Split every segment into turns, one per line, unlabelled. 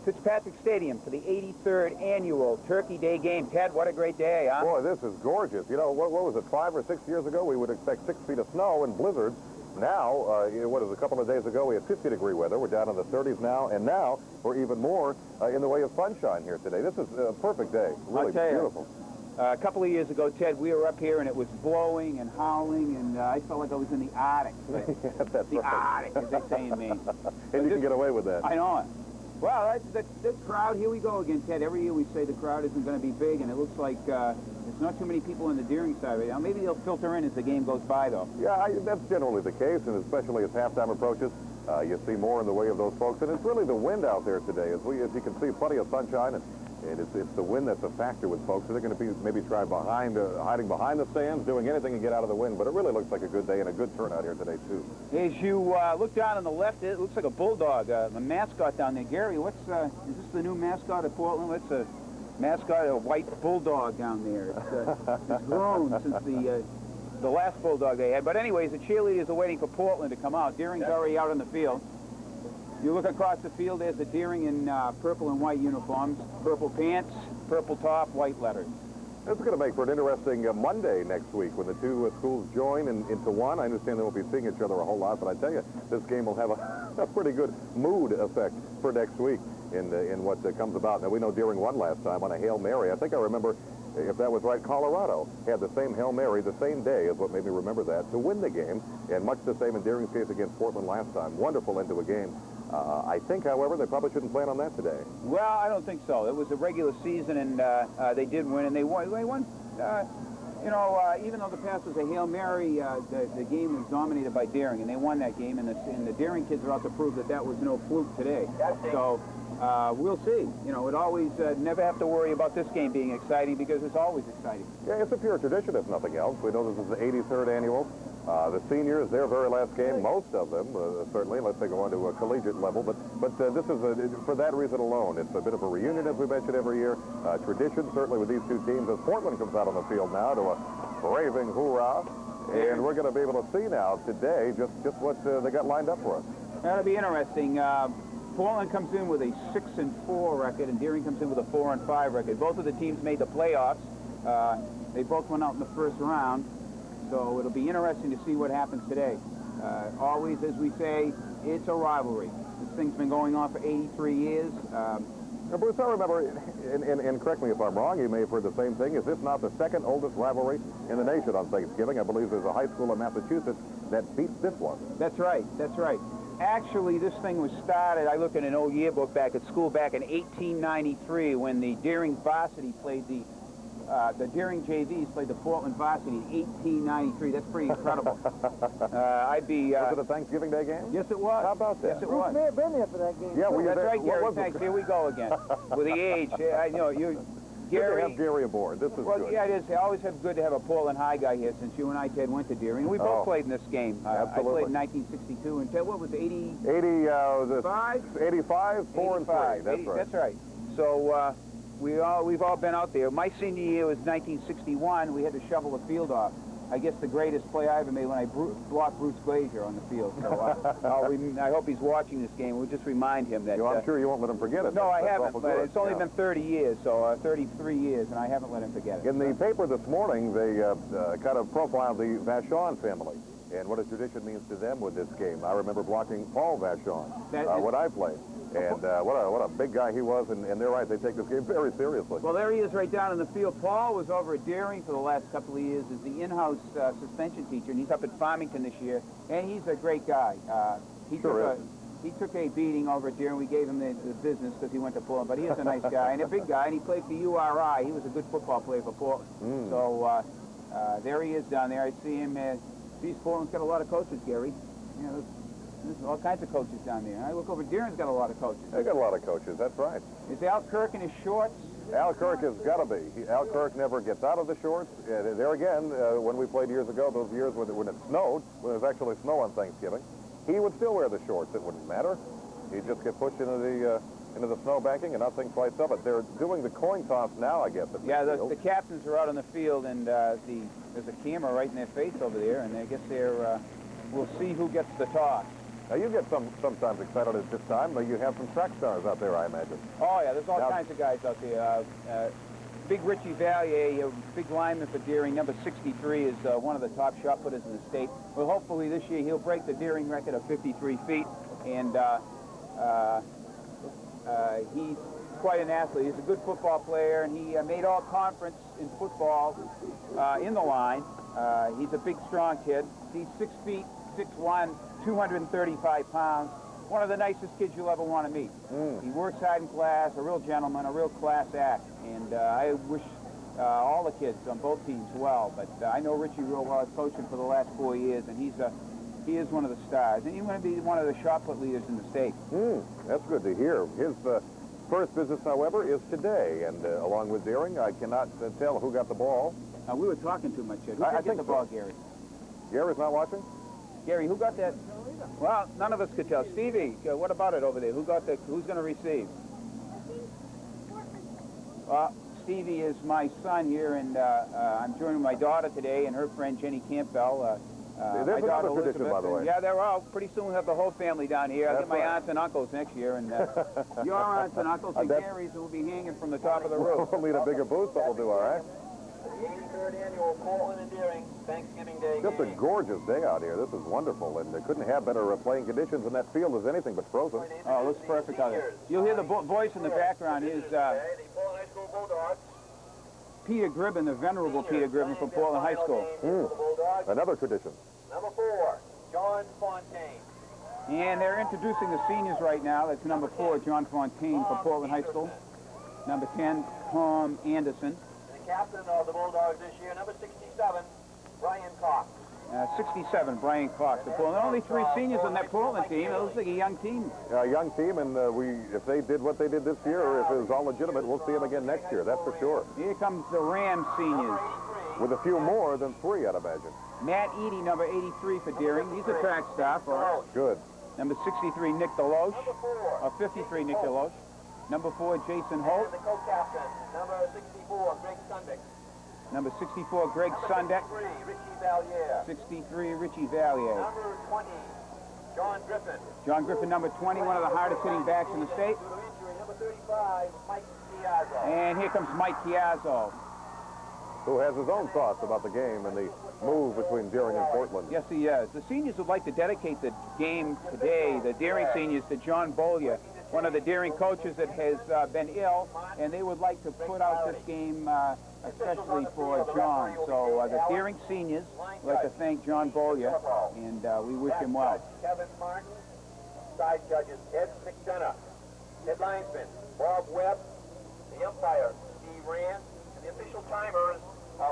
Fitzpatrick Stadium for the 83rd annual Turkey Day game. Ted, what a great day, huh?
Boy, this is gorgeous. You know, what was it, 5 or 6 years ago, we would expect 6 feet of snow and blizzards. Now, what is it, a couple of days ago, we had 50-degree weather. We're down in the 30s now, and now we're even more in the way of sunshine here today. This is a perfect day. Really beautiful.
A couple of years ago, Ted, we were up here, and it was blowing and howling, and I felt like I was in the Arctic.
That's
the
right.
Arctic, as they say in Maine.
And you can get away with that.
I know it. Well, the crowd, here we go again, Ted. Every year we say the crowd isn't going to be big, and it looks like there's not too many people in the Deering side right now. Maybe they'll filter in as the game goes by, though. Yeah,
that's generally the case, and especially as halftime approaches, you see more in the way of those folks. And it's really the wind out there today. As you can see, plenty of sunshine, and it's the wind that's a factor with folks. So they're going to be maybe hiding behind the stands, doing anything to get out of the wind. But it really looks like a good day and a good turnout here today, too.
As you look down on the left, it looks like a bulldog. The mascot down there, Gary, is this the new mascot of Portland? What's a mascot, a white bulldog down there? It's grown since the last bulldog they had. But anyways, the cheerleaders are waiting for Portland to come out. Deering's already out on the field. You look across the field, there's the Deering in purple and white uniforms, purple pants, purple top, white letters.
This is going to make for an interesting Monday next week when the two schools join into one. I understand they won't be seeing each other a whole lot, but I tell you, this game will have a pretty good mood effect for next week in what comes about. Now, we know Deering won last time on a Hail Mary. I think I remember, if that was right, Colorado had the same Hail Mary the same day, is what made me remember that, to win the game, and much the same in Deering's case against Portland last time. Wonderful end to a game. I think, however, they probably shouldn't plan on that today.
Well, I don't think so. It was a regular season, and they did win, and they won. You know, even though the pass was a Hail Mary, the game was dominated by Deering, and they won that game, and the Deering kids are out to prove that was no fluke today. So we'll see. You know, it always never have to worry about this game being exciting because it's always exciting.
Yeah, it's a pure tradition, if nothing else. We know this is the 83rd annual. The seniors, their very last game, most of them, certainly, unless they go on to a collegiate level. But this is, for that reason alone, it's a bit of a reunion, as we mentioned every year. Tradition, certainly, with these two teams, as Portland comes out on the field now to a raving hoorah. And we're going to be able to see now today just what they got lined up for us.
That'll be interesting. Portland comes in with a 6-4 record, and Deering comes in with a 4-5 record. Both of the teams made the playoffs. They both went out in the first round. So it'll be interesting to see what happens today. Always, as we say, it's a rivalry. This thing's been going on for 83 years.
Now, Bruce, I remember, and correct me if I'm wrong, you may have heard the same thing, is this not the second oldest rivalry in the nation on Thanksgiving? I believe there's a high school in Massachusetts that beats this one.
That's right, that's right. Actually, this thing was started, I look at an old yearbook back at school back in 1893 when the Deering varsity played the Deering JVs played the Portland varsity in 1893. That's pretty incredible. Was
it a Thanksgiving Day game?
Yes, it was.
How about that?
Yes, it was.
Bruce may have been there for that game.
Yeah,
that's right, Gary. Thanks. Here we go again. With the age. I know you, Gary.
Good to have Gary aboard. This is good.
Yeah, it is. I always have good to have a Portland High guy here since you and I, Ted, went to Deering. We both played in this game.
Absolutely.
I played in 1962. And Ted, what was it,
85, 4 and 3. That's right.
That's right. So, we've all been out there. My senior year was 1961. We had to shovel the field off. I guess the greatest play I ever made when I blocked Bruce Glazier on the field. So I hope he's watching this game. We'll just remind him that...
I'm sure you won't let him forget it.
No, I haven't, but it's only been 30 years, so 33 years, and I haven't let him forget it.
In the paper this morning, they kind of profiled the Vachon family and what a tradition means to them with this game. I remember blocking Paul Vachon when I played. And what a big guy he was, and they're right, they take this game very seriously.
Well, there he is right down in the field. Paul was over at Deering for the last couple of years as the in-house suspension teacher, and he's up at Farmington this year, and he's a great guy. He took a beating over at Deering. We gave him the business because he went to Portland, but he is a nice guy and a big guy, and he played for URI. He was a good football player for Portland. So there he is down there. I see him. Geez, Portland's got a lot of coaches, Gary. You know, there's all kinds of coaches down there. I look over, Deering's got a lot of coaches.
They got a lot of coaches, that's right.
Is Al Kirk in his shorts?
Al Kirk has got to be. Al Kirk never gets out of the shorts. There again, when we played years ago, those years when it snowed, when there was actually snow on Thanksgiving, he would still wear the shorts. It wouldn't matter. He'd just get pushed into the snow banking and nothing twice of it. They're doing the coin toss now, I guess.
Yeah, the captains are out on the field, and there's a camera right in their face over there, and I guess we'll see who gets the toss.
Now, you get sometimes excited at this time. You have some track stars out there, I imagine.
Oh, yeah, there's all kinds of guys out there. Big Richie Valier, big lineman for Deering, number 63, is one of the top shot putters in the state. Well, hopefully this year he'll break the Deering record of 53 feet, and he's quite an athlete. He's a good football player, and he made all conference in football in the line. He's a big, strong kid. He's 6 feet, 6'1", 235 pounds. One of the nicest kids you'll ever want to meet. He works hard in class, a real gentleman, a real class act. And I wish all the kids on both teams well. But I know Richie real well. I've coached him for the last 4 years, and he is one of the stars. And he's going to be one of the shot put leaders in the state.
That's good to hear. His first business, however, is today. And along with Deering, I cannot tell who got the ball.
We were talking too much, Ed. Who did get the ball, Gary?
Gary's not watching?
Gary, who got that? Well, none of us could tell. Stevie, what about it over there? Who's going to receive? Stevie is my son here, and I'm joining my daughter today and her friend Jenny Campbell.
There's another tradition, by the way.
Yeah, they're all. Pretty soon we'll have the whole family down here. I'll get my aunts and uncles next year, and your aunts and uncles and Gary's will be hanging from the top of the roof.
We'll need a bigger booth, but we'll do all right.
The 83rd annual Portland and Deering Thanksgiving Day
Just a gorgeous day out here. This is wonderful, and they couldn't have better playing conditions, and that field is anything but frozen.
Oh, it looks perfect out there. You'll hear the voice in the background is
the Portland High School Bulldogs.
Peter Gribben, the venerable Peter Gribben from Portland High School.
Another tradition.
Number 4, John Fontaine.
And they're introducing the seniors right now. That's number 4, John Fontaine from Portland High School. Number 10, Tom Anderson.
The captain of the Bulldogs this year, number 67, Brian Cox.
67, Brian Cox. Only 3 seniors on that Portland team. It looks like a young team.
A young team, and if they did what they did this year, or if it was all legitimate, we'll see them again next year. That's for sure.
Here comes the Rams seniors.
With a few more than 3, I'd imagine.
Matt Eady, number 83 for Deering. He's a track star for us.
Good.
Number 63, Nick Deloche. 53, Nick Deloche. Number 4, Jason Holt.
And the co-captain, number 64, Greg Sundick.
Number 64, Greg Sundeck.
63, Richie Valier.
63, Richie Valier.
Number 20, John Griffin.
John Griffin, number 20, one of the hardest hitting backs in the state.
Due to injury, number 35, Mike Piazza.
And here comes Mike Chiazzo.
Who has his own thoughts about the game and the move between Deering and Portland.
Yes, he is. The seniors would like to dedicate the game today, the Deering seniors, to John Bollier, one of the Deering coaches that has been ill, and they would like to put out this game especially for John. So the Deering seniors would like to thank John Bollier, and we wish him well.
Kevin Martin, side judges Ed McDonough, head linesman Bob Webb, the umpire Steve Rand, and the official timers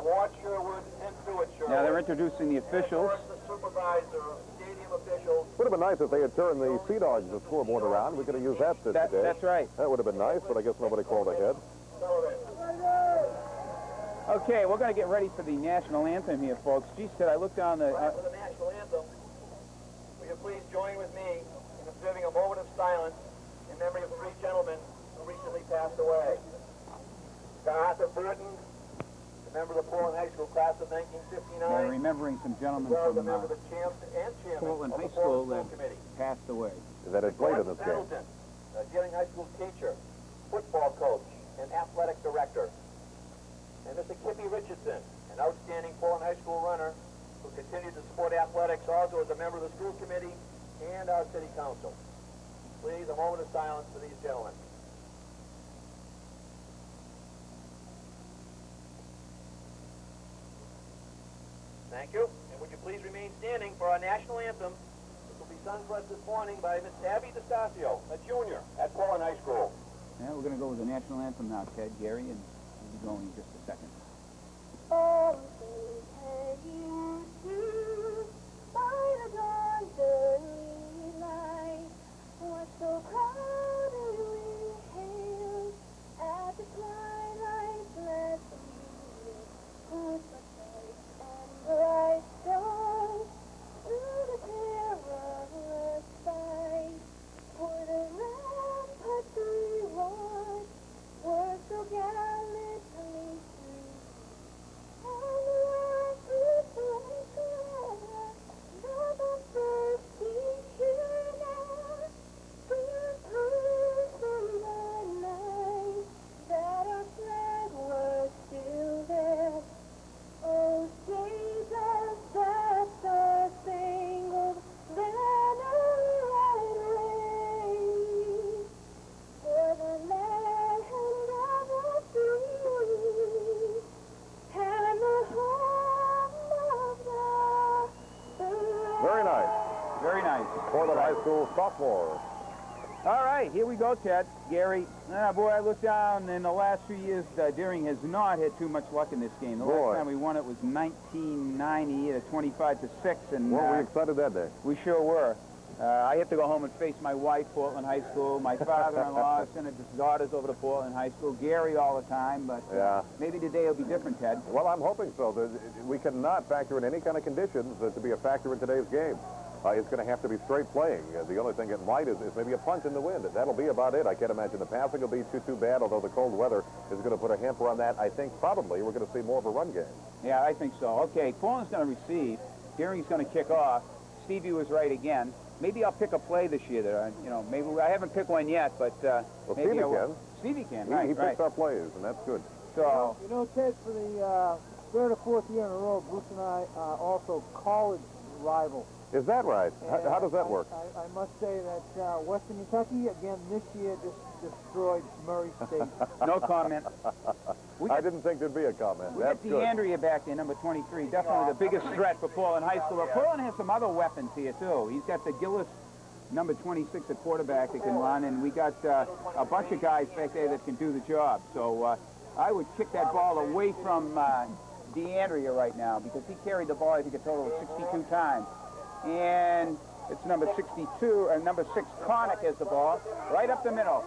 Ward Sherwood and Stuart Sherwood.
Now they're introducing the officials.
The supervisor, stadium officials.
Would have been nice if they had turned the Sea Dogs the scoreboard around. We could have used that today.
That's right.
That would have been nice, but I guess nobody called ahead.
Okay, we're going to get ready for the national anthem here, folks. Gee, said I looked down the...
For the national anthem, will you please join with me in observing a moment of silence in memory of 3 gentlemen who recently passed away. Arthur Burton, a member of the Portland High School class of 1959.
They're remembering some gentlemen
well,
from
a member of the chairman
Portland
of
High
the
School
Portland
that
Committee.
passed away.
That had played in this game.
Pendleton, a Deering High School teacher, football coach, and athletic director. And Mr. Kippy Richardson, an outstanding Portland High School runner who continued to support athletics also as a member of the school committee and our city council. Please, a moment of silence for these gentlemen. Thank you. And would you please remain standing for our national anthem, which will be sung for us this morning by Miss Abby DeStasio, a junior at Portland High School.
Yeah, we're going to go with the national anthem now, Ted, Gary, and we'll be going in just a second.
Oh, can you do by the dawn's early light what so proudly hailed at the twilight's last evening, whose face and bright stars through the perilous fight for the ramparts we watched were so gallantly through.
School sophomore.
All right, here we go, Ted. Gary, boy, I looked down. In the last few years, Deering has not had too much luck in this game. The last time we won it was 1990 at 25-6, and
Weren't we excited that day?
we sure were. I have to go home and face my wife, Portland High School. My father-in-law sending his daughters over to Portland High School. Gary all the time, but maybe today will be different, Ted.
Well, I'm hoping so. We cannot factor in any kind of conditions to be a factor in today's game. It's going to have to be straight playing. The only thing it might is maybe a punch in the wind. That'll be about it. I can't imagine the passing will be too bad, although the cold weather is going to put a hamper on that. I think probably we're going to see more of a run game.
Yeah, I think so. Okay, Portland's going to receive. Deering's going to kick off. Stevie was right again. Maybe I'll pick a play this year that, maybe I haven't picked one yet, but maybe
Stevie can.
Stevie can,
He picks our plays, and that's good.
So,
Ted, for the third or fourth year in a row, Bruce and I are also college rivals.
Is that right? How does that work?
I must say that Western Kentucky, again, this year just destroyed Murray State.
no comment.
I didn't think there'd be a comment.
We
That's
got
good.
DeAndrea back there, number 23. Definitely the biggest threat for Portland High School. But Portland has some other weapons here, too. He's got the Gillis, number 26 at quarterback that can run, and we got a bunch of guys back there that can do the job. So I would kick that ball away from DeAndrea right now because he carried the ball, I think, a total of 62 times. And it's number 62, or number 6, Connick has the ball, right up the middle.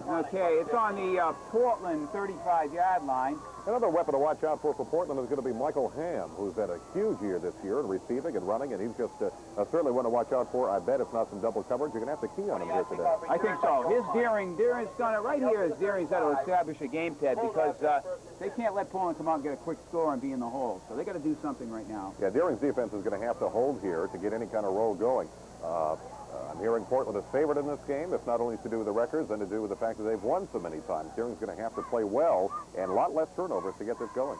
Okay, it's on the Portland 35-yard line.
Another weapon to watch out for Portland is going to be Michael Ham, who's had a huge year this year in receiving and running, and he's just certainly one to watch out for. I bet if not some double coverage, you're going to have to key on him here today.
I think so. Here's Deering's done it right here. Is Deering's got to establish a game, Ted, because they can't let Portland come out and get a quick score and be in the hole. So they got to do something right now.
Yeah, Deering's defense is going to have to hold here to get any kind of roll going. I'm hearing Portland is favored in this game. It's not only to do with the records and to do with the fact that they've won so many times. Deering's going to have to play well and a lot less turnovers to get this going.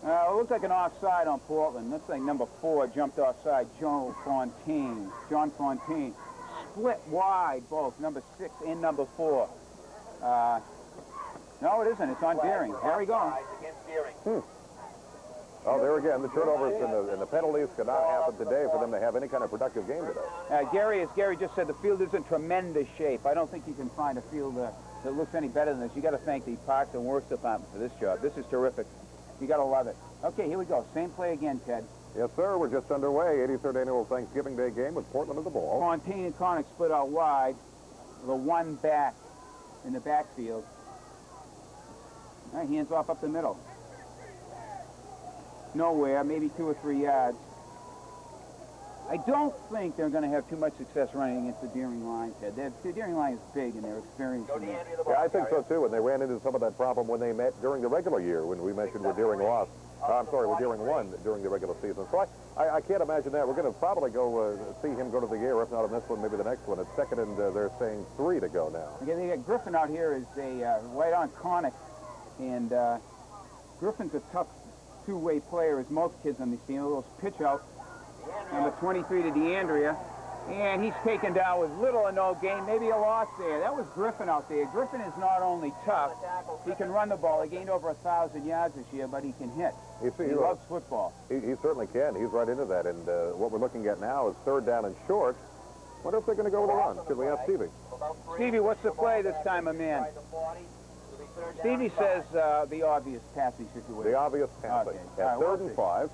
It looks like an offside on Portland. Looks like number 4 jumped offside. John Fontaine. Split wide, both number 6 and number 4. No, it isn't. It's on Deering. There we go.
Oh, there again, the turnovers and the penalties could not happen today for them to have any kind of productive game today.
Gary, as Gary just said, the field is in tremendous shape. I don't think you can find a field that looks any better than this. You got to thank the Parks and Works Department for this job. This is terrific. You got to love it. Okay, here we go. Same play again, Ted.
Yes, sir. We're just underway. 83rd annual Thanksgiving Day game with Portland at the ball.
Fontaine and Connick split out wide. The one back in the backfield. All right, hands off up the middle. Nowhere, maybe 2 or 3 yards. I don't think they're going to have too much success running against the Deering line, Ted. The Deering line is big and they're experienced.
Yeah, I think so too. And they ran into some of that problem when they met during the regular year when we mentioned where Deering lost. I'm sorry, where Deering won during the regular season. So I can't imagine that. We're going to probably go see him go to the air, if not on this one, maybe the next one. It's second and they're saying 3 to go now.
Okay, they got Griffin out here as a right on Connick. And Griffin's a tough two-way player, as most kids on this team. A little pitch out. Number 23 to DeAndrea. And he's taken down with little or no gain. Maybe a loss there. That was Griffin out there. Griffin is not only tough, he can run the ball. He gained over 1,000 yards this year, but he can hit. He loves football.
He certainly can. He's right into that. And what we're looking at now is 3rd down and short. Wonder if they're going to go with a run. Should we ask Stevie?
Stevie, what's the play this time, man? Stevie says the obvious passing situation.
The obvious passing.
Okay.
At 3rd and 5.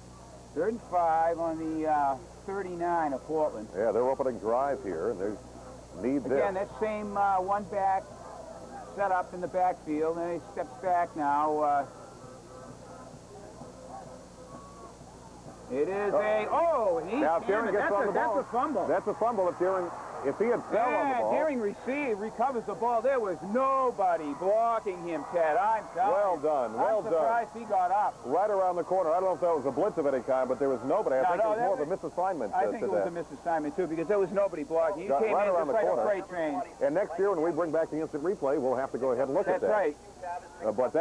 3rd and 5 on the 39 of Portland.
Yeah, they're opening drive here, and they need this.
Again, that same one back set up in the backfield, and he steps back now. It is
now Deering gets on the ball.
That's a fumble.
That's a fumble if Deering, if he had fell on the ball.
Deering recovers the ball. There was nobody blocking him, Ted. I'm telling
Well
you.
done, well
I'm
done.
surprised he got up.
Right around the corner. I don't know if that was a blitz of any kind, but there was nobody. I think it was more of a misassignment
I think
to
it was
that.
a misassignment, too, because there was nobody blocking. He
Got
came
right
in
around
just
the
like
corner.
a freight train.
And next year, when we bring back the instant replay, we'll have to go ahead and look at that.
That's right.
But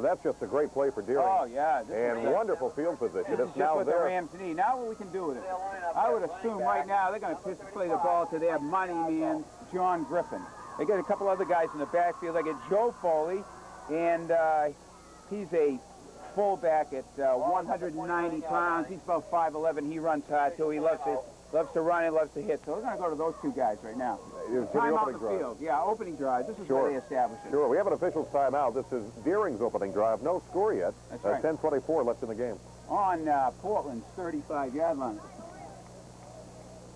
that's just a great play for Deering.
Oh, yeah.
And wonderful field position.
This
It's
is
now
just what the
there.
Rams need. Now what we can do with it. I would assume right now they're going to play the ball to their money man, John Griffin. They got a couple other guys in the backfield. They got Joe Foley, and he's a fullback at 190 pounds. He's about 5'11". He runs hard, too. He loves it. Loves to run and loves to hit. So we're going to go to those two guys right now. Time out the field. Yeah, opening drive. This is where they establish it.
Sure. We have an official timeout. This is Deering's opening drive. No score yet.
That's right.
10:24 left in the game.
On Portland's 35-yard line.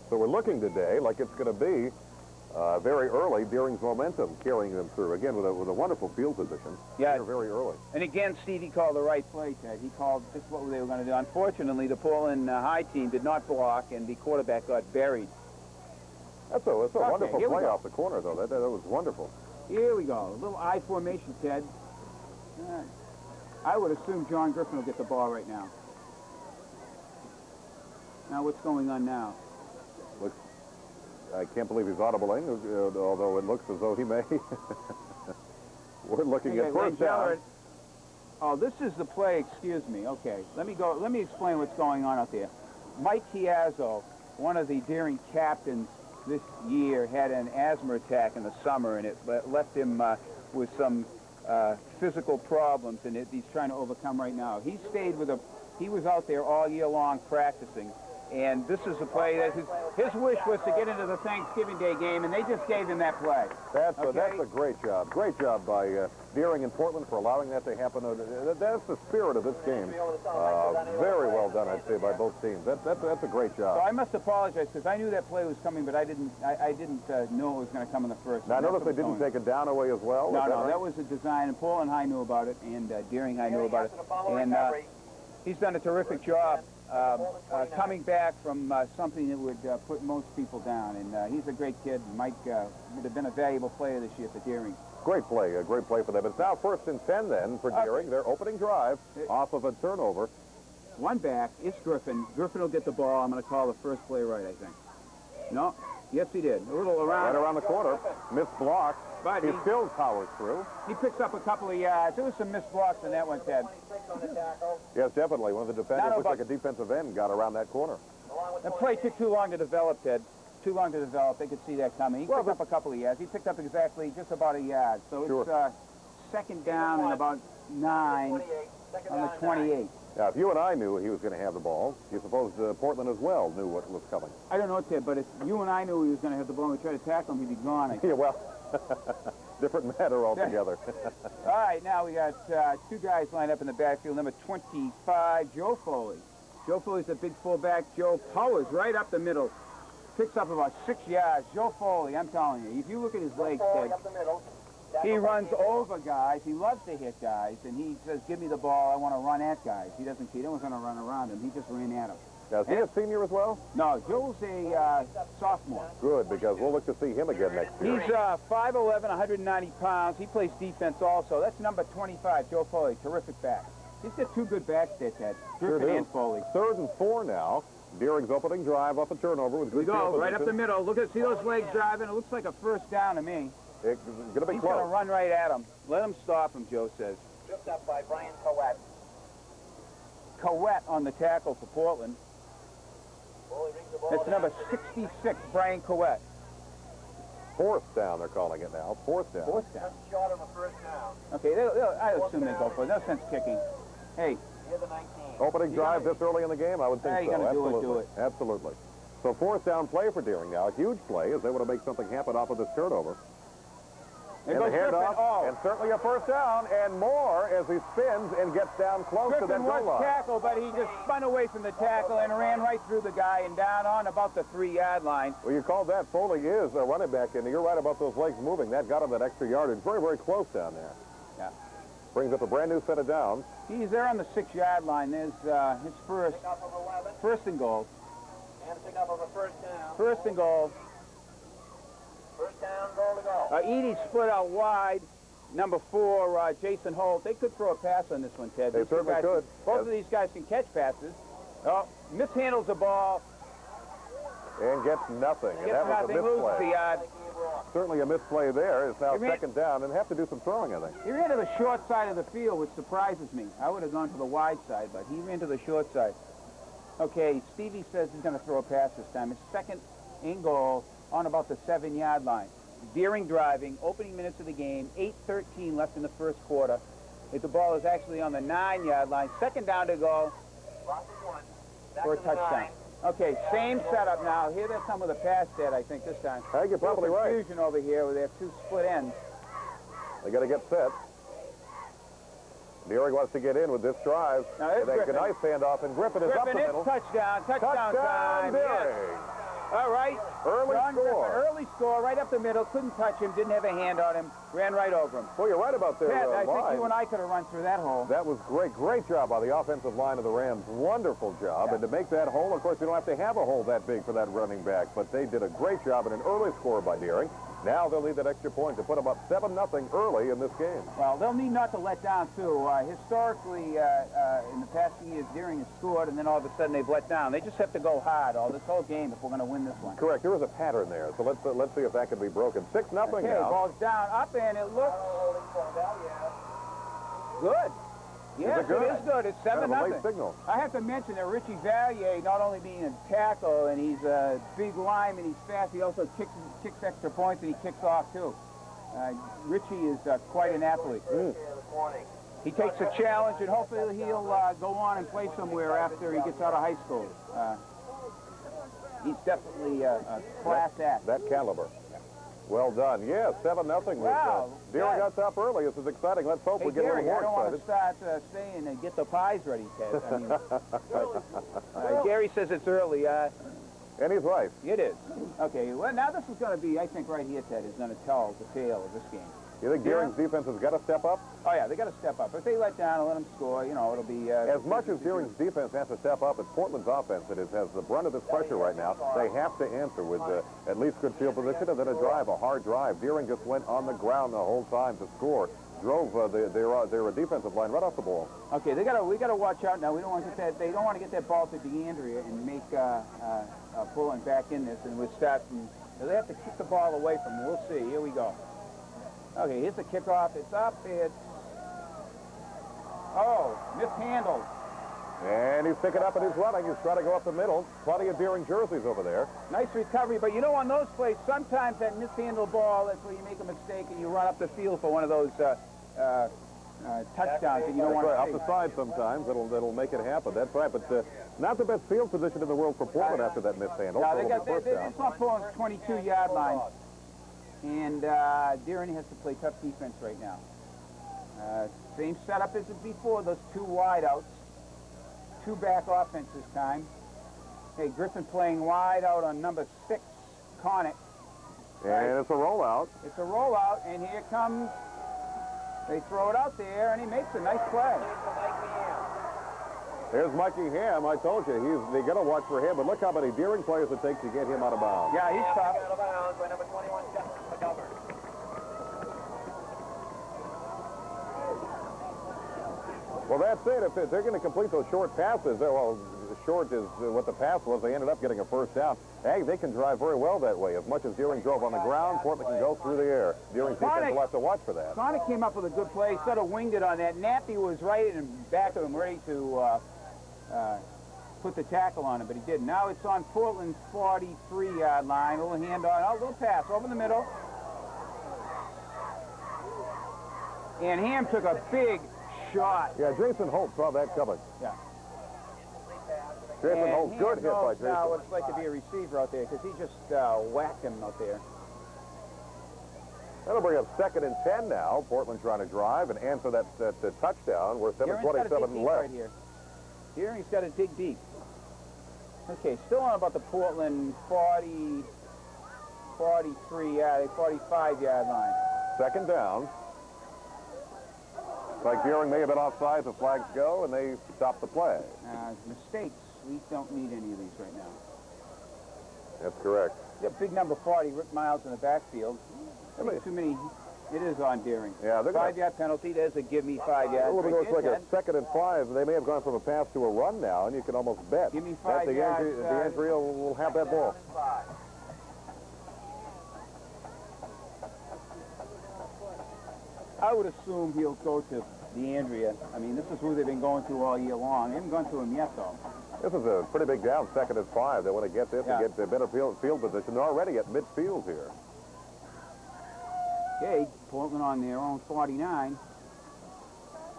So we're looking today like it's going to be very early. Deering's momentum carrying them through. Again, with a wonderful field position.
Yeah.
They're very early.
And again, Stevie called the right play, Ted. He called just what they were going to do. Unfortunately, the Portland High team did not block, and the quarterback got buried.
That's a wonderful
here we
play
go.
off the corner, though. That was wonderful.
Here we go. A little I formation, Ted. All right. I would assume John Griffin will get the ball right now. Now, what's going on now?
Looks, I can't believe he's audibling, although it looks as though he may. We're looking at first down.
Oh, this is the play. Excuse me. Okay, let me explain what's going on out there. Mike Chiazzo, one of the Deering captains this year, had an asthma attack in the summer, and it left him with some physical problems, and he's trying to overcome right now. He was out there all year long practicing. And this is the play that his wish was to get into the Thanksgiving Day game, and they just gave him that play.
That's a great job. Great job by Deering and Portland for allowing that to happen. That's the spirit of this game. Very well done, I'd say, by both teams. That's a great job.
So I must apologize because I knew that play was coming, but I didn't know it was going to come in the first.
Now, I noticed they didn't take it down away as well.
No, that was a design, and Portland High knew about it, and Deering High knew about it. And he's done a terrific job. Coming back from something that would put most people down, and he's a great kid. Mike would have been a valuable player this year for Deering.
Great play, a great play for them. It's now 1st and 10 then for Deering. Their opening drive off of a turnover.
One back, it's Griffin. Griffin will get the ball. I'm going to call the first play right, I think. No? Yes, he did. A little around.
Right around the corner. Missed block.
But
he still powers through.
He picks up a couple of yards. There was some missed blocks in that one, Ted.
Yes, definitely. One of the defenders looked like a defensive end, got around that corner.
That play took too long to develop, Ted. Too long to develop. They could see that coming. He picked up a couple of yards. He picked up exactly just about a yard. So it's second down and about 9 on the 28.
Now, if you and I knew he was going to have the ball, you suppose Portland as well knew what was coming.
I don't know, Ted, but if you and I knew he was going to have the ball and we tried to tackle him, he'd be gone. I think.
Yeah, well, different matter altogether.
All right, now we got two guys lined up in the backfield. Number 25, Joe Foley. Joe Foley's a big fullback. Joe powers right up the middle. Picks up about 6 yards. Joe Foley, I'm telling you, if you look at his legs, Ted, he runs over guys. He loves to hit guys, and he says, give me the ball. I want to run at guys. He doesn't want to run around him. He just ran at him.
Now, is he a senior as well?
No, Joe's a sophomore.
Good, because we'll look to see him again next year.
He's 5'11", 190 pounds. He plays defense also. That's number 25, Joe Foley. Terrific back. He's got two good backs there, Ted. Griffin and Foley.
3rd and 4 now. Deering's opening drive off a turnover with good
field position. Right up the middle. See those legs driving? It looks like a first down to me.
It's going to be
He's
close.
going to run right at him. Let him stop him, Joe says.
Tripped up by Brian Coette.
Coette on the tackle for Portland. That's number 66, Brian Coette.
4th down, they're calling it now. 4th down.
4th down.
Just short of a first down.
Okay, I assume they go for it. No sense kicking. Hey.
Near the 19.
Opening drive this early in the game? I would think so.
You're going to
Absolutely.
do it.
Absolutely. So 4th down play for Deering now. A huge play as they want to make something happen off of this turnover.
There
And the
goes
handoff, and certainly a first down, and more as he spins and gets down close to that
Griffin
goal
was
line.
tackled, but he just spun away from the tackle and ran right through the guy and down on about the 3-yard line.
Well, you called that. Foley is a running back, and you're right about those legs moving. That got him that extra yardage. Very, very close down there.
Yeah.
Brings up a brand new set of downs.
He's there on the 6-yard line. There's his first and goal.
And pick up of a first down.
First and goal.
First down, goal to go.
Edie split out wide. Number 4, Jason Holt. They could throw a pass on this one, Ted.
They certainly could.
Both of these guys can catch passes. Oh, mishandles the ball.
And gets nothing. And that was a
Loses the
misplay.
yard.
Certainly a misplay there. It's now 2nd down, and have to do some throwing, I think.
He ran to the short side of the field, which surprises me. I would have gone to the wide side, but he ran to the short side. Okay, Stevie says he's going to throw a pass this time. It's 2nd and goal on about the 7-yard line. Deering driving, opening minutes of the game, 8:13 left in the first quarter. If the ball is actually on the 9-yard line, 2nd down to go for a touchdown. Okay, same setup now. Here they come with a pass set, I think, this time.
I think you're probably right.
Confusion over here where they have two split ends.
They got to get set. Deering wants to get in with this drive.
Now, there's
That's a
Griffin.
nice handoff, and Griffin is up the middle.
Touchdown time.
Deering.
Yes. All right.
Early
John
score.
Griffin, early score, right up the middle. Couldn't touch him, didn't have a hand on him, ran right over him.
Well, you're right about their
Pat, I
line.
think you and I could have run through that hole.
That was great. Great job by the offensive line of the Rams. Wonderful job.
Yeah.
And to make that hole, of course, you don't have to have a hole that big for that running back, but they did a great job and an early score by Deering. Now they'll need that extra point to put them up 7-0 early in this game.
Well, they'll need not to let down, too. Historically, in the past few years, Deering has scored, and then all of a sudden they've let down. They just have to go hard all this whole game if we're going to win this one.
Correct. There was a pattern there, so let's see if that can be broken. 6-0
Okay,
now.
ball's down, up, and it looks good. Yes,
good?
it is good. It's 7-0.
Kind of a late signal.
I have to mention that Richie Valier, not only being a tackle, and he's a big lineman, he's fast, he also kicks extra points, and he kicks off, too. Richie is quite an athlete. He takes a challenge, and hopefully he'll go on and play somewhere after he gets out of high school. He's definitely a class act.
That caliber. Well done. Yeah, 7-0.
Wow.
Deering got up early. This is exciting. Let's hope
Hey,
we get a little
Gary, I don't
more
want to
excited.
start saying and get the pies ready, Ted. I mean, Gary says it's early.
And he's right.
It is. Okay, well, now this is going to be, I think, right here, Ted, is going to tell the tale of this game.
You think Deering's defense has got to step up?
Oh, yeah, they got to step up. If they let down and let them score, you know, it'll be...
As much as Deering's defense has to step up, it's Portland's offense that has the brunt of this pressure right now. They have to answer with at least good field position and then a drive, a hard drive. Deering just went on the ground the whole time to score. Drove their defensive line right off the ball.
Okay, we got to watch out now. We don't want to get that. They don't want to get that ball to DeAndrea and make pulling back in this, and we're starting. They have to kick the ball away from them. We'll see. Here we go. Okay, here's the kickoff. It's up. It's mishandled.
And he's picking up and he's running. He's trying to go up the middle. Plenty of Deering jerseys over there.
Nice recovery, but you know, on those plays, sometimes that mishandled ball, that's where you make a mistake and you run up the field for one of those touchdowns that you don't want to
Up
see.
the side sometimes. That'll make it happen. That's right. But not the best field position in the world for Portland after that mishandle.
No,
So
it's not pulling 22-yard line. And Deering has to play tough defense right now. Same setup as before, those two wideouts. Two back offense this time. Hey, Griffin playing wide out on number 6, Connick.
And it's a rollout.
It's a rollout, and here comes, they throw it out there, and he makes a nice play.
There's Mikey Ham. I told you, they got to watch for him. But look how many Deering players it takes to get him out of bounds.
Yeah, he's tough.
Out of bounds by number 21, Justin McGovern.
Well, that's it. If they're going to complete those short passes, well, short is what the pass was. They ended up getting a first down. Hey, they can drive very well that way. As much as Deering drove on the ground, Portland can go through the air. Deering's defense will have to watch for that.
Connick came up with a good play, sort of winged it on that. Nappy was right in back of him, ready to put the tackle on him, but he didn't. Now it's on Portland's 43-yard line. A little hand on, a little pass over the middle. And Ham took a big shot.
Yeah, Jason Holt saw that coming.
Yeah.
Jason
And
Holt,
Ham
good hit by
knows now
Jason.
what it's like to be a receiver out there, because he just whacked him out there.
That'll bring up 2nd and 10 now. Portland trying to drive and answer that touchdown. We're
Deering's got to dig
7:27
deep
left.
right here. Deering's got to dig deep. Okay, still on about the Portland 40, 45-yard line.
2nd down. Like Deering may have been offside, the flags go, and they stop the play.
Mistakes, we don't need any of these right now.
That's correct.
You got big number 40, Rick Miles in the backfield. Too many. It is on Deering.
Yeah, they're gonna-
5-yard penalty. There's a give me 5 yards.
Well,
Right
it's like
there,
a
Ted.
2nd and 5. They may have gone from a pass to a run now, and you can almost bet
Give me
that
5 yards.
DeAndrea will have that ball.
I would assume he'll go to DeAndrea. I mean, this is who they've been going to all year long. They haven't gone to him yet, though.
This is a pretty big down, 2nd and 5. They want to get this
Yeah.
and get the better field position. They're already at midfield here.
Okay, Portland on their own 49.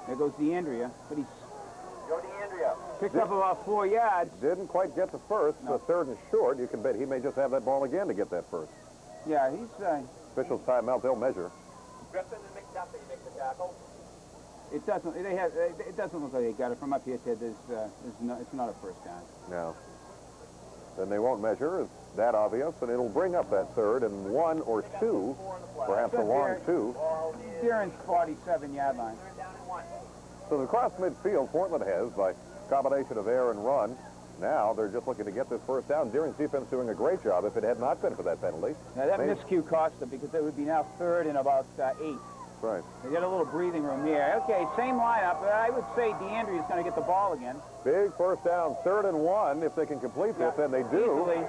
There goes DeAndrea, but he's...
Joe DeAndrea Andrea.
Picked up about 4 yards.
Didn't quite get the first.
No.
The third and short. You can bet he may just have that ball again to get that first.
Yeah, he's...
Officials timeout. They'll measure.
Griffin and McDuffie make the tackle.
It doesn't. It doesn't look like they got it from up here, Ted. It's not a first down.
No. Then they won't measure. It's that obvious, and it'll bring up that third and 1 or 2, perhaps a long 2.
Deering's 47-yard line.
Third down and 1.
So across midfield, Portland has, by combination of air and run, now they're just looking to get this first down. Deering's defense doing a great job. If it had not been for that penalty.
Now, that
maybe-
miscue cost them because it would be now 3rd and about 8.
Right.
They get a little breathing room here. Okay, same lineup. I would say DeAndre is going to get the ball again.
Big first down, 3rd and 1. If they can complete this, and they do.
Easily.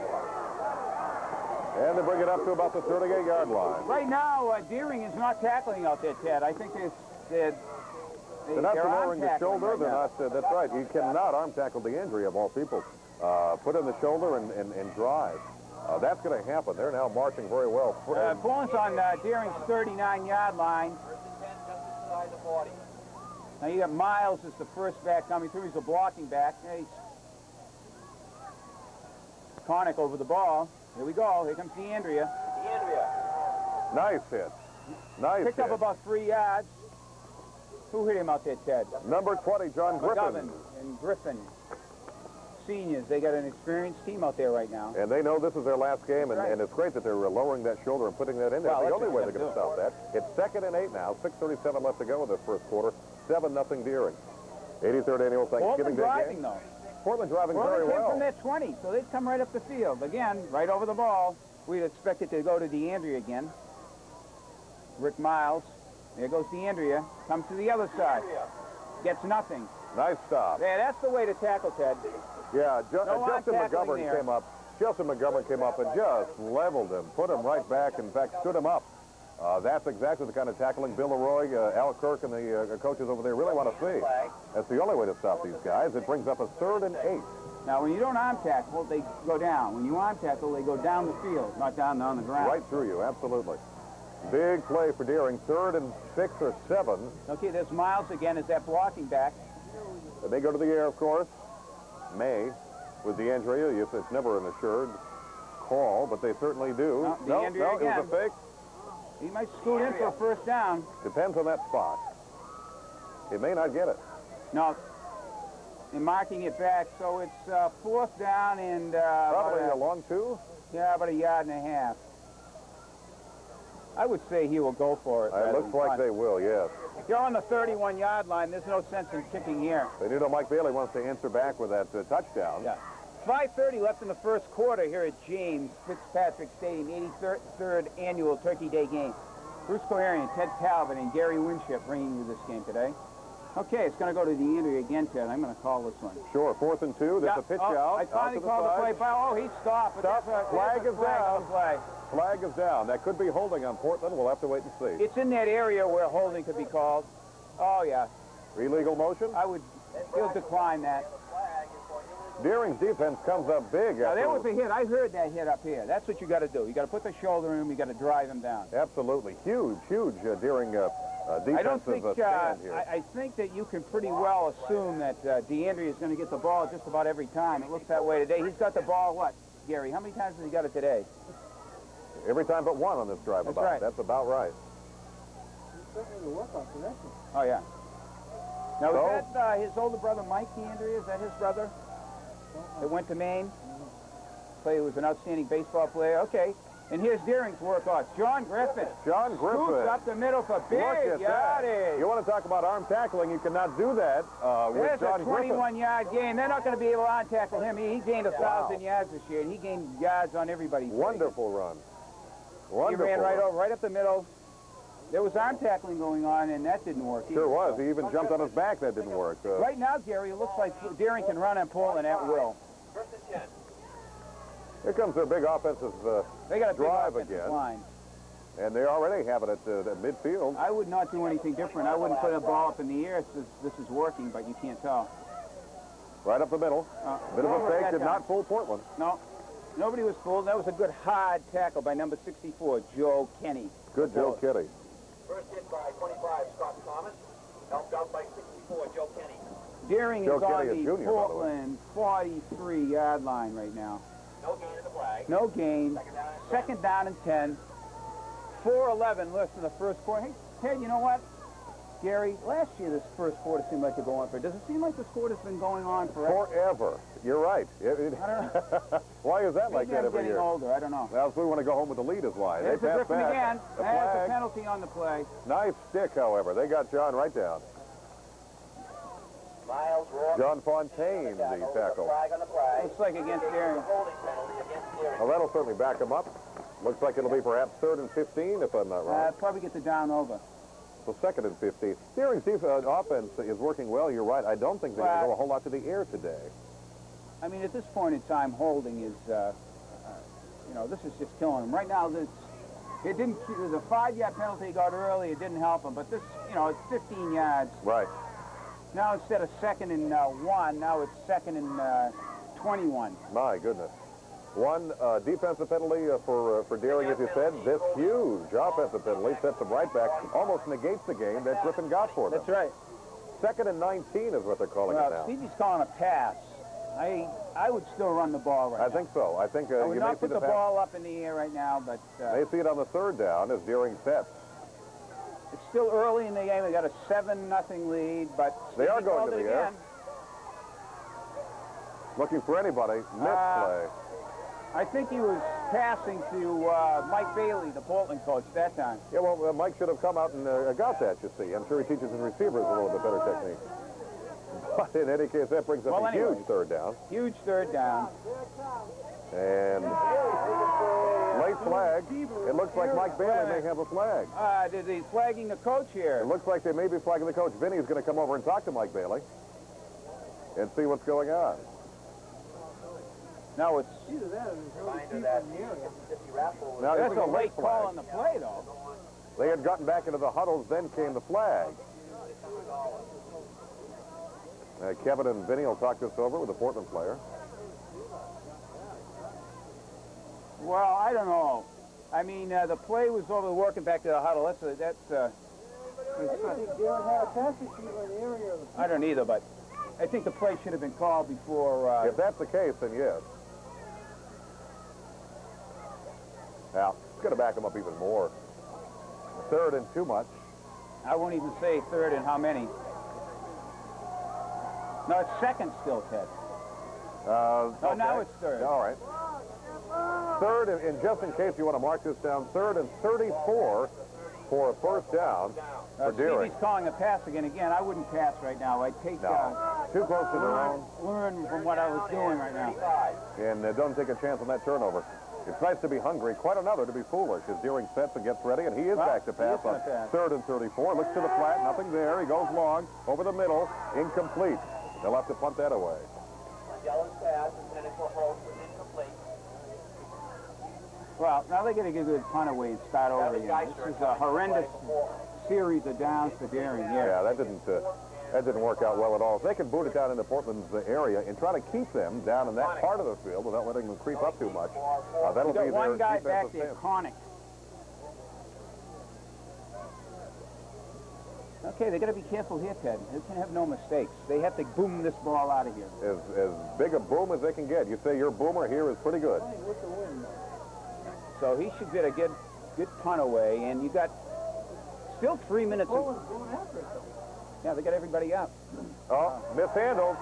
And they bring it up to about the 38-yard line.
Right now, Deering is not tackling out there, Ted. I think they're
They're not
arm
lowering the
tackling
shoulder.
right
They're
now.
not. That's right. You cannot arm tackle the injury of all people. Put in the shoulder and drive. That's going to happen. They're now marching very well.
Portland's on Deering's 39-yard line.
First and 10, just inside the 40.
Now you got Miles as the first back coming through. He's a blocking back. He's Connick over the ball. Here we go. Here comes DeAndrea.
Andrea.
Nice hit. Nice
Picked
hit.
up about 3 yards. Who hit him out there, Ted?
Number 20, John Griffin.
McGovern and Griffin. Seniors. They got an experienced team out there right now.
And they know this is their last game,
Right.
and it's great that they're lowering that shoulder and putting that in there.
Well,
the
that's
only
what
way
you
they're going to
gotta
stop that. It's 2nd and 8 now. 6:37 left to go in the first quarter. 7-0 Deering. 83rd annual Thanksgiving
Portland
Day
driving,
game.
though.
Portland driving
Portland
very
came
well.
from their 20, so they'd come right up the field. Again, right over the ball. We'd expect it to go to DeAndrea again. Rick Miles. There goes DeAndrea. Comes to the other side. Gets nothing.
Nice stop.
Yeah, that's the way to tackle, Ted.
Yeah,
No line
Justin
tackling
McGovern
there.
came up. Justin McGovern came up and just leveled him, put him right back. In fact, stood him up. That's exactly the kind of tackling Bill Leroy, Al Kirk, and the coaches over there really want to see. That's the only way to stop these guys. It brings up a 3rd and 8.
Now, when you don't arm tackle, they go down. When you arm tackle, they go down the field, not down on the ground.
Right through you, absolutely. Big play for Deering. 3rd and 6 or 7.
Okay, there's Miles again as that blocking back.
They go to the air, of course. May with DeAndrea. It's never an assured call, but they certainly do.
No, DeAndrea
it was a
again.
fake.
He might scoot in for a first down.
Depends on that spot. He may not get it.
No, they're marking it back, so it's 4th down and
Probably
about
a long 2.
about 1.5 yards. I would say he will go for it.
It
rather
looks
than
like
punt.
they will, yes.
If you're on the 31-yard line, there's no sense in kicking here.
They do know Mike Bailey wants to answer back with that touchdown.
Yeah. 5:30 left in the first quarter here at James Fitzpatrick Stadium, 83rd annual Turkey Day game. Bruce Coherian, Ted Talbot, and Gary Winship bringing you this game today. Okay, it's going to go to DeAndrea again, Ted. I'm going to call this one.
Sure, 4th and 2. There's a pitch out.
I finally
out to
called the play.
side.
Oh, he stopped. But
Stop.
there's a
Flag is
flag on
down.
the play.
Flag is down. That could be holding on Portland. We'll have to wait and see.
It's in that area where holding could be called. Oh, yeah.
Illegal motion.
He'll decline that.
Deering's defense comes up big.
Now,
after
there was a hit. I heard that hit up here. That's what you got to do. You got to put the shoulder in him. You got to drive him down.
Absolutely. Huge Deering defensive
I don't think,
stand here.
I think that you can pretty well assume that DeAndrea is going to get the ball just about every time. It looks that way today. He's got the ball, what, Gary? How many times has he got it today?
Every time but one on this drive.
That's
about.
right.
That's about right.
He's starting to work on connection.
Oh, yeah. Now,
So?
is that his older brother, Mike DeAndrea? Is that his brother? That went to Maine? He was an outstanding baseball player. Okay. And here's Deering's workhorse, John Griffin.
John Griffin.
Scoops up the middle for big
Look at that.
yardage.
You want to talk about arm tackling? You cannot do that with
There's
John
a
Griffin.
21-yard gain. They're not going to be able to on-tackle him. He gained 1,000
Wow.
yards this year, and he gained yards on everybody's
Wonderful run.
He
Wonderful
ran right
run.
over, right up the middle. There was arm tackling going on, and that didn't work.
Sure
either.
was. He even jumped on his back. That didn't work.
Right now, Gary, it looks like Deering can run and pull, and at will.
First and 10.
Here comes their big offensive
They got a big
drive
offensive
again.
line.
And they already have it at midfield.
I would not do anything different. I wouldn't put a ball up in the air. This is working, but you can't tell.
Right up the middle. Bit of a
over
fake.
that
Did
time.
not fool Portland.
No, nobody was fooled. That was a good hard tackle by number 64, Joe Kenny.
Good Joe Kitty.
First hit by 25, Scott Thomas. Helped out by 64, Joe Kenny.
Deering is
Joe
on
Kenny, a
the
junior, by the way.
Portland 43-yard line right now.
No gain of the flag.
No gain. Second down and 10. 4:11 left in the first quarter. Hey, Ted, you know what? Gary, last year this first quarter seemed like to go on for. Does it seem like this quarter's been going on forever?
Forever. You're right.
I don't know.
Why is that like
Maybe
that
I'm
every
getting
year?
older. I don't know.
Well, if we want to go home with the lead is why.
There's
They
a
pass
Griffin
back.
again.
The
There's a
flag.
penalty on the play.
Nice stick, however. They got John right down.
Miles Rourke.
John Fontaine, the tackle.
Flag on the play.
Looks like against Deering.
Holding penalty against Deering.
Well, that'll certainly back him up. Looks like it'll be perhaps 3rd and 15, if I'm not wrong.
Probably get the down over.
So 2nd and 15. Deering's offense is working well. You're right. I don't think they're going to go a whole lot to the air today.
I mean, at this point in time, holding is, you know, this is just killing them. Right now, there's a 5-yard penalty he got early. It didn't help him. But this, you know, it's 15 yards.
Right.
Now instead of 2nd and 1, now it's 2nd and 21.
My goodness. One defensive penalty for Deering, as you said. This huge offensive penalty sets them right back. Almost negates the game that Griffin got for them.
That's right.
2nd and 19 is what they're calling it now.
Stevie's calling a pass. I would still run the ball right now.
I think so. I think
I would
you may
not
see
put the
pass.
ball up in the air right now, but
They see it on the 3rd down as Deering sets.
it's still early in the game. They got a 7-0 lead, but
They are
Stevie
going
called
to
it
the air.
again.
Looking for anybody. Misplay.
I think he was passing to Mike Bailey, the Portland coach, that time.
Yeah, well, Mike should have come out and got that, you see. I'm sure he teaches his receivers a little bit better technique. But in any case, that brings up a
anyways,
huge 3rd down.
Huge 3rd down.
And late flag. It looks like Mike Bailey may have a flag.
Did he flagging the coach here?
It looks like they may be flagging the coach. Vinny's going to come over and talk to Mike Bailey and see what's going on.
No, it's
Either that or there's no
Reminder
people
that
in the area.
Mississippi Raffle was
Now,
that's
this
a
is
late
flag.
call on the play, though.
They had gotten back into the huddles, then came the flag. Kevin and Vinny will talk this over with the Portland player.
Well, I don't know. I mean, the play was over working back to the huddle.
I think Deering had a pass receiver in the area of the
I don't either, but I think the play should have been called before.
If that's the case, then yes. Now, it's going to back them up even more. 3rd and too much.
I won't even say 3rd and how many. No, it's 2nd still, Ted.
Oh,
No, now it's 3rd.
All right. 3rd, and just in case you want to mark this down, 3rd and 34 for a 1st down for Deering.
Stevie's calling a pass again. I wouldn't pass right now. I'd take,
No, too close to their own,
learn from what I was doing right now.
and don't take a chance on that turnover. It's nice to be hungry. Quite another to be foolish as Deering sets and gets ready, and he is
Well,
back to pass
he is
on
gonna pass.
3rd and 34. Looks to the flat, nothing there. He goes long, over the middle, incomplete. They'll have to punt that away.
Yellow's pass intended for Holt was incomplete.
Well, now they got to get a good punt away and start over again. This is a horrendous series of downs for Deering here.
Yeah, that didn't work out well at all. If they can boot it down into Portland's area and try to keep them down in that part of the field without letting them creep up too much, that'll
We
be
got
their
one guy back
defensive
there,
stance.
Connick. Okay, they got to be careful here, Ted. They can have no mistakes. They have to boom this ball out of here.
As big a boom as they can get. You say your boomer here is pretty good.
with the wind.
So he should get a good punt away, and you got still 3 minutes.
Portland's going after it, though.
Yeah, they got everybody up.
Oh, mishandled.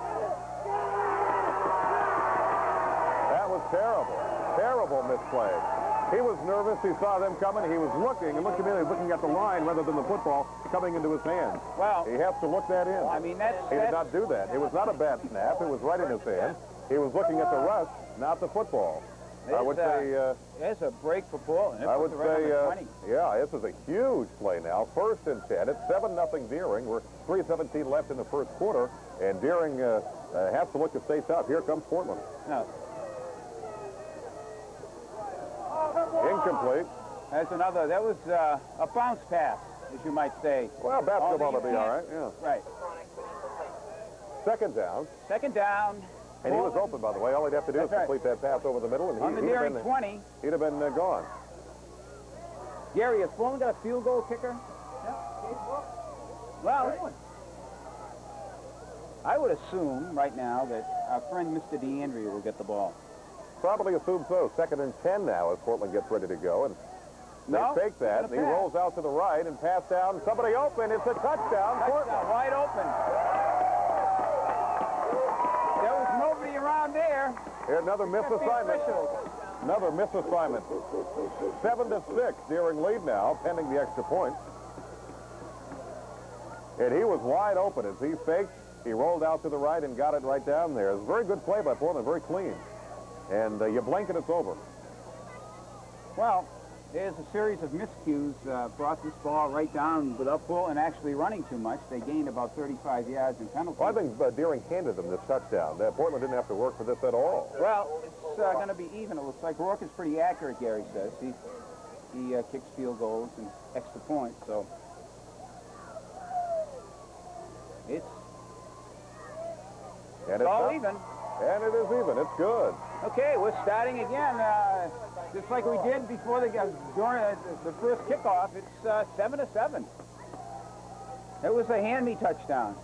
That was terrible. Terrible misplay. He was nervous. He saw them coming. He was looking, and looked at me, he was looking at the line rather than the football coming into his hands.
Well,
He has to look that in.
I mean, that's...
He did not do that. It was not a bad snap. It was right in his hand. He was looking at the rush, not the football. I would say...
there's a break for Portland.
I would say,
right
yeah, this is a huge play now. 1st and 10. It's 7-0 Deering. We're 3:17 left in the first quarter, and Deering has to look to stay tough. Here comes Portland.
No,
Incomplete.
that's another. That was a bounce pass, as you might say.
Well, basketball will
you
be all
can't-
right, yeah.
Right.
2nd down.
2nd down.
And he was open, by the way. All he'd have to do is
That's right.
complete that pass over the middle, and
On the
he'd have
Deering
been,
20.
he'd have been gone.
Gary, has Portland got a field goal kicker? Well, I would assume right now that our friend Mr. DeAndrea will get the ball.
Probably assume so. 2nd and 10 now as Portland gets ready to go. And they fake that. And he rolls out to the right and pass down. Somebody open. It's a touchdown. Portland.
Wide open. There was nobody around there.
Here, another missed assignment. Another missed assignment. 7-6. Deering lead now, pending the extra point. And he was wide open as he faked. He rolled out to the right and got it right down there. It was a very good play by Portland, very clean. And you blink and it's over.
Well, there's a series of miscues brought this ball right down without Portland actually running too much. They gained about 35 yards in penalties.
Well, I think Deering handed them this touchdown. Portland didn't have to work for this at all.
Well, it's going to be even. It looks like Rourke is pretty accurate, Gary says. He kicks field goals and extra points, so it's all even.
And it is even. It's good.
Okay, we're starting again. Just like we did before during the first kickoff. It's 7-7. It was a hand-me touchdown.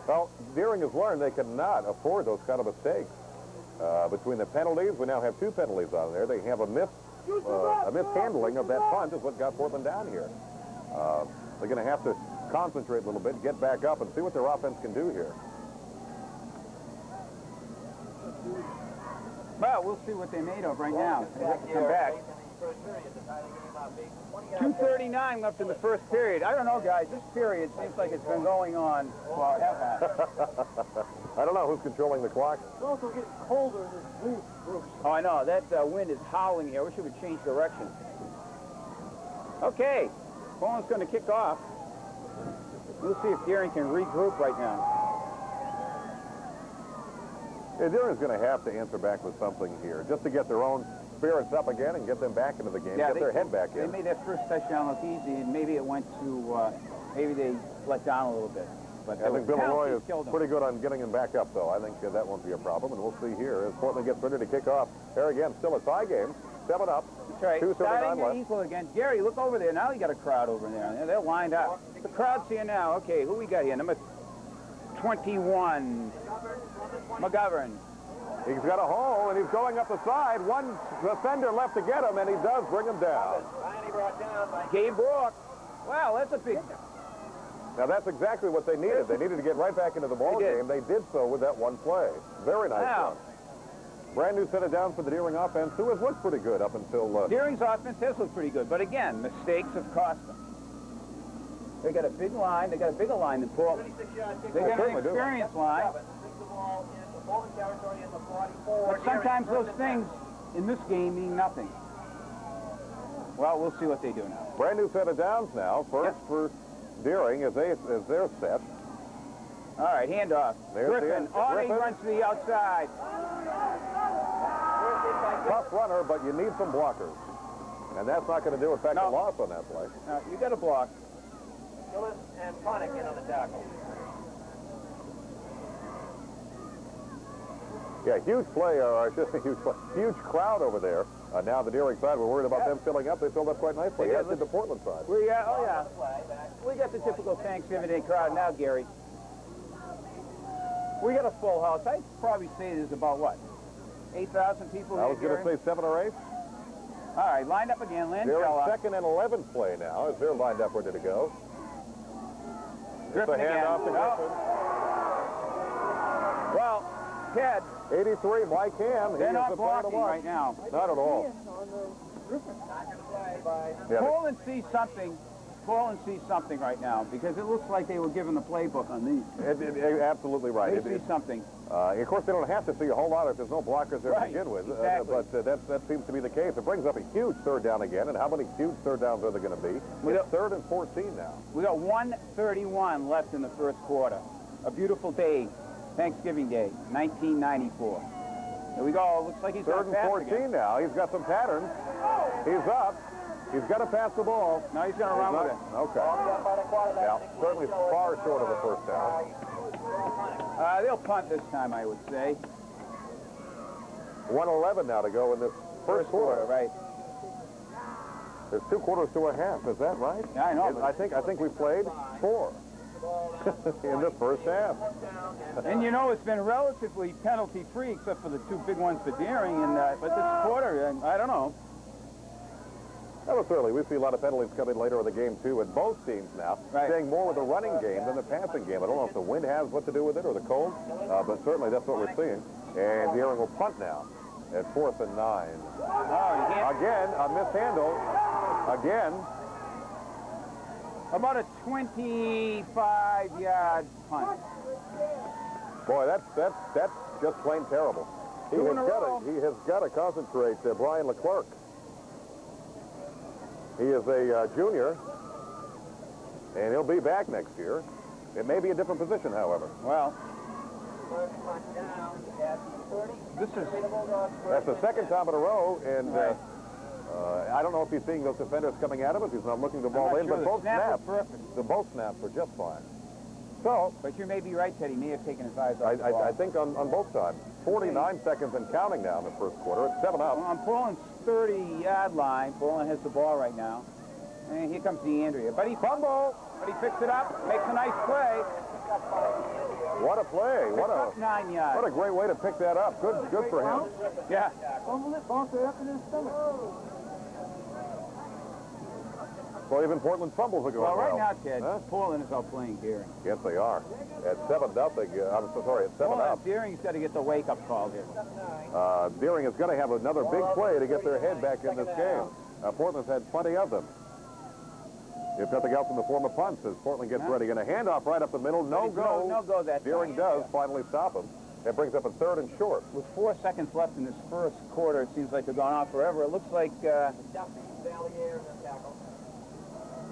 Well, Deering has learned they cannot afford those kind of mistakes. Between the penalties, we now have 2 penalties on there. They have a mishandling of that punt is what got Portland down here. They're going to have to concentrate a little bit, get back up, and see what their offense can do here.
Well, we'll see what they made of right now. They have to come back. 2:39 left in the first period. I don't know, guys. This period seems like it's been going on forever.
I don't know who's controlling the clock.
It's also getting colder in this booth, Bruce.
Oh, I know. That wind is howling here. I wish it would change direction. Okay. Portland's going to kick off. We'll see if Deering can regroup right now.
Yeah, Deering's going to have to answer back with something here, just to get their own spirits up again and get them back into the game, get their head back in.
They made that first touchdown look easy, and maybe it went to, maybe they let down a little bit. But
I think Bill Roy is pretty good on getting them back up, though. I think that won't be a problem, and we'll see here as Portland gets ready to kick off. There again, still a tie game, 7 up,
That's right.
2:39 left.
Equal again. Gary, look over there. Now you got a crowd over there. They're lined up. The crowd's here now. Okay, who we got here? Number 21, McGovern.
He's got a hole, and he's going up the side. One defender left to get him, and he does bring him down.
Gabe Rourke. Wow, that's a big...
Now, that's exactly what they needed. They needed to get right back into the ball game. They did so with that one play. Very nice one. Brand new set of downs for the Deering offense, who has looked pretty good up until...
Deering's offense has looked pretty good, but again, mistakes have cost them. They got a big line. They got a bigger line than Portland. They got an experienced line. But sometimes those things in this game mean nothing. Well, we'll see what they do now.
Brand new set of downs now. First for Deering as they're set.
All right, handoff. Griffin. Oh, he runs to the outside.
Tough runner, but you need some blockers. And that's not going to do it. In fact, a loss on that play.
No, you got to block.
Gillis and Connick in on the tackle.
Yeah, huge play, or just a huge crowd over there. Now the Deering side, we're worried about them filling up. They filled up quite nicely. As did the Portland side.
We got the typical Thanksgiving Day crowd now, Gary. We got a full house. I'd probably say there's about, what, 8,000 people here,
I was going to say 7 or 8.
All right, lined up again.
They're in 2nd and 11 play now as they're lined up ready to go.
Griffin
it's a handoff to Griffin.
Well, Ted.
83, Mike Ham.
They're not blocking right now.
Not at all.
Yeah, Portland sees something. Portland sees something right now because it looks like they were given the playbook on these.
Absolutely right.
They see something.
Of course, they don't have to see a whole lot if there's no blockers there to begin with.
Exactly.
But that seems to be the case. It brings up a huge third down again. And how many huge third downs are there going to be? It's 3rd and 14 now.
We got 1:31 left in the first quarter. A beautiful day. Thanksgiving Day, 1994. Here we go. Looks like he's
3rd and 14 now. He's got some patterns. He's up. He's got to pass the ball.
No, he's going to run with it.
Okay. Yeah, certainly far short of a first down.
They'll punt this time, I would say.
1:11 now to go in this first quarter.
Right.
There's 2 quarters to a half. Is that right?
Yeah, I know.
I think we played 4. in the first half.
And you know, it's been relatively penalty-free except for the two big ones for Deering, but this quarter, I don't know.
That was early. We see a lot of penalties coming later in the game, too, and both teams now staying more with the running game than the passing game. I don't know if the wind has what to do with it or the cold, but certainly that's what we're seeing. And Deering will punt now at 4th and 9.
Oh,
again, a mishandle. Again.
About a 25-yard punt.
Boy, that's just plain terrible. He has got to concentrate, Brian Leclerc. He is a junior, and he'll be back next year. It may be a different position, however.
Well,
that's the second time in a row, and I don't know if he's seeing those defenders coming at him, if he's not looking the ball in, but both snaps were just fine. So,
but you may be right, Ted. He may have taken his eyes off the ball.
I think on both sides. 49 seconds and counting now in the first quarter. It's 7 up.
Well, on Poland's 30-yard line, Poland has the ball right now. And here comes DeAndrea. But he fumbled, but he picks it up, makes a nice play.
What a play. What a
9 yards.
What a great way to pick that up. Good for him.
Yeah.
Fumbled it, bounced it up in his stomach.
Well, even Portland's fumbles are going
well. Right now, Ted,
huh?
Poland is out playing Deering.
Yes, they are. At 7-0. I'm so sorry. At 7 up.
Deering's got to get the wake-up call here.
Deering is going to have another big play to get their head back in this game. Portland's had plenty of them. If nothing else in the form of punts, as Portland gets ready. And a handoff right up the middle. No go.
No go that
Deering does finally stop him. That brings up a 3rd and short.
With 4 seconds left in this first quarter, it seems like they're going on forever. It looks like...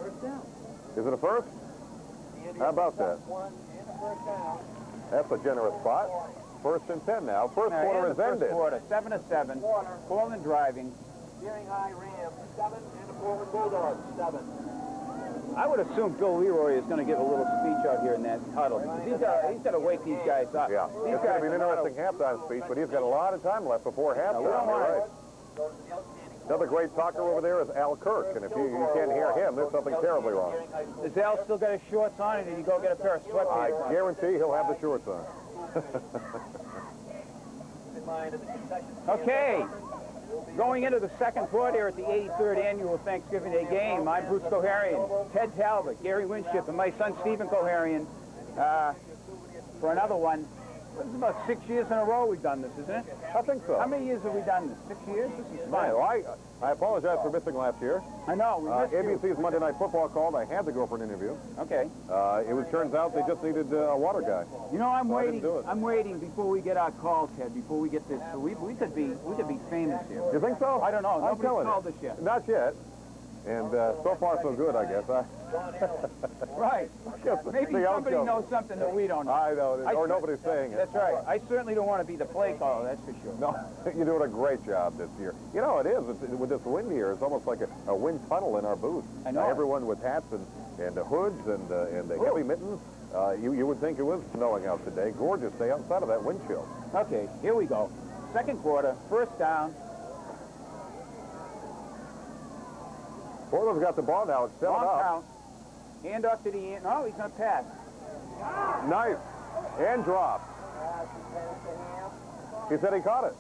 First down.
Is it a first? How about that? That's a generous spot. 1st and 10 now. First quarter is ended.
First quarter, 7-7. Portland driving.
Deering High Rams 7 and the Portland Bulldogs 7.
I would assume Bill Leroy is going to give a little speech out here in that huddle. He's got to wake these guys up.
Yeah,
These
it's going to be an interesting halftime speech, but he's got a lot of time left before halftime. Right. Another great talker over there is Al Kirk, and if you can't hear him, there's something terribly wrong.
Does Al still got his shorts on, or did he go get a pair of sweatpants on?
I guarantee he'll have the shorts on.
Okay. Going into the second quarter here at the 83rd annual Thanksgiving Day game, I'm Bruce Koharian, Ted Talbot, Gary Winship, and my son Stephen Koharian for another one. This is about 6 years in a row we've done this, isn't it?
I think so.
How many years have we done this? 6 years? This is fine.
I apologize for missing last year.
I know. We missed
NBC's Monday Night Football called. I had to go for an interview.
Okay.
Turns out they just needed a water guy.
You know, I'm
So
waiting. I'm waiting before we get our call, Ted. Before we get this, so we could be famous here.
You think so?
I don't know.
I'm
Nobody's called us yet.
Not yet. And so far so good, I guess.
Right. Maybe somebody knows something that we don't know.
I know, or nobody's saying it.
That's right. I certainly don't want to be the play caller, that's for sure.
No, you're doing a great job this year. You know, it is. With this wind here, it's almost like a wind tunnel in our booth.
I know.
Everyone with hats and hoods and the heavy mittens. You would think it was snowing out today. Gorgeous day outside of that wind chill.
Okay, here we go. Second quarter, first down.
Portland's got the ball now. It's 7
Long
up.
count. Hand off to the end. No, he's going to pass.
Nice. And drop. He said he caught it.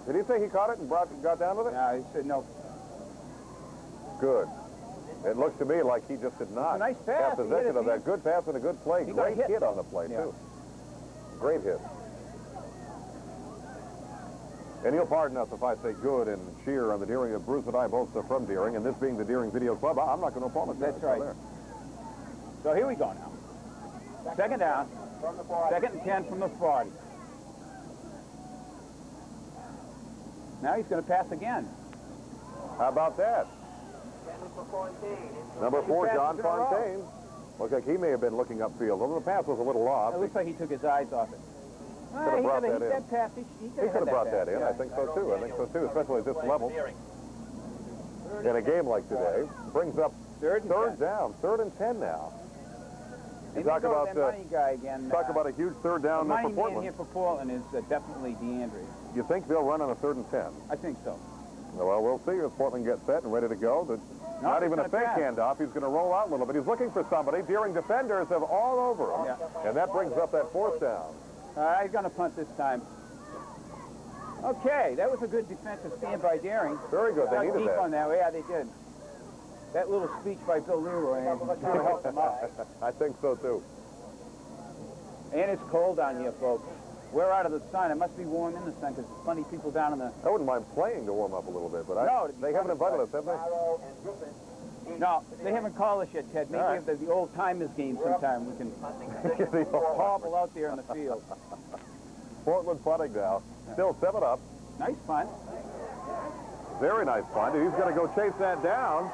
Did he say he caught it and got down with it?
No, he said no.
Good. It looks to me like he just did not
Nice pass.
have possession of that. Good pass and a good play. Great hit on the play, too. Great hit. And you'll pardon us if I say good and cheer on the Deering. Bruce and I both are from Deering, and this being the Deering Video Club, I'm not going to apologize.
That's right. So here we go now. Second down. Second and 10 from the 40. Now he's going to pass again.
How about that? Number 4, John Fontaine. Looks like he may have been looking upfield. Although the pass was a little off.
It looks like he took his eyes off it.
Could have brought that in.
That pass, he
He could have brought that in. I think so, too. I think so, too, especially at this level. In a game like today, brings up third down. 3rd and 10 now. You talk about
money guy again.
Talk about a huge third down
the
for
money
Portland.
man here for Portland is definitely DeAndrea.
You think they'll run on a 3rd and 10?
I think so.
Well, we'll see as Portland gets set and ready to go. Not even a fake handoff. He's going to roll out a little bit. He's looking for somebody. Deering defenders have all over him.
Yeah.
And that brings up that fourth down.
He's going to punt this time. Okay, that was a good defensive stand by Deering.
Very good. They
Got
needed
deep
that.
on that. Yeah, they did. That little speech by Bill Leroy sure helped him out.
I think so, too.
And it's cold down here, folks. We're out of the sun. It must be warm in the sun because there's plenty of people down in the...
I wouldn't mind playing to warm up a little bit, but they haven't invited us, have they?
No, they haven't called us yet, Ted. Maybe
All right.
if the old-timers game sometime, we can hobble out there in the field.
Portland punting now. Still 7 up.
Nice punt.
Very nice punt. He's going to go chase that down.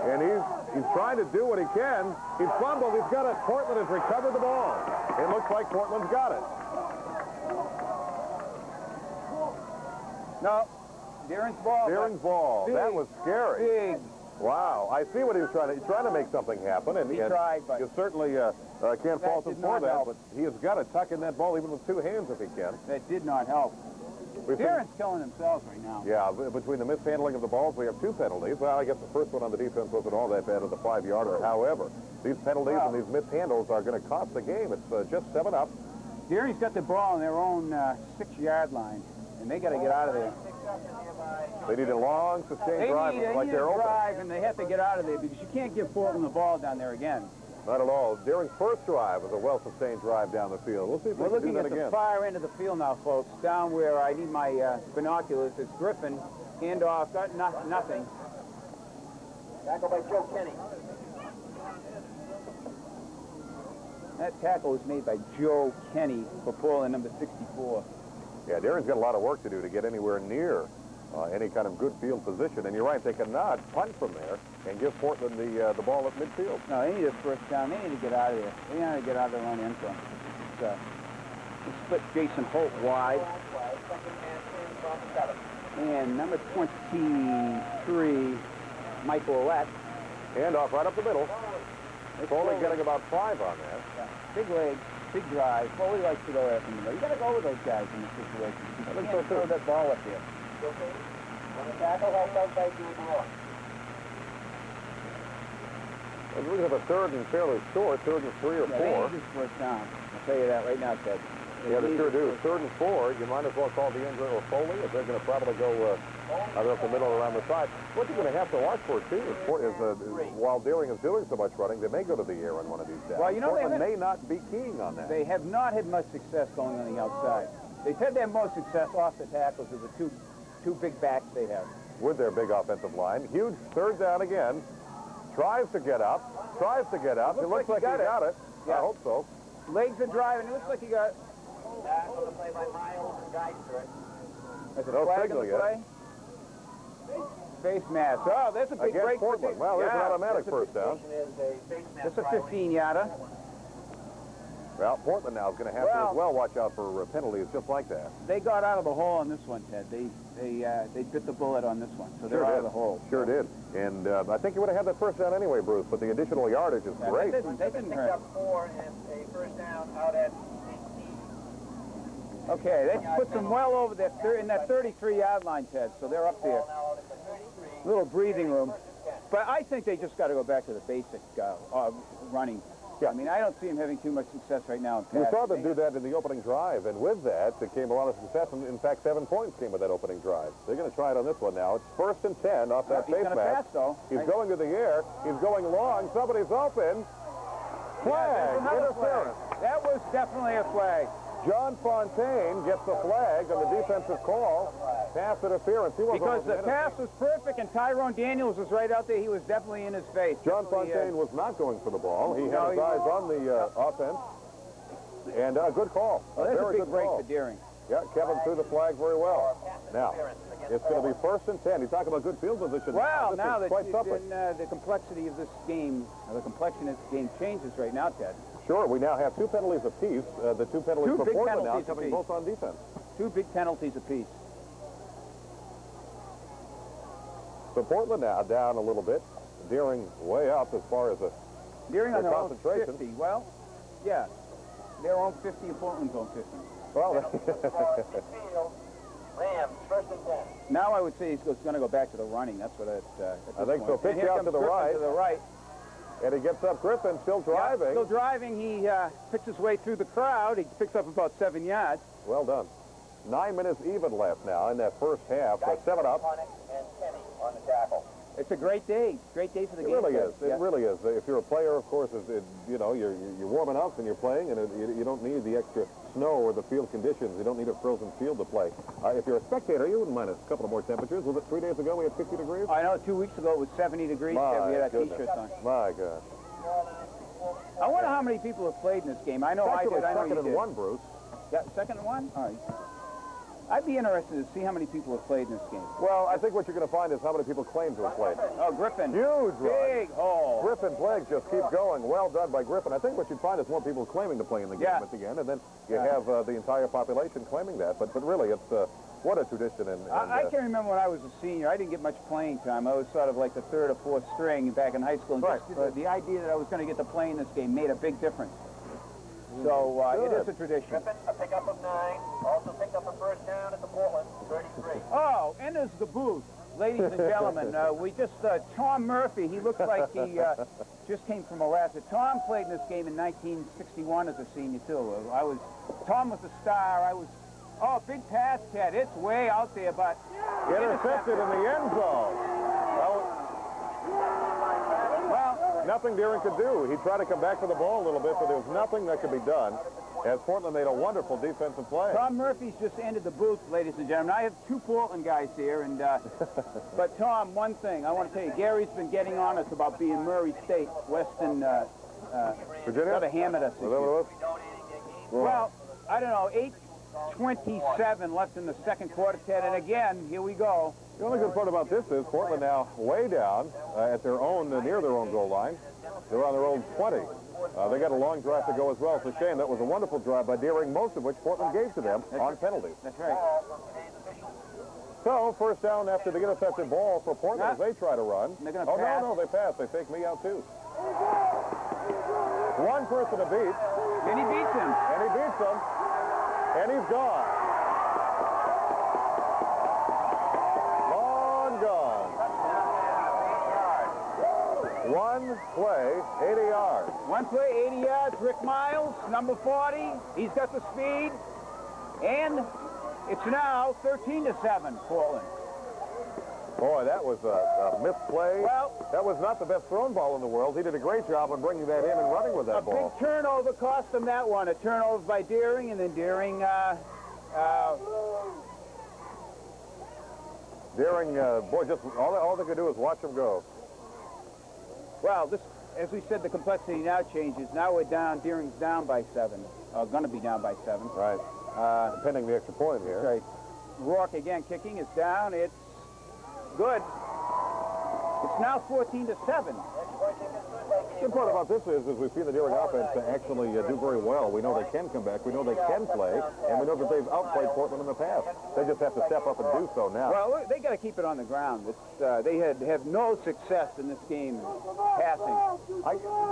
And he's trying to do what he can. He's fumbled. He's got it. Portland has recovered the ball. It looks like Portland's got it.
No, Deering's ball.
Deering's ball.
Big,
that was scary.
Big.
Wow. I see what he was trying to. He's trying to make something happen. And
He tried, but...
you certainly can't fault him
did
for
not
that.
help.
But he has got to tuck in that ball even with 2 hands if he can.
That did not help.
We've seen-
Deering's killing themselves right now.
Yeah, between the mishandling of the balls, we have 2 penalties. Well, I guess the first one on the defense wasn't all that bad at the 5-yarder. However, these penalties and these mishandles are going to cost the game. It's just 7 up.
Deering's got the ball on their own 6-yard line, and they got to get out of there.
They need a long, sustained drive like they're
a
open.
drive, and they have to get out of there because you can't give Portland the ball down there again.
Not at all. Deering's first drive was a well-sustained drive down the field. We'll see if
We're
we can do
looking
that
at the
again.
far end of the field now, folks, down where I need my binoculars. It's Griffin, handoff, got nothing.
Tackle by Joe Kenny.
That tackle was made by Joe Kenny for Portland, number 64.
Yeah, Deering's got a lot of work to do to get anywhere near any kind of good field position. And you're right, they cannot punt from there and give Portland the ball at midfield.
No, they need a first down. They need to get out of there. They need to get out of their own end zone. It's split Jason Holt wide. And number 23, Michael Ouellette.
Handoff right up the middle. Foley getting about 5 on that.
Yeah. Big legs, big drive. Foley likes to go after him. You got to go with those guys in this situation. You can't throw that ball up there.
On the tackle, helped out by Dean Moore.
And we have a 3rd and fairly short, 3rd and 3 or 4.
They need this first down. I'll tell you that right now, Ted.
Yeah, they sure do. 3rd and 4, you might as well call DeAndre or Foley if they're going to probably go either up the middle or around the side. What you're going to have to watch for, too, is while Deering is doing so much running, they may go to the air on one of these downs.
Well, you know,
Portland may not be keying on that.
They have not had much success going on the outside. They've had their most success off the tackles of the two big backs they have.
With their big offensive line. Huge 3rd down again. Tries to get up. It looks like he got it.
Yeah.
I hope so.
Legs are driving. It looks like he got...
Tackle to play by Miles and Geister.
There's a
No
flag
signal
on the
yet.
play. Face mask. Oh, that's a big
Against
break.
Portland. Well, there's an automatic
that's
first down.
Is a face mask
That's a 15-yarder.
Well, Portland now is going to have to as well watch out for penalties just like that.
They got out of the hole on this one, Ted. They bit the bullet on this one, so they're out of the hole.
Sure did. And I think you would have had that first down anyway, Bruce, but the additional yardage is
Yeah,
great.
They didn't
Picked
hurt.
up 4 and a first down out at 18.
Okay, that puts them well over that in that 33-yard line, Ted. So they're up there.
Now out at the 33.
Little breathing room. But I think they just got to go back to the basic running.
Yeah.
I mean, I don't see them having too much success right now in
You
passing.
saw them do that in the opening drive, and with that, there came a lot of success. And in fact, 7 points came with that opening drive. They're going to try it on this one now. It's 1st and 10 off that
He's
face
going to
mask.
pass, though.
He's going to the air. He's going long. Somebody's open. Flag. Interference.
That was definitely a flag.
John Fontaine gets the flag on the defensive call. Pass interference. He was
Because
almost
the
in it.
pass was perfect, and Tyrone Daniels was right out there. He was definitely in his face.
John
Definitely,
Fontaine was not going for the ball. He
No,
had his
he
eyes on the offense. And good call.
Well, that's a
very
big
good
break
call.
for Deering.
Yeah, Kevin threw the flag very well. Now, it's going to be 1st and 10. He's talking about good field position.
Well,
This
now
is
that
quite something.
the complexity of this game, the complexion of this game changes right now, Ted.
Sure, we now have 2 penalties apiece. The 2 penalties
Two
for
big
Portland now
penalties
coming
apiece.
both on defense.
2 big penalties apiece.
So Portland now down a little bit. Deering way up as far as
Deering on
their
their own
concentration.
50. Well, yeah. Their own 50 and Portland's own 50.
well.
Rams first and 10.
Now I would say he's going to go back to the running. That's what
I think so. Pitch out to the right.
To the right.
And he gets up. Griffin still driving.
Yeah, still driving. He picks his way through the crowd. He picks up about 7 yards.
Well done. 9 minutes even left now in that first half. 7 up.
And Kenny on the tackle.
It's a great day. Great day for the game.
It really is.
Yeah.
It really is. If you're a player, of course, you know, you're warming up and you're playing, and you don't need the extra snow or the field conditions. You don't need a frozen field to play. If you're a spectator, you wouldn't mind a couple of more temperatures. Was it 3 days ago we had 50 degrees?
I know. 2 weeks ago it was 70 degrees.
My
We had our
goodness.
T-shirts on.
My God.
I wonder how many people have played in this game. I know I
Actually,
did. I know
second
you
and
did.
1, Bruce.
Yeah, second and 1? All right. I'd be interested to see how many people have played in this game.
Well, I think what you're going to find is how many people claim to have played.
Oh, Griffin.
Huge run.
Big hole.
Griffin's legs just keep going. Well done by Griffin. I think what you'd find is more people claiming to play in the game at the end, and then you have the entire population claiming that. But really, it's what a tradition. And
I can remember when I was a senior, I didn't get much playing time. I was sort of like the 3rd or 4th string back in high school. And just the idea that I was going to get to play in this game made a big difference. So it is a tradition.
Griffin, a pickup of 9. Also picked up a first down at the Portland, 33.
Oh, and there's the booth. Ladies and gentlemen, we just, Tom Murphy, he looks like he just came from Alaska. Tom played in this game in 1961 as a senior, too. Tom was the star. Oh, big pass, Ted. It's way out there, but...
intercepted in the end zone. Well, nothing Deering could do. He tried to come back for the ball a little bit, but there was nothing that could be done, as Portland made a wonderful defensive play.
Tom Murphy's just ended the booth, ladies and gentlemen. I have 2 Portland guys here, and but Tom, one thing I want to tell you, Gary's been getting on us about being Murray State, Western
Virginia.
Sort of hammered us.
Was that what it was?
Well, I don't know. 8:27 left in the second quarter, Ted, and again, here we go.
The only good part about this is Portland now way down at their own, near their own goal line. They're on their own 20. They got a long drive to go as well. It's a shame. That was a wonderful drive by Deering, most of which Portland gave to them on penalties.
That's right.
So, first down after the intercepted ball for Portland as they try to run.
They're gonna pass.
No, they pass. They take me out, too. One person to beat.
And he beats him.
And he beats him. And he's gone. Long gone. One play, 80 yards.
One play, 80 yards. Rick Miles, number 40. He's got the speed. And it's now 13-7, Portland.
Boy, that was a misplay.
Well,
that was not the best thrown ball in the world. He did a great job of bringing that in and running with that ball.
A big turnover cost them that one. A turnover by Deering, and then Deering,
boy, just all they could do is watch him go.
well, this, as we said, the complexity now changes. Now we're down, Deering's down by 7. Going to be down by 7.
Right. Pending the extra point here.
That's right. Rourke again kicking. It's down. It's good. It's now 14-7.
The good part about this is we've seen the Deering offense to actually do very well. We know they can come back. We know they can play. And we know that they've outplayed Portland in the past. They just have to step up and do so now.
Well, they got to keep it on the ground. It's, they have no success in this game passing.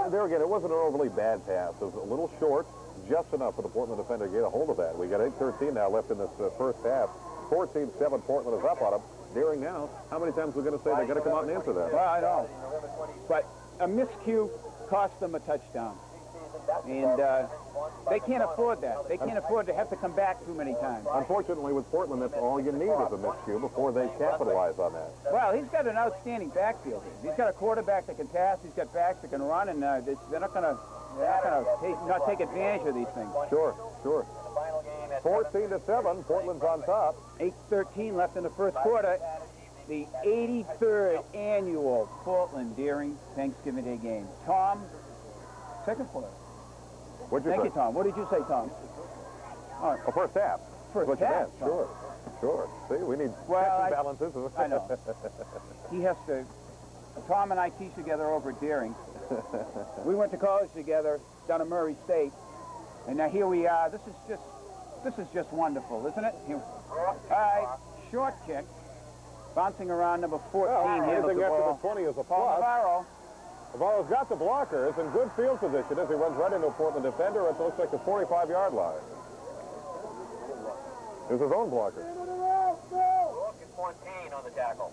There again, it wasn't an overly bad pass. It was a little short, just enough for the Portland defender to get a hold of that. We got 8:13 now left in this first half. 14-7, Portland is up on them. Deering now, how many times are we going to say they got to come out and answer that?
Well, I know. But a miscue cost them a touchdown. And they can't afford that. They can't afford to have to come back too many times.
Unfortunately, with Portland, that's all you need is a miscue before they capitalize on that.
Well, he's got an outstanding backfield. He's got a quarterback that can pass. He's got backs that can run, and they're not going to not take advantage of these things.
Sure. 14-7, Portland's on top.
8:13 left in the first quarter. The 83rd annual Portland Deering Thanksgiving Day game. Tom, second quarter.
What'd you
Thank
say?
you, Tom. What did you say, Tom?
Oh, first half.
First
What you
half,
meant. Sure. See, we need checks and balances.
I know. He has to. Tom and I teach together over at Deering. We went to college together down at Murray State, and now here we are. This is just wonderful, isn't it? All right, short kick, bouncing around number 14.
Anything
the
after
ball.
the 20 is a
Paul
plus.
Navarro.
Navarro's got the blockers in good field position as he runs right into a Portland defender. It looks like the 45-yard line. There's his own blocker.
Fontaine on the tackle.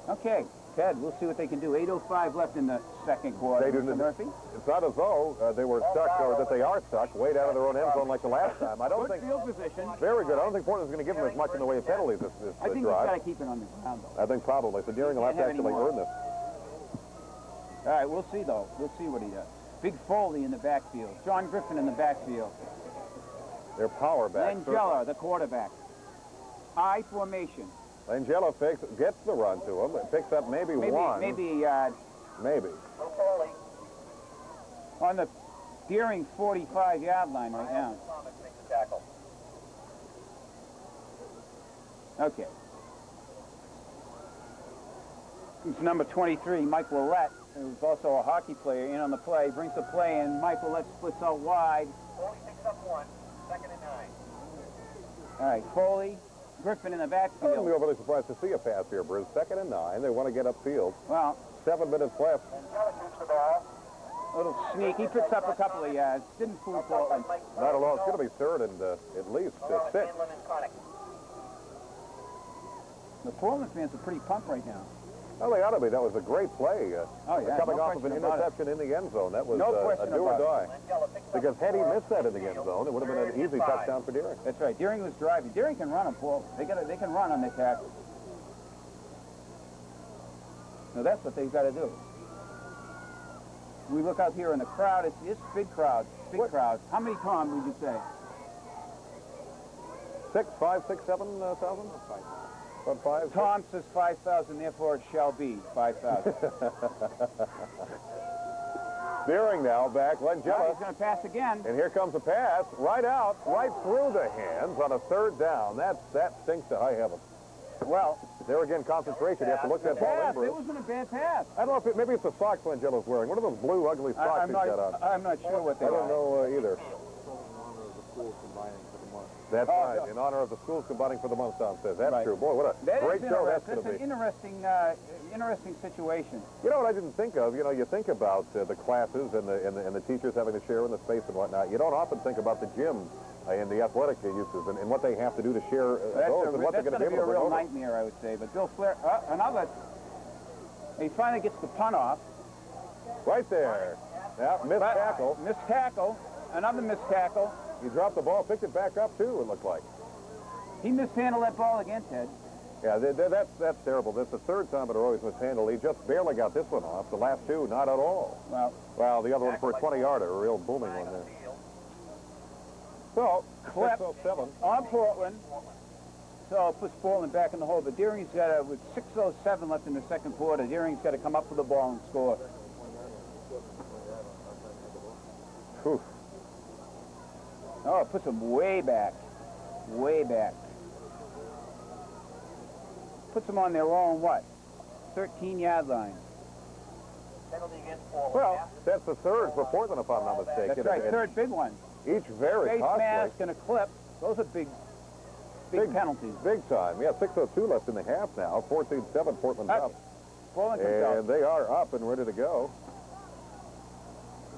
Okay, Ted, we'll see what they can do. 8:05 left in the second quarter.
They do
Mr. Murphy?
It's not as though they were stuck or that they are stuck way down in their own end zone like the last time. I don't
Good
think...
field position.
Very good. I don't think Portland's going to give them as much in the way of penalties this
I think we've
drive.
got to keep it on the ground, though.
I think probably. So Deering will have to
Can't have
actually
any more.
earn this.
All right, we'll see, though. We'll see what he does. Big Foley in the backfield. John Griffin in the backfield.
Their power back.
Langella, the quarterback. I formation.
Langella gets the run to him. It picks up maybe one.
Maybe.
Maybe.
Foley.
On the Deering 45-yard line right now.
Thomas makes the tackle.
Okay. It's number 23, Mike Willett, who's also a hockey player, in on the play, brings the play in. Mike Willett splits out wide.
Foley picks up 1, 2nd and 9.
All right, Foley, Griffin in the
I wouldn't be
backfield.
overly surprised to see a pass here, Bruce. 2nd and 9. They want to get upfield.
Well,
7 minutes left.
Langella shoots the ball.
a little sneak. He picks up a couple of yards. Didn't fool Portland.
Not at all. It's going to be 3rd and at least 6.
Hanlon and Connick.
The Portland fans are pretty pumped right now.
Well, they ought to be. That was a great play.
Oh, yeah,
Coming
no
off of an
question about it.
interception in the end zone. That was
No
a
question
do or
about it.
die.
Langella picks up
Because had he
4.
missed that in the end zone, it would have been an easy touchdown for Deering.
That's right. Deering was driving. Deering can run on Portland. They can run on the tackle. So that's what they've got to do. We look out here in the crowd. It's big crowd. Big crowd. How many, Tom, would you say?
6, 5, 6, 7,000? About 5?
Tom says 5,000, therefore it shall be 5,000.
Deering now back.
Now
Langella.
he's going to pass again.
And here comes a pass. Right out. Right through the hands on a 3rd down. That stinks to high heaven.
Well,
There again, concentration. You have to look that ball in,
pass.
Bruce.
It wasn't a bad pass.
I don't know if maybe it's the socks Langella's wearing. What are those blue, ugly socks
I'm
he's got on?
not sure what they
I don't
are.
know either. That's
Oh,
right.
no.
In honor of the schools combining for the month, Tom says. That's
Right.
true. Boy, what a
That
great
is
show that's
interesting.
going to
That's
be.
an interesting situation.
You know what I didn't think of? You know, you think about the classes and the teachers having to share in the space and whatnot. You don't often think about the gym and the athletic uses and what they have to do to share those and what they're
That's
going to be
be a
able to bring
real
over.
nightmare, I would say. But Bill Flair, another. He finally gets the punt off.
Right there. Yeah, missed tackle.
Missed tackle. Another missed tackle.
He dropped the ball, picked it back up, too, it looked like.
He mishandled that ball again, Ted.
Yeah, that's terrible. That's the 3rd time in a row he's mishandled. He just barely got this one off. The last 2, not at all. Well, the other one for a 20-yarder, a real booming one there. So,
Clip
6:07.
on Portland. So it puts Portland back in the hole. But Deering's got to, with 6:07 left in the second quarter, Deering's got to come up with the ball and score.
Whew.
Oh, it puts them way back. Way back. Puts them on their own, what? 13-yard line.
Penalty against Portland.
Well, that's the 3rd for Portland, if I'm not mistaken.
That's right,
And
3rd big one.
Each very
Face
costly.
mask and a clip. Those are big penalties.
Big time. Yeah, 6:02 left in the half now. 14-7, Portland's up.
Portland comes
And
out.
they are up and ready to go.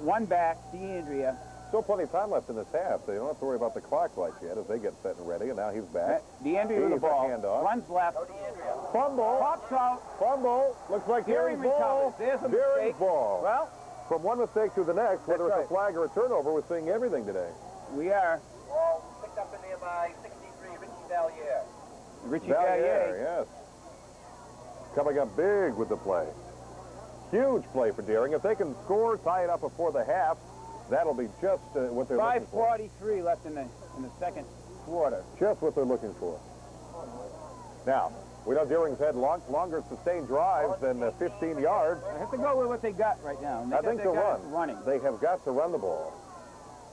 One back, DeAndrea.
Still plenty of time left in this half, so you don't have to worry about the clock quite yet as they get set and ready. And now he's back.
DeAndrea with the
He's a
ball.
handoff.
Runs left.
Fumble.
Pops out.
Fumble. Looks like
Deering
Deering's ball.
recovers. There's a
Deering's
mistake.
ball.
Well,
From one mistake to the next, whether
That's
it's a flag or a turnover, we're seeing everything today.
we are.
Ball picked up in there by 63, Richie Valier.
Richie
Valier,
Valier.
yes. Coming up big with the play. Huge play for Deering. If they can score, tie it up before the half, that'll be just what they're looking for.
5:43 left in the second quarter.
Just what they're looking for. Now, we know Deering's had longer sustained drives than 15 yards.
I have to go with what they got right now. And
I think
they
to
got
run.
running.
They have got to run the ball.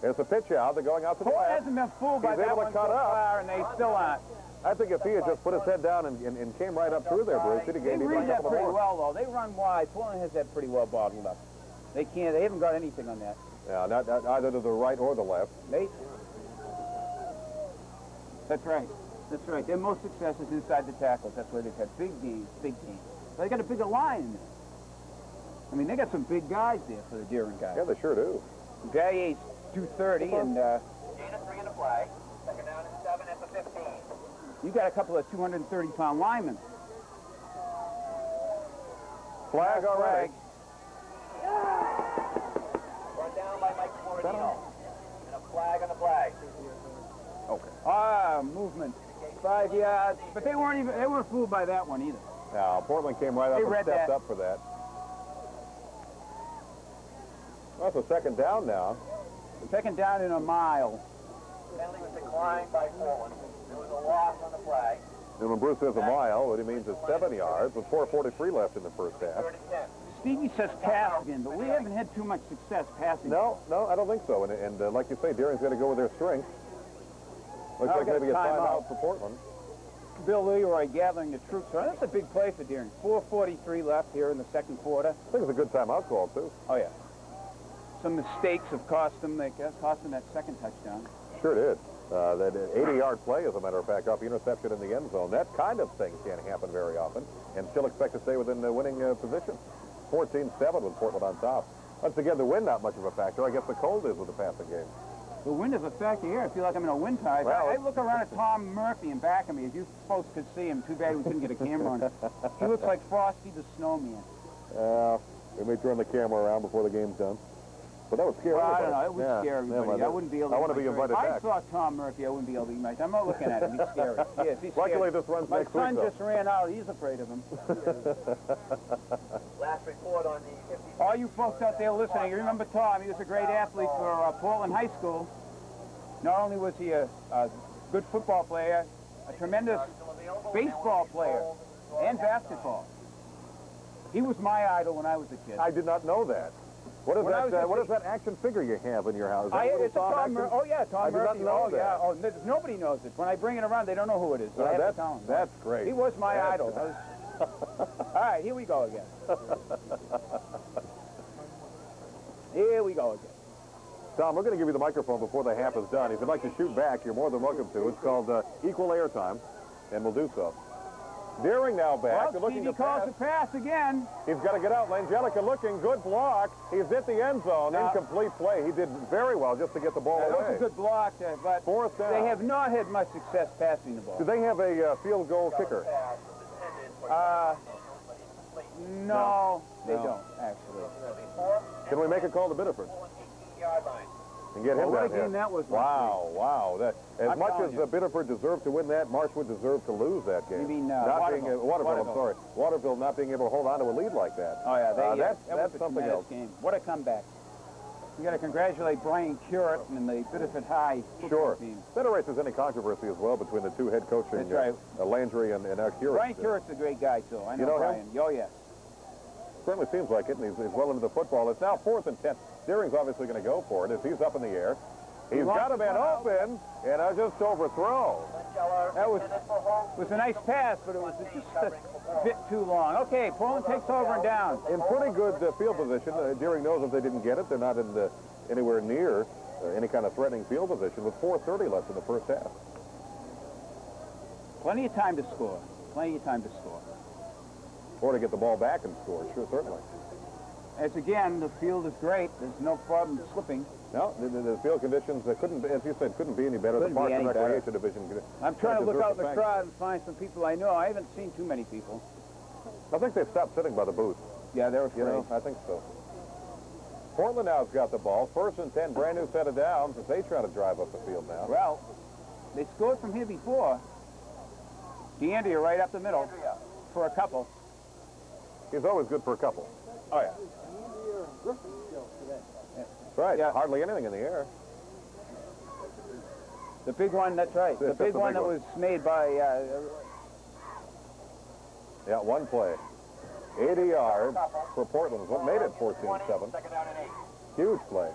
There's a pitch out. They're going out to the
Portland
left.
hasn't been fooled by
He's
that
able to
one
cut
so
up.
far, and they still aren't.
I think if he had just put his head down and came right up through there, Bruce, he'd have
They
gained even
read
a
that
couple
pretty
more.
well, though. They run wide. Portland has that pretty well bottled up. They haven't got anything on that.
Yeah, not either to the right or the left.
That's right. That's right. Their most success is inside the tackles. That's where they've had big gains, big gains. They got a bigger line in there. I mean, they got some big guys there for the Deering guys.
Yeah, they sure do.
Valier's 230, and
Gain of 3 and a flag. Second down and 7 at the 15.
You got a couple of 230-pound linemen.
Flag already.
Brought down by Mike Floridino. And a flag on the flag.
Okay.
Movement. 5 yards. But they weren't fooled by that one either.
Now, Portland came right up
They
and
read
stepped
that.
up for that. Well, that's a second down now.
Second down in a mile.
Penalty was declined by Portland. There was a loss on the flag.
And when Bruce says a mile, what he means is 7 yards with 4:43 left in the first half.
3rd and 10.
Stevie says pass again, but we haven't had too much success passing.
No, I don't think so. And like you say, Deering's going to go with their strength. Looks
I'll
like
get
maybe a
timeout.
timeout for Portland.
Bill Leroy gathering the troops. So that's a big play for Deering. 4:43 left here in the second quarter.
I think it's a good timeout call, too.
Oh, yeah. Some mistakes have cost them that second touchdown.
Sure did. That 80-yard play, as a matter of fact, off the interception in the end zone. That kind of thing can't happen very often, and still expect to stay within the winning position. 14-7 with Portland on top. Once again, the wind not much of a factor. I guess the cold is with the passing game.
The wind is a factor here. I feel like I'm in a wind tide.
Well,
I look around at Tom Murphy in back of me. As you folks could see him. Too bad we couldn't get a camera on him. He looks like Frosty the Snowman.
We may turn the camera around before the game's done. But that would scare
Well, I
everybody.
don't know. It would scare everybody. I wouldn't be able to.
I want to be invited back.
I saw Tom Murphy. I wouldn't be able to eat I'm not looking at him. He's scary. Yes, he's scary.
Luckily, this runs
My
next week,
son
though.
just ran out. He's afraid of him.
Last report on the 50.
All you folks out there listening, you remember Tom. He was a great athlete for Portland High School. Not only was he a good football player, a tremendous baseball player, and basketball. He was my idol when I was a kid.
I did not know that. What is that? What is that action figure you have in your house?
It's a Tom Murphy. Oh, yeah, Tom
I did
Murphy.
not know
Oh,
that.
yeah. Oh, nobody knows it. When I bring it around, they don't know who it is. So I have to tell them.
That's great.
He was my idol. All right, here we go again. Here we go again.
Tom, we're going to give you the microphone before the half is done. If you'd like to shoot back, you're more than welcome to. It's called equal airtime, and we'll do so. Deering now back.
Well,
looking
Stevie
to
calls
pass.
the pass again.
He's got to get out. Langelica looking. Good block. He's at the end zone.
Now,
incomplete play. He did very well just to get the ball
That was
away.
a good block, but
Fourth down.
they have not had much success passing the ball.
Do they have a field goal kicker?
No, they
No.
don't, actually.
Can we make a call to Biddeford?
18-yard line.
And get him
What a
down here.
game that was.
Wow. That, as
I'm
much
telling
as
you.
Biddeford deserved to win that, Marshwood deserved to lose that game.
You mean,
not
Waterville.
being Waterville, I'm sorry. Waterville not being able to hold on to a lead like that.
Oh, yeah,
that's
was a
something
tremendous
else.
game. What a comeback. We got to congratulate Brian Curett and the Biddeford High football
Sure.
team.
Federates there's any controversy as well between the two head coaching,
That's right.
Landry and Curett.
Brian Curett's a great guy, too. I know,
You know
Brian.
him?
Oh, yes.
Certainly seems like it, and he's well into the football. It's now 4th and 10. Deering's obviously going to go for it as he's up in the air. He's got a man open, and I just overthrow.
That was a nice pass, but it was just a bit too long. Okay, Portland takes over and down.
In pretty good field position. Deering knows if they didn't get it, they're not in anywhere near any kind of threatening field position with 4:30 left in the first half.
Plenty of time to score. Plenty of time to score.
Or to get the ball back and score, sure, certainly.
As again, the field is great. There's no problem slipping.
No, the field conditions couldn't, as you said, couldn't be any better.
Couldn't
the
be
Parks and
any better.
Recreation Division.
I'm trying to look
deserves
out in
the
the
thanks.
crowd and find some people I know. I haven't seen too many people.
I think they've stopped sitting by the booth.
Yeah, they're afraid.
You know, I think so. Portland now's got the ball. 1st and 10, brand new set of downs as they try to drive up the field now.
Well, they scored from here before. DeAndrea right up the middle for a couple.
He's always good for a couple.
Oh, yeah.
That's right.
Yeah.
Hardly anything in the air.
The big one, that's right. The
That's
big
the
one
big
that
one.
was made by...
Yeah, one play. 80 yards for Portland is what made it 14-7.
Second down and 8.
Huge play.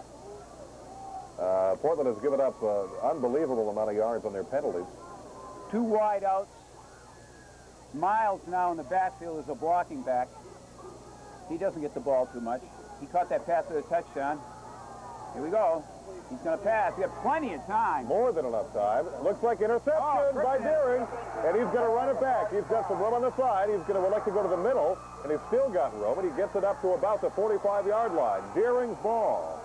Portland has given up an unbelievable amount of yards on their penalties.
2 wide outs. Miles now in the backfield is a blocking back. He doesn't get the ball too much. He caught that pass for a touchdown. Here we go. He's going to pass. He got plenty of time.
More than enough time. Looks like interception by Deering, and he's going to run it back. He's got some room on the side. He's going to elect to go to the middle, and he's still got room, and he gets it up to about the 45-yard line. Deering's ball.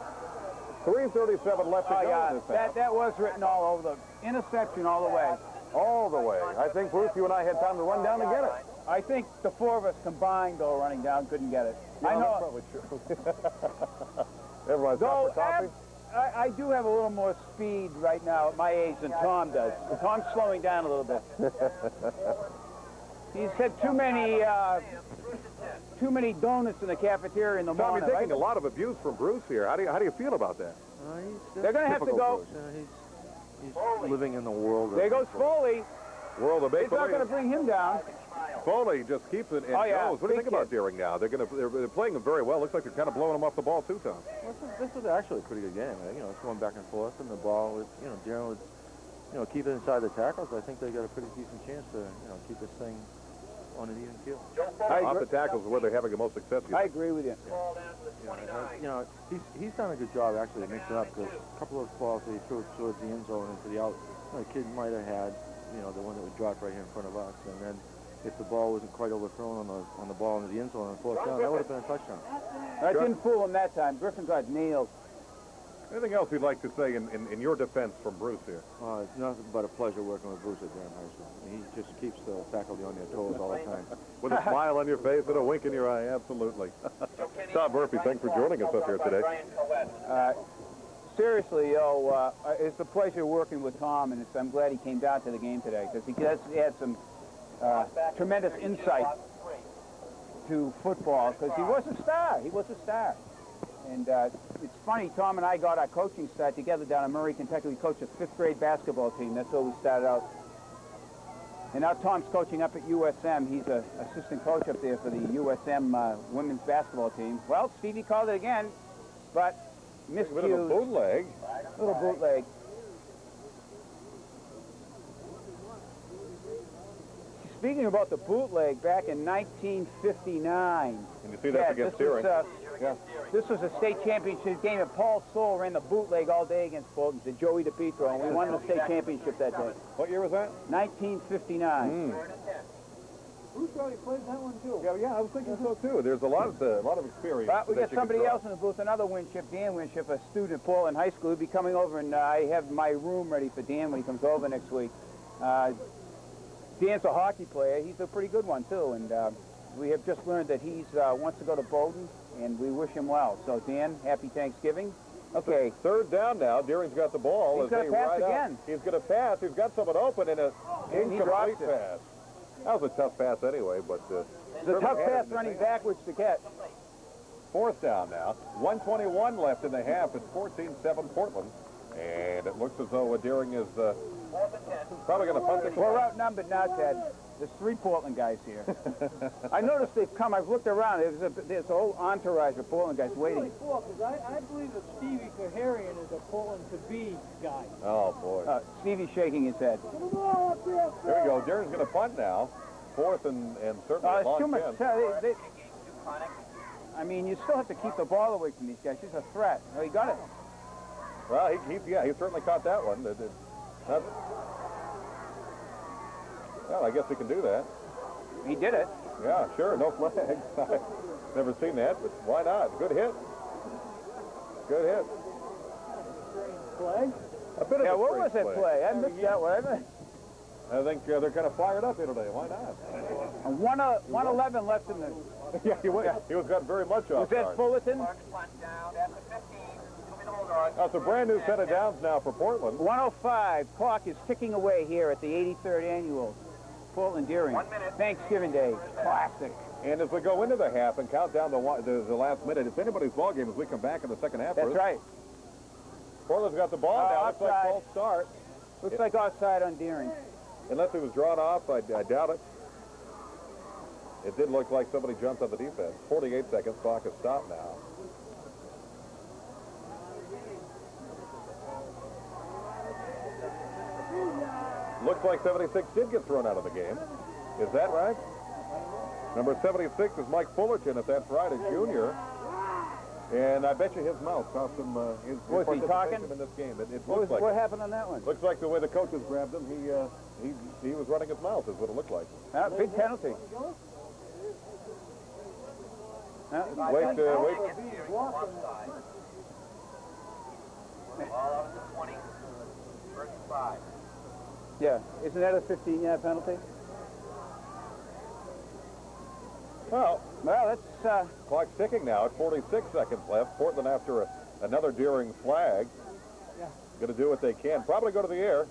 3:37 left to go in this half.
That was written all over the interception all the way.
all the way. I think, Bruce, you and I had time to run down and get it.
I think the four of us combined, though, running down, couldn't get it. I
That's
know.
probably true. Everyone's
Though,
got for coffee.
I do have a little more speed right now at my age than Tom does. Tom's slowing down a little bit. He's had too many donuts in the cafeteria in the
Tom,
morning.
you're taking
right?
a lot of abuse from Bruce here. How do you feel about that?
They're going to have to go.
He's living in the world.
There goes Foley.
World of
It's not going to
make-believe.
bring him down.
Foley just keeps it and
Oh, yeah.
goes. What do you
Big
think about
kid.
Deering now? They're playing them very well. Looks like they're kind of blowing them off the ball too, Tom.
This was actually a pretty good game. It's going back and forth, and the ball was, Darren would, keep it inside the tackles. I think they got a pretty decent chance to, keep this thing on an even field.
Off the tackles is where they're having the most success.
I agree with you.
He's done a good job actually mixing up because a couple of balls that he threw towards the end zone into the out. The kid might have had, the one that was dropped right here in front of us, and then if the ball wasn't quite overthrown on the ball into the end zone on fourth down, that would have been a touchdown.
I didn't fool him that time. Griffin got nailed.
Anything else you'd like to say in your defense from Bruce here?
It's nothing but a pleasure working with Bruce at Durham High School. He just keeps the faculty on their toes all the time.
With a smile on your face and a wink in your eye, absolutely. Tom Murphy, thanks for joining us up here today.
Seriously, it's a pleasure working with Tom, and I'm glad he came down to the game today because he had some tremendous insight to football because he was a star. He was a star. And it's funny, Tom and I got our coaching start together down in Murray, Kentucky. We coached a 5th grade basketball team. That's where we started out. And now Tom's coaching up at USM. He's an assistant coach up there for the USM women's basketball team. Well, Stevie called it again, but miscued.
A bit of a bootleg.
Little bootleg. Speaking about the bootleg, back in 1959.
And you see that's against Deering.
This was a state championship game, and Paul Soule ran the bootleg all day against Fulton to Joey DePietro, and we won the state championship that day.
What year was that?
1959.
Bruce already played that one, too.
Yeah, I was thinking so too. There's a lot of experience.
But we
that
got
you
somebody
can draw.
else in the booth, another Winship, Dan Winship, a student at Portland High School. He'll be coming over, and I have my room ready for Dan when he comes over next week. Dan's a hockey player. He's a pretty good one, too, and we have just learned that he wants to go to Bowdoin, and we wish him well. So, Dan, happy Thanksgiving. Okay.
Third down now. Deering's got the ball.
He's going to pass again.
He's going to pass. He's got someone open in an incomplete pass. That was a tough pass anyway, but...
It's a tough pass running backwards to catch.
Fourth down now. 1:21 left in the half. It's 14-7 Portland. And it looks as though Deering is probably going to punt it.
We're outnumbered now, Ted. There's 3 Portland guys here. I noticed they've come. I've looked around. There's a whole entourage of Portland guys waiting.
Because I believe that Stevie Kaharian is a Portland to-be guy.
Oh, boy.
Stevie's shaking his head.
Here we go. Deering's going to punt now. Fourth and certainly a
It's
long
too much.
chance.
I mean, you still have to keep the ball away from these guys. He's a threat. Well, he got it.
Well, he certainly caught that one. Well, I guess he can do that.
He did it.
Yeah, sure, no flags. I've never seen that, but why not? Good hit. Good hit.
Flag?
A bit of
Yeah,
a
what was
straight
that play? I missed that one.
I think they're kind of fired up here today. Why not?
1:11 left in the...
Yeah, he was got very much off
Was that
guard.
Fullerton?
That's a brand new set of downs now for Portland.
1:05. Clock is ticking away here at the 83rd annual Portland Deering Thanksgiving Day Classic.
And as we go into the half and count down the last minute, it's anybody's ball game as we come back in the second half.
That's
Bruce.
right.
Portland's got the ball now. Looks like
offside.
false start.
Looks like offside on Deering.
Unless it was drawn off, I doubt it. It did look like somebody jumped on the defense. 48 seconds. Clock is stopped now. Looks like 76 did get thrown out of the game. Is that right? Number 76 is Mike Fullerton, if that's right, a junior. And I bet you his mouth cost him his
Was he talking?
participation in this game. It looks like
What happened on that one?
Looks like the way the coaches grabbed him, he was running his mouth, is what it looked like.
Big penalty.
Wait.
Yeah, isn't that a 15-yard penalty? Well, that's...
Clock's ticking now at 46 seconds left. Portland after another Deering flag.
Yeah.
Going to do what they can. Probably go to the air.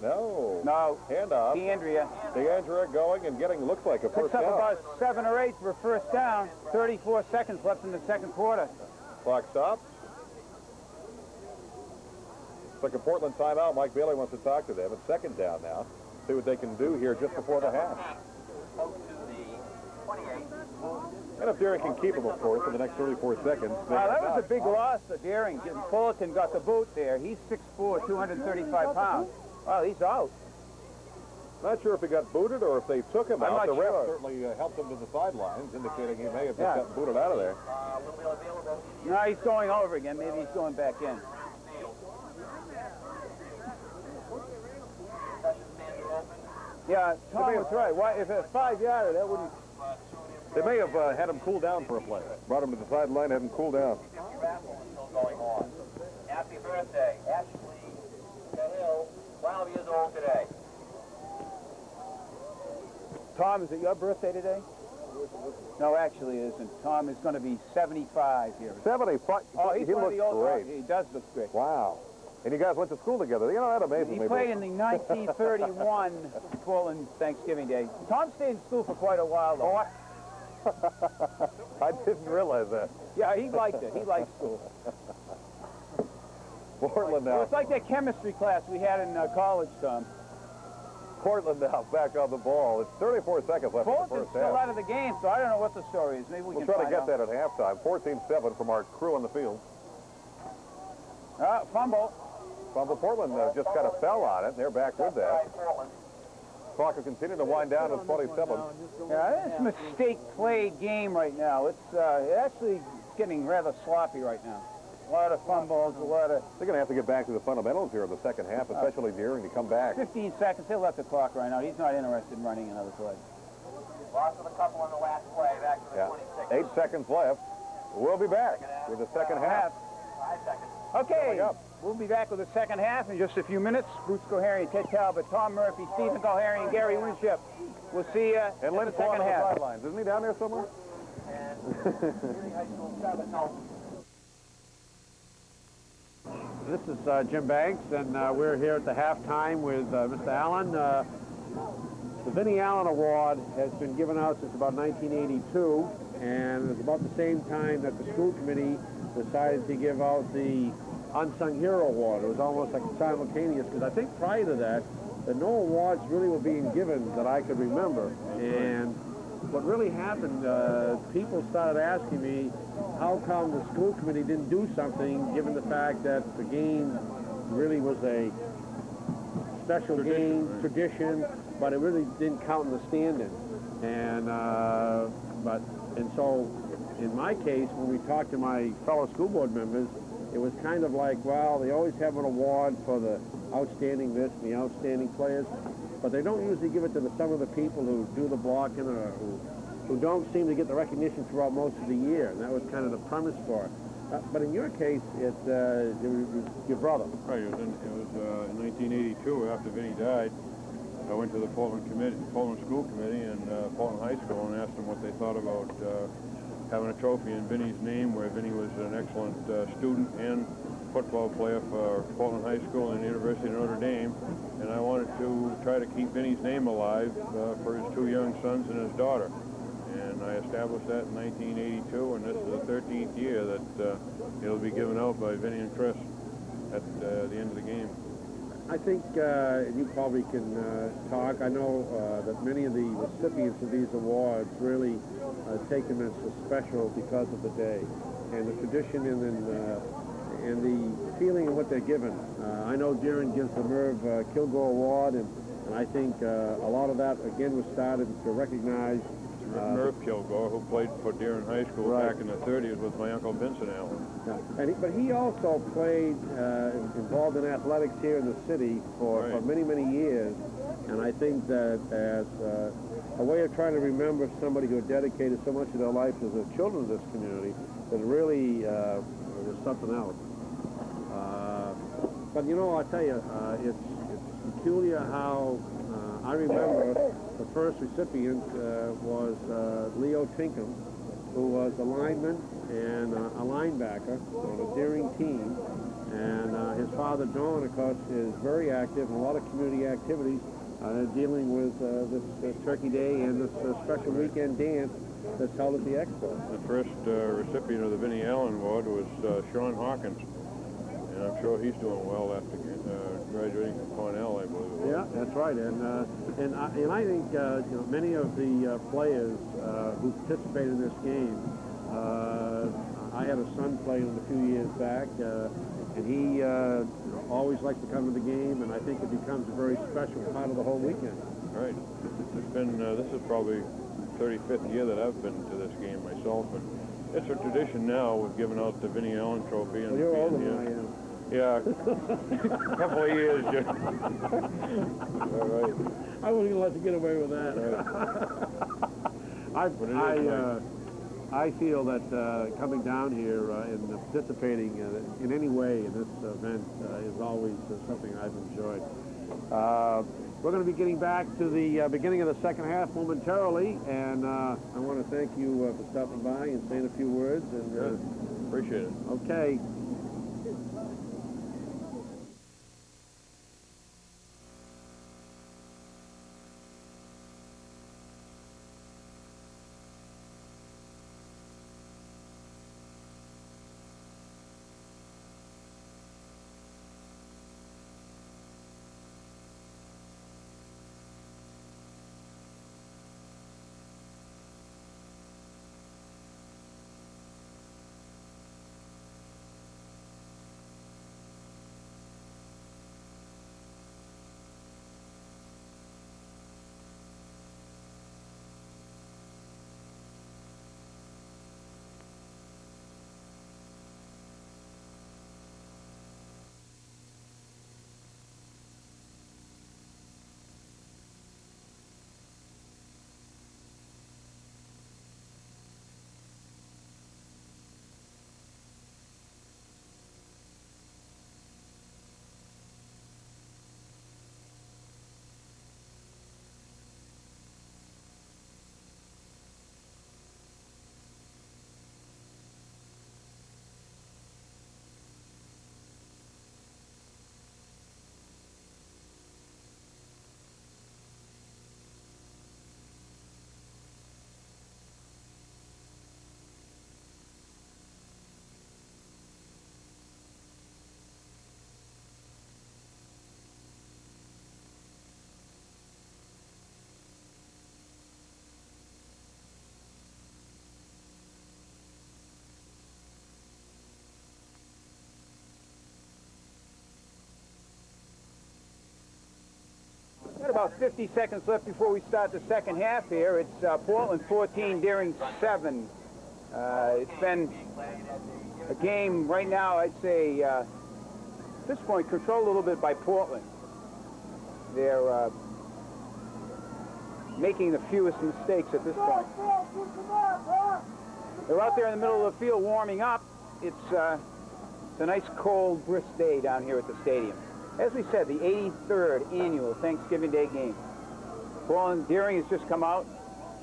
No.
No.
Handoff. DeAndrea going and getting, looks like a first
Picks up
down.
about 7 or 8 for a first down. 34 seconds left in the second quarter.
Clock stops. It's like a Portland timeout. Mike Bailey wants to talk to them. It's second down now. See what they can do here just before the half. And if Deering can keep him, of course, for the next 34 seconds.
That was a big loss for Deering. Fullerton got the boot there. He's 6'4", 235 pounds. Well, he's out.
Not sure if he got booted or if they took him out.
I'm
The
not
ref
sure.
certainly helped him to the sidelines, indicating he may have just gotten booted out of there.
No, he's going over again. Maybe he's going back in. Yeah, Tom was right. Why, if it's 5-yarder, that wouldn't...
They may have had him cool down for a play. Brought him to the sideline, had him cool down.
Still going on. Happy birthday, Ashley Cahill, 12 years old today.
Tom, is it your birthday today? No, actually it isn't. Tom is going to be 75 here.
75.
Oh, he
looks
the old
great.
He does look great.
Wow. And you guys went to school together. You know, that amazes me.
He played in the 1931 Portland Thanksgiving Day. Tom stayed in school for quite a while, though.
I didn't realize that.
Yeah, he liked it. He liked school.
Portland now.
It's like that chemistry class we had in college, Tom.
Portland now back on the ball. It's 34 seconds left in the
Fullerton's
first
still
half.
out of the game, so I don't know what the story is. Maybe we
We'll
can
try to
find
get
out.
that at halftime. 14-7 from our crew on the field.
Fumble.
Fumble. Portland just kind of fell on it. They're back with that. Clock will continue to wind down to 27.
Yeah, it's a mistake play game right now. It's actually getting rather sloppy right now. A lot of fumbles, a lot of...
They're going to have to get back to the fundamentals here in the second half, especially Deering to come back.
15 seconds. He'll let the clock right now. He's not interested in running another play.
Loss of a couple on the last play, back to the 26.
8 seconds left. We'll be back with the second half.
5 seconds.
Okay, we'll be back with the second half in just a few minutes. Bruce Coharian, Ted Talbot, Tom Murphy, Stephen Coharian, Gary Winship. We'll see you
And
in
Lynn
the second
on the
half.
sidelines. Isn't he down there somewhere?
This is Jim Banks, and we're here at the halftime with Mr. Allen. The Vinnie Allen Award has been given out since about 1982, and it's about the same time that the school committee decided to give out the Unsung Hero Award. It was almost like simultaneous, because I think prior to that, no awards really were being given that I could remember. And what really happened, people started asking me, how come the school committee didn't do something, given the fact that the game really was a special game, tradition, but it really didn't count in the standing. And so in my case, when we talked to my fellow school board members, it was kind of like, well, they always have an award for the outstanding this and the outstanding players, but they don't usually give it to some of the people who do the blocking or who don't seem to get the recognition throughout most of the year. And that was kind of the premise for it. But in your case, it was your brother.
Right. It was in 1982 after Vinnie died. I went to the Portland School Committee and Portland High School and asked them what they thought about having a trophy in Vinnie's name, where Vinnie was an excellent student and football player for Portland High School and the University of Notre Dame. And I wanted to try to keep Vinnie's name alive for his 2 young sons and his daughter. And I established that in 1982, and this is the 13th year that it'll be given out by Vinnie and Chris at the end of the game.
I think you probably can talk. I know that many of the recipients of these awards really take them as special because of the day and the tradition and the feeling of what they're given. I know Deering gives the Merv Kilgore Award, and I think a lot of that, again, was started to recognize
Merv Kilgore, who played for Deering High School back in the 30s with my Uncle Vincent Allen.
But he also played involved in athletics here in the city for many, many years. And I think that as a way of trying to remember somebody who had dedicated so much of their life to the children of this community, that really was something else. But you know, I tell you, it's peculiar how I remember the first recipient was Leo Tinkham, who was a lineman and a linebacker on a Deering team. And his father, Don, of course, is very active in a lot of community activities dealing with this Turkey Day and this special weekend dance that's held at the Expo.
The first recipient of the Vinnie Allen Award was Sean Hawkins, and I'm sure he's doing well after graduating from Cornell, I believe.
Yeah, that's right, and I think you know, many of the players who participate in this game. I had a son playing it a few years back, and he always likes to come to the game, and I think it becomes a very special part of the whole weekend.
Right. It's been this is probably 35th year that I've been to this game myself, and it's a tradition now. We've given out the Vinnie Allen Trophy. And
Well, you're older than I am.
Yeah, a couple of years, Jim. All right.
I wasn't going to let you get away with that.
Right.
I feel that coming down here and participating in any way in this event is always something I've enjoyed. We're going to be getting back to the beginning of the second half momentarily, and I want to thank you for stopping by and saying a few words. And
Good. Appreciate it.
Okay. Got about 50 seconds left before we start the second half here. It's Portland 14, Deering 7. It's been a game right now, I'd say, at this point, controlled a little bit by Portland. They're making the fewest mistakes at this point. They're out there in the middle of the field warming up. It's a nice, cold, brisk day down here at the stadium. As we said, the 83rd annual Thanksgiving Day game. Portland Deering has just come out.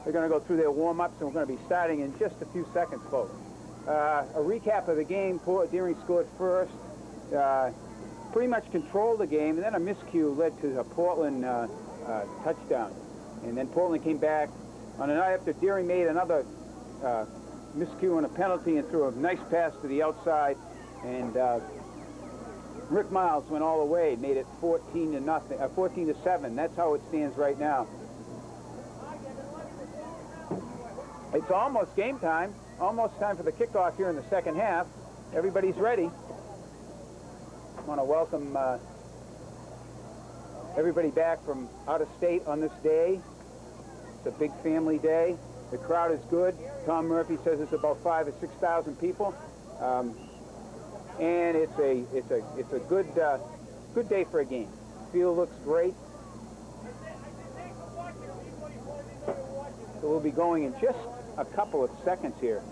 They're going to go through their warm-ups, and we're going to be starting in just a few seconds, folks. A recap of the game. Deering scored first, pretty much controlled the game, and then a miscue led to a Portland touchdown. And then Portland came back on a night after Deering made another miscue and a penalty and threw a nice pass to the outside, and Rick Miles went all the way, made it 14-7. That's how it stands right now. It's almost game time. Almost time for the kickoff here in the second half. Everybody's ready. I want to welcome everybody back from out of state on this day. It's a big family day. The crowd is good. Tom Murphy says it's about 5,000 or 6,000 people. And it's a good day for a game. Field looks great. So we'll be going in just a couple of seconds here.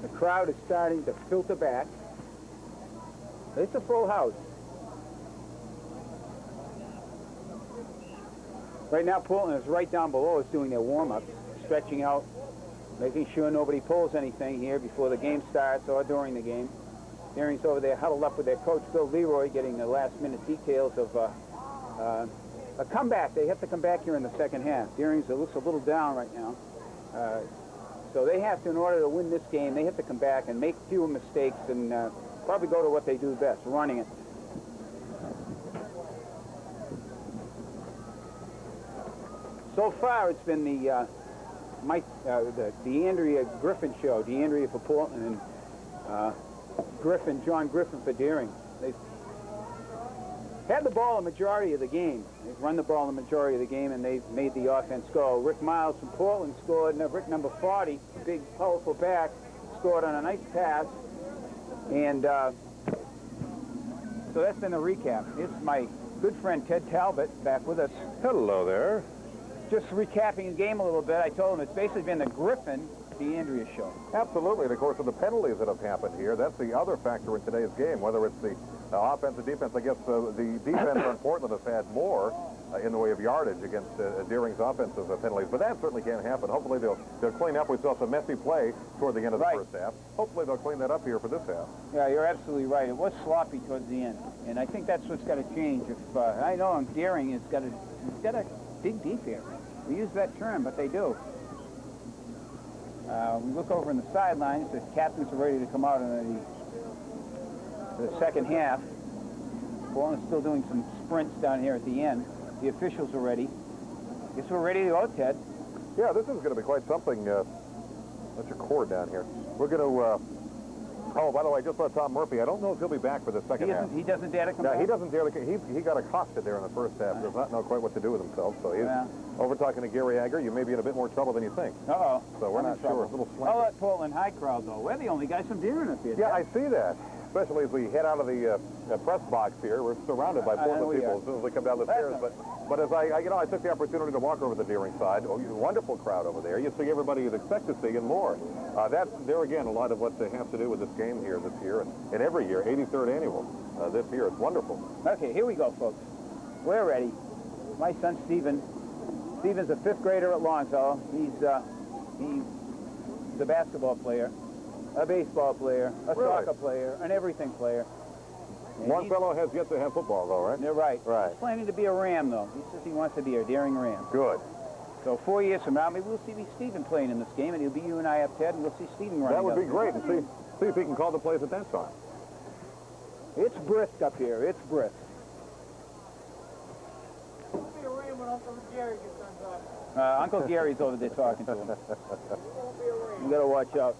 The crowd is starting to filter back.
It's a full house. Right now, Portland is right down below us doing their warm-ups, stretching out, making sure nobody pulls anything here before the game starts or during the game. Deering's over there huddled up with their coach, Bill Leroy, getting the last-minute details of a comeback. They have to come back here in the second half. Deering's looks a little down right now. So they have to, in order to win this game, they have to come back and make fewer mistakes and probably go to what they do best, running it. So far, it's been the Andrea Griffin show. Andrea for Portland and John Griffin for Deering. They've had the ball a majority of the game. They've run the ball a majority of the game, and they've made the offense go. Rick Miles from Portland scored, and Rick number 40, big, powerful back, scored on a nice pass. And so that's been the recap. It's my good friend Ted Talbot back with us.
Hello there.
Just recapping the game a little bit, I told him it's basically been the Griffin, the Andrea show.
Absolutely, and of course, with the penalties that have happened here, that's the other factor in today's game, whether it's the offense or defense. I guess the defense on Portland has had more in the way of yardage against Deering's offensive penalties, but that certainly can't happen. Hopefully, they'll clean up. We saw some messy play toward the end of the first half. Hopefully, they'll clean that up here for this half.
Yeah, you're absolutely right. It was sloppy towards the end, and I think that's what's got to change. If I know Deering has got a big defense. We use that term, but they do. We look over in the sidelines. The captains are ready to come out in the second half. Portland's still doing some sprints down here at the end. The officials are ready. Guess we're ready to go, Ted.
Yeah, this is going to be quite something. That's your cord down here. We're going to... oh, by the way, I just saw Tom Murphy. I don't know if he'll be back for the second half.
He doesn't dare to come back?
No, he doesn't dare to. He got accosted there in the first half. Does not know quite what to do with himself. So he's over talking to Gary Agger. You may be in a bit more trouble than you think.
Uh-oh.
So we're not sure. It's a little slant.
Oh, that Portland High crowd, though. We're the only guys from Deering up here.
Yeah, I see that. Especially as we head out of the press box here. We're surrounded by Portland people as soon as we come down the stairs. But as I took the opportunity to walk over the Deering side. Oh, wonderful crowd over there. You see everybody you'd expect to see and more. That's, there again, a lot of what has to do with this game here this year and every year, 83rd annual this year. It's wonderful.
Okay, here we go, folks. We're ready. My son, Stephen. Stephen's a 5th grader at Longfellow. He's a basketball player, a baseball player, a soccer player, an everything player.
Longfellow has yet to have football, though, right?
You're right.
Right.
He's planning to be a Ram, though. He says he wants to be a Deering Ram.
Good.
So 4 years from now, maybe we'll see Stephen playing in this game, and he'll be you and I up, Ted, and we'll see Stephen running.
That would be great, and see if he can call the plays at that time.
It's brisk up here. It's brisk. Uncle Gary's over there talking to him. You got to watch out.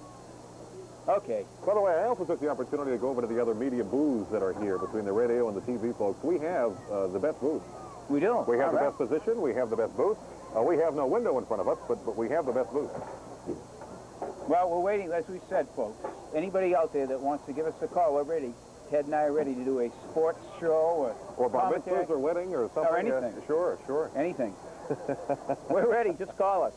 Okay.
By the way, I also took the opportunity to go over to the other media booths that are here between the radio and the TV folks. We have the best booth.
We do.
We have the best position. We have the best booth. We have no window in front of us, but we have the best booth.
Well, we're waiting, as we said, folks. Anybody out there that wants to give us a call, we're ready. Ted and I are ready to do a sports show
or bar mitzvahs or wedding or something.
Or anything.
Sure.
Anything. We're ready. Just call us.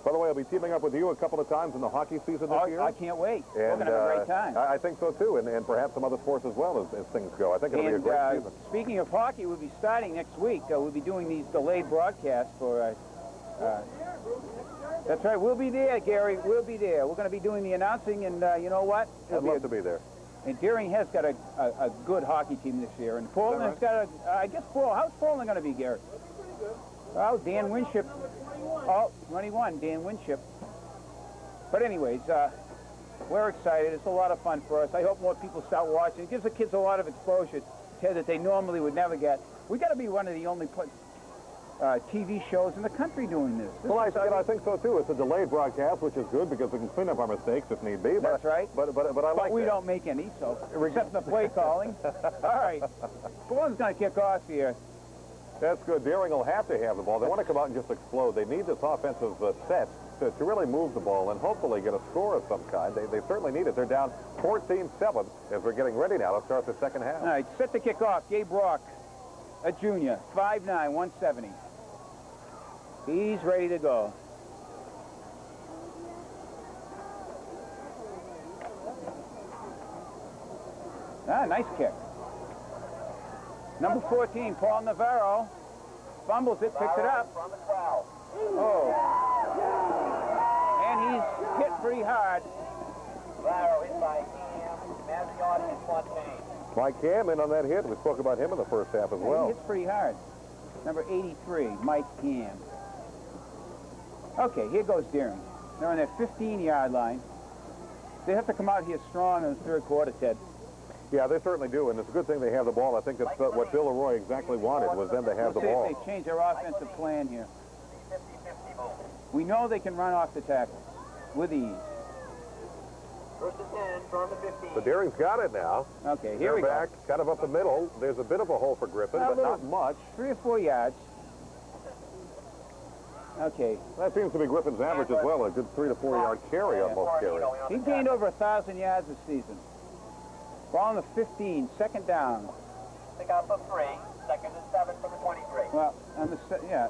By the way, I'll be teaming up with you a couple of times in the hockey season this year.
I can't wait.
And,
we're going to have a great time.
I think so, too, and perhaps some other sports as well as things go. I think it'll be a great season.
Speaking of hockey, we'll be starting next week. We'll be doing these delayed broadcasts for... that's right. We'll be there, Gary. We'll be there. We're going to be doing the announcing, and you know what?
I'd love to be there.
And Deering has got a good hockey team this year. And Portland has got I guess, how's Portland going to be, Gary? Pretty good. Well, Dan Winship. 21. Oh, 21, Dan Winship. But anyways, we're excited. It's a lot of fun for us. I hope more people start watching. It gives the kids a lot of exposure, Ted, that they normally would never get. We got to be one of the only TV shows in the country doing this.
Well, I think so, too. It's a delayed broadcast, which is good because we can clean up our mistakes if need be.
That's right.
But I like
But we don't make any, so except the play calling. All right. Portland's going to kick off here.
That's good. Deering will have to have the ball. They want to come out and just explode. They need this offensive set to really move the ball and hopefully get a score of some kind. They certainly need it. They're down 14-7 as we're getting ready now to start the second half.
All right, set to kick off. Gabe Brock, a junior, 5'9", 170. He's ready to go. Ah, nice kick. Number 14, Paul Navarro. Fumbles it, picks it up.
From the 12.
Oh. And he's hit pretty hard.
Navarro hit by Cam, Mazziotti, and Fontaine.
Mike Cam in on that hit. We spoke about him in the first half as
He
well.
hits pretty hard. Number 83, Mike Cam. Okay, here goes Deering. They're on their 15-yard line. They have to come out here strong in the third quarter, Ted.
Yeah, they certainly do, and it's a good thing they have the ball. I think that's what Bill Leroy exactly wanted, was them to have the
Let's see
ball.
if they change their offensive plan here.
50-50 move.
We know they can run off the tackles with ease.
First and 10 from the 15.
So Deering's got it now.
Okay, here
They're
we
back,
go.
kind of up the middle. There's a bit of a hole for Griffin,
A
but
little.
not much.
3 or 4 yards. Okay,
That seems to be Griffin's average as well, a good 3 to 4 yard carry on most carries.
he gained over 1,000 yards this season. Ball on the 15, second down.
Pick up of 3, second and 7 from the 23.
Well, on the yeah.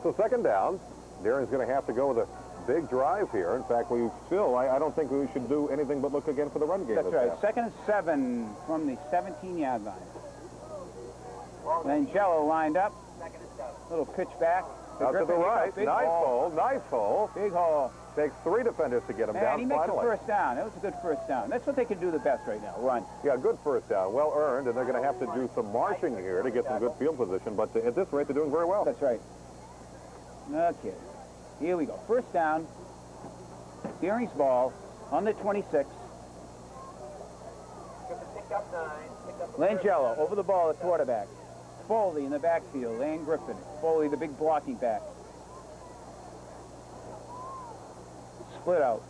So second down, Deering's going to have to go with a big drive here. In fact, I don't think we should do anything but look again for the run game.
That's
this
right.
half.
Second and 7 from the 17-yard line. Langella lined up.
Second and 7.
Little pitch back.
Out to the
Griffin.
right.
Big
Nice
hole.
hole. Nice hole.
Big hole.
Takes 3 defenders to get him
And
down
he makes
finally.
a first down. That was a good first down. That's what they can do the best right now, run.
Yeah, good first down. Well earned, and they're going to have to do some marching here to get some good field position. But at this rate, they're doing very well.
That's right. Okay. Here we go. First down. Deering's ball on the 26.
Griffin picked up 9. Picked up the
Langella over the ball at quarterback. Foley in the backfield. And Griffin. Foley, the big blocking back. Split out.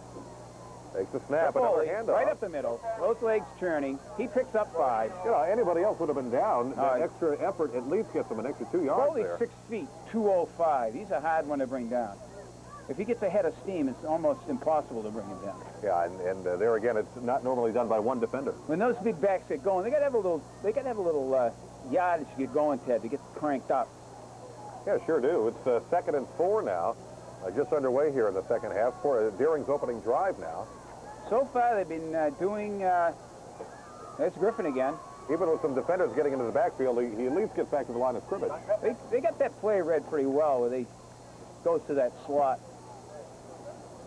Takes the snap, another
Foley,
handoff.
right up the middle. Both legs churning. He picks up 5.
You know, anybody else would have been down.
All right.
That extra effort at least gets them an extra 2 yards
Foley's
there.
6 feet, 205. He's a hard one to bring down. If he gets a head of steam, it's almost impossible to bring him down.
Yeah, and there again, it's not normally done by one defender.
When those big backs get going, they got to have a little, yardage to get going, Ted, to get cranked up.
Yeah, sure do. It's second and 4 now. Just underway here in the second half for Deering's opening drive now.
So far, they've been doing. There's Griffin again.
Even with some defenders getting into the backfield, he at least gets back to the line of scrimmage.
They got that play read pretty well, where they goes to that slot.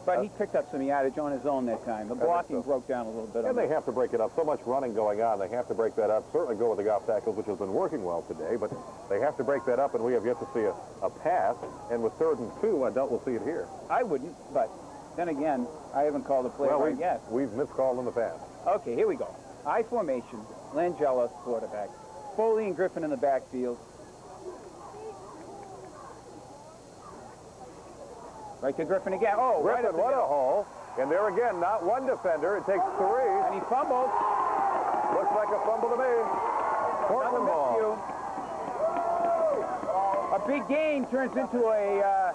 But he picked up some yardage on his own that time. The blocking broke down a little bit.
And they have to break it up. So much running going on. They have to break that up. Certainly go with the off tackles, which has been working well today. But they have to break that up, and we have yet to see a pass. And with 3rd and 2, I doubt we'll see it here.
I wouldn't, but then again, I haven't called the play right yet.
We've miscalled in the past.
Okay, here we go. I formation. Langella, quarterback. Foley and Griffin in the backfield. Right to Griffin again. Oh,
Griffin,
right up the
what a
middle.
hole. And there again, not one defender. It takes 3.
And he fumbled.
Looks like a fumble to me. Portland ball.
A big game turns into a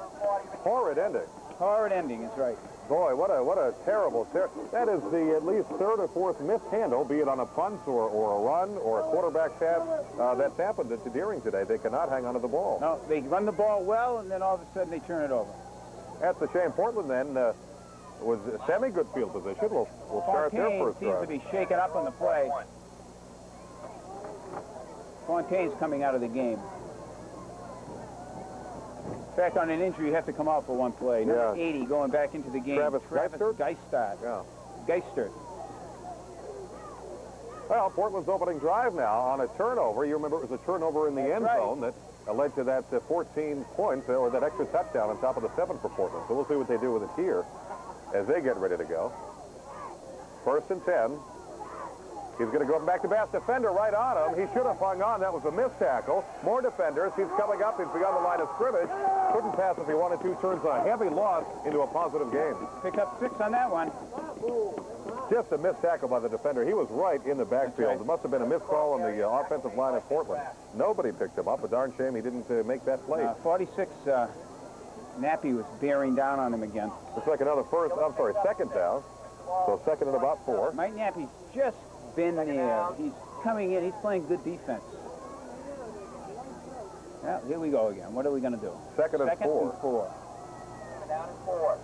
Horrid ending.
horrid ending, is right.
Boy, what a terrible. That is the at least 3rd or 4th mishandle, be it on a punt or a run or a quarterback pass. That's happened to Deering today. They cannot hang on to the ball.
No, they run the ball well, and then all of a sudden they turn it over.
That's a shame. Portland then was a semi-good field position. We'll start their
Fontaine
first
seems
drive.
to be shaken up on the play. Fontaine's coming out of the game. In fact, on an injury, you have to come out for one play. Number 80 going back into the game.
Travis
Geistert.
Yeah.
Geistert.
Well, Portland's opening drive now on a turnover. You remember it was a turnover in the end zone that led to that 14 points or that extra touchdown on top of the 7 for Portland. So we'll see what they do with it here as they get ready to go. 1st and 10. He's going to go back to pass. Defender right on him. He should have hung on. That was a missed tackle. More defenders. He's coming up. He's beyond the line of scrimmage. Couldn't pass if he wanted to. Turns a heavy loss into a positive game.
Picked up 6 on that one.
Just a missed tackle by the defender. He was right in the backfield. It must have been a missed call on the offensive line of Portland. Nobody picked him up. A darn shame he didn't make that play.
46, Nappy was bearing down on him again.
Looks like another second down. So second and about 4.
Mike Nappy's just been there. He's coming in. He's playing good defense. Well, here we go again. What are we going to do?
Second and 4.
Down and 4.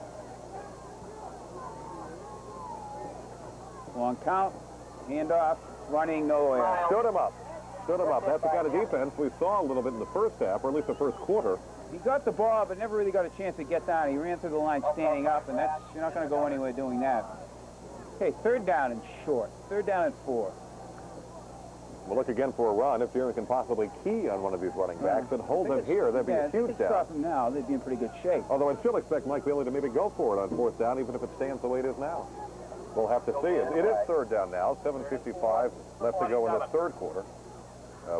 Long count, handoff, running nowhere.
Stood him up. Stood him up. That's the kind of defense we saw a little bit in the first half, or at least the first quarter.
He got the ball, but never really got a chance to get down. He ran through the line standing up, and that's, you're not going to go anywhere doing that. Okay, third down and short. Third down and 4.
We'll look again for a run. If Deering can possibly key on one of these running backs and hold them here, that'd be a huge down.
Stop them now, they'd be in pretty good shape.
Although I'd still expect Mike Bailey to maybe go for it on 4th down, even if it stands the way it is now. We'll have to see it. It is 3rd down now. 7:55 left to go in the 3rd quarter.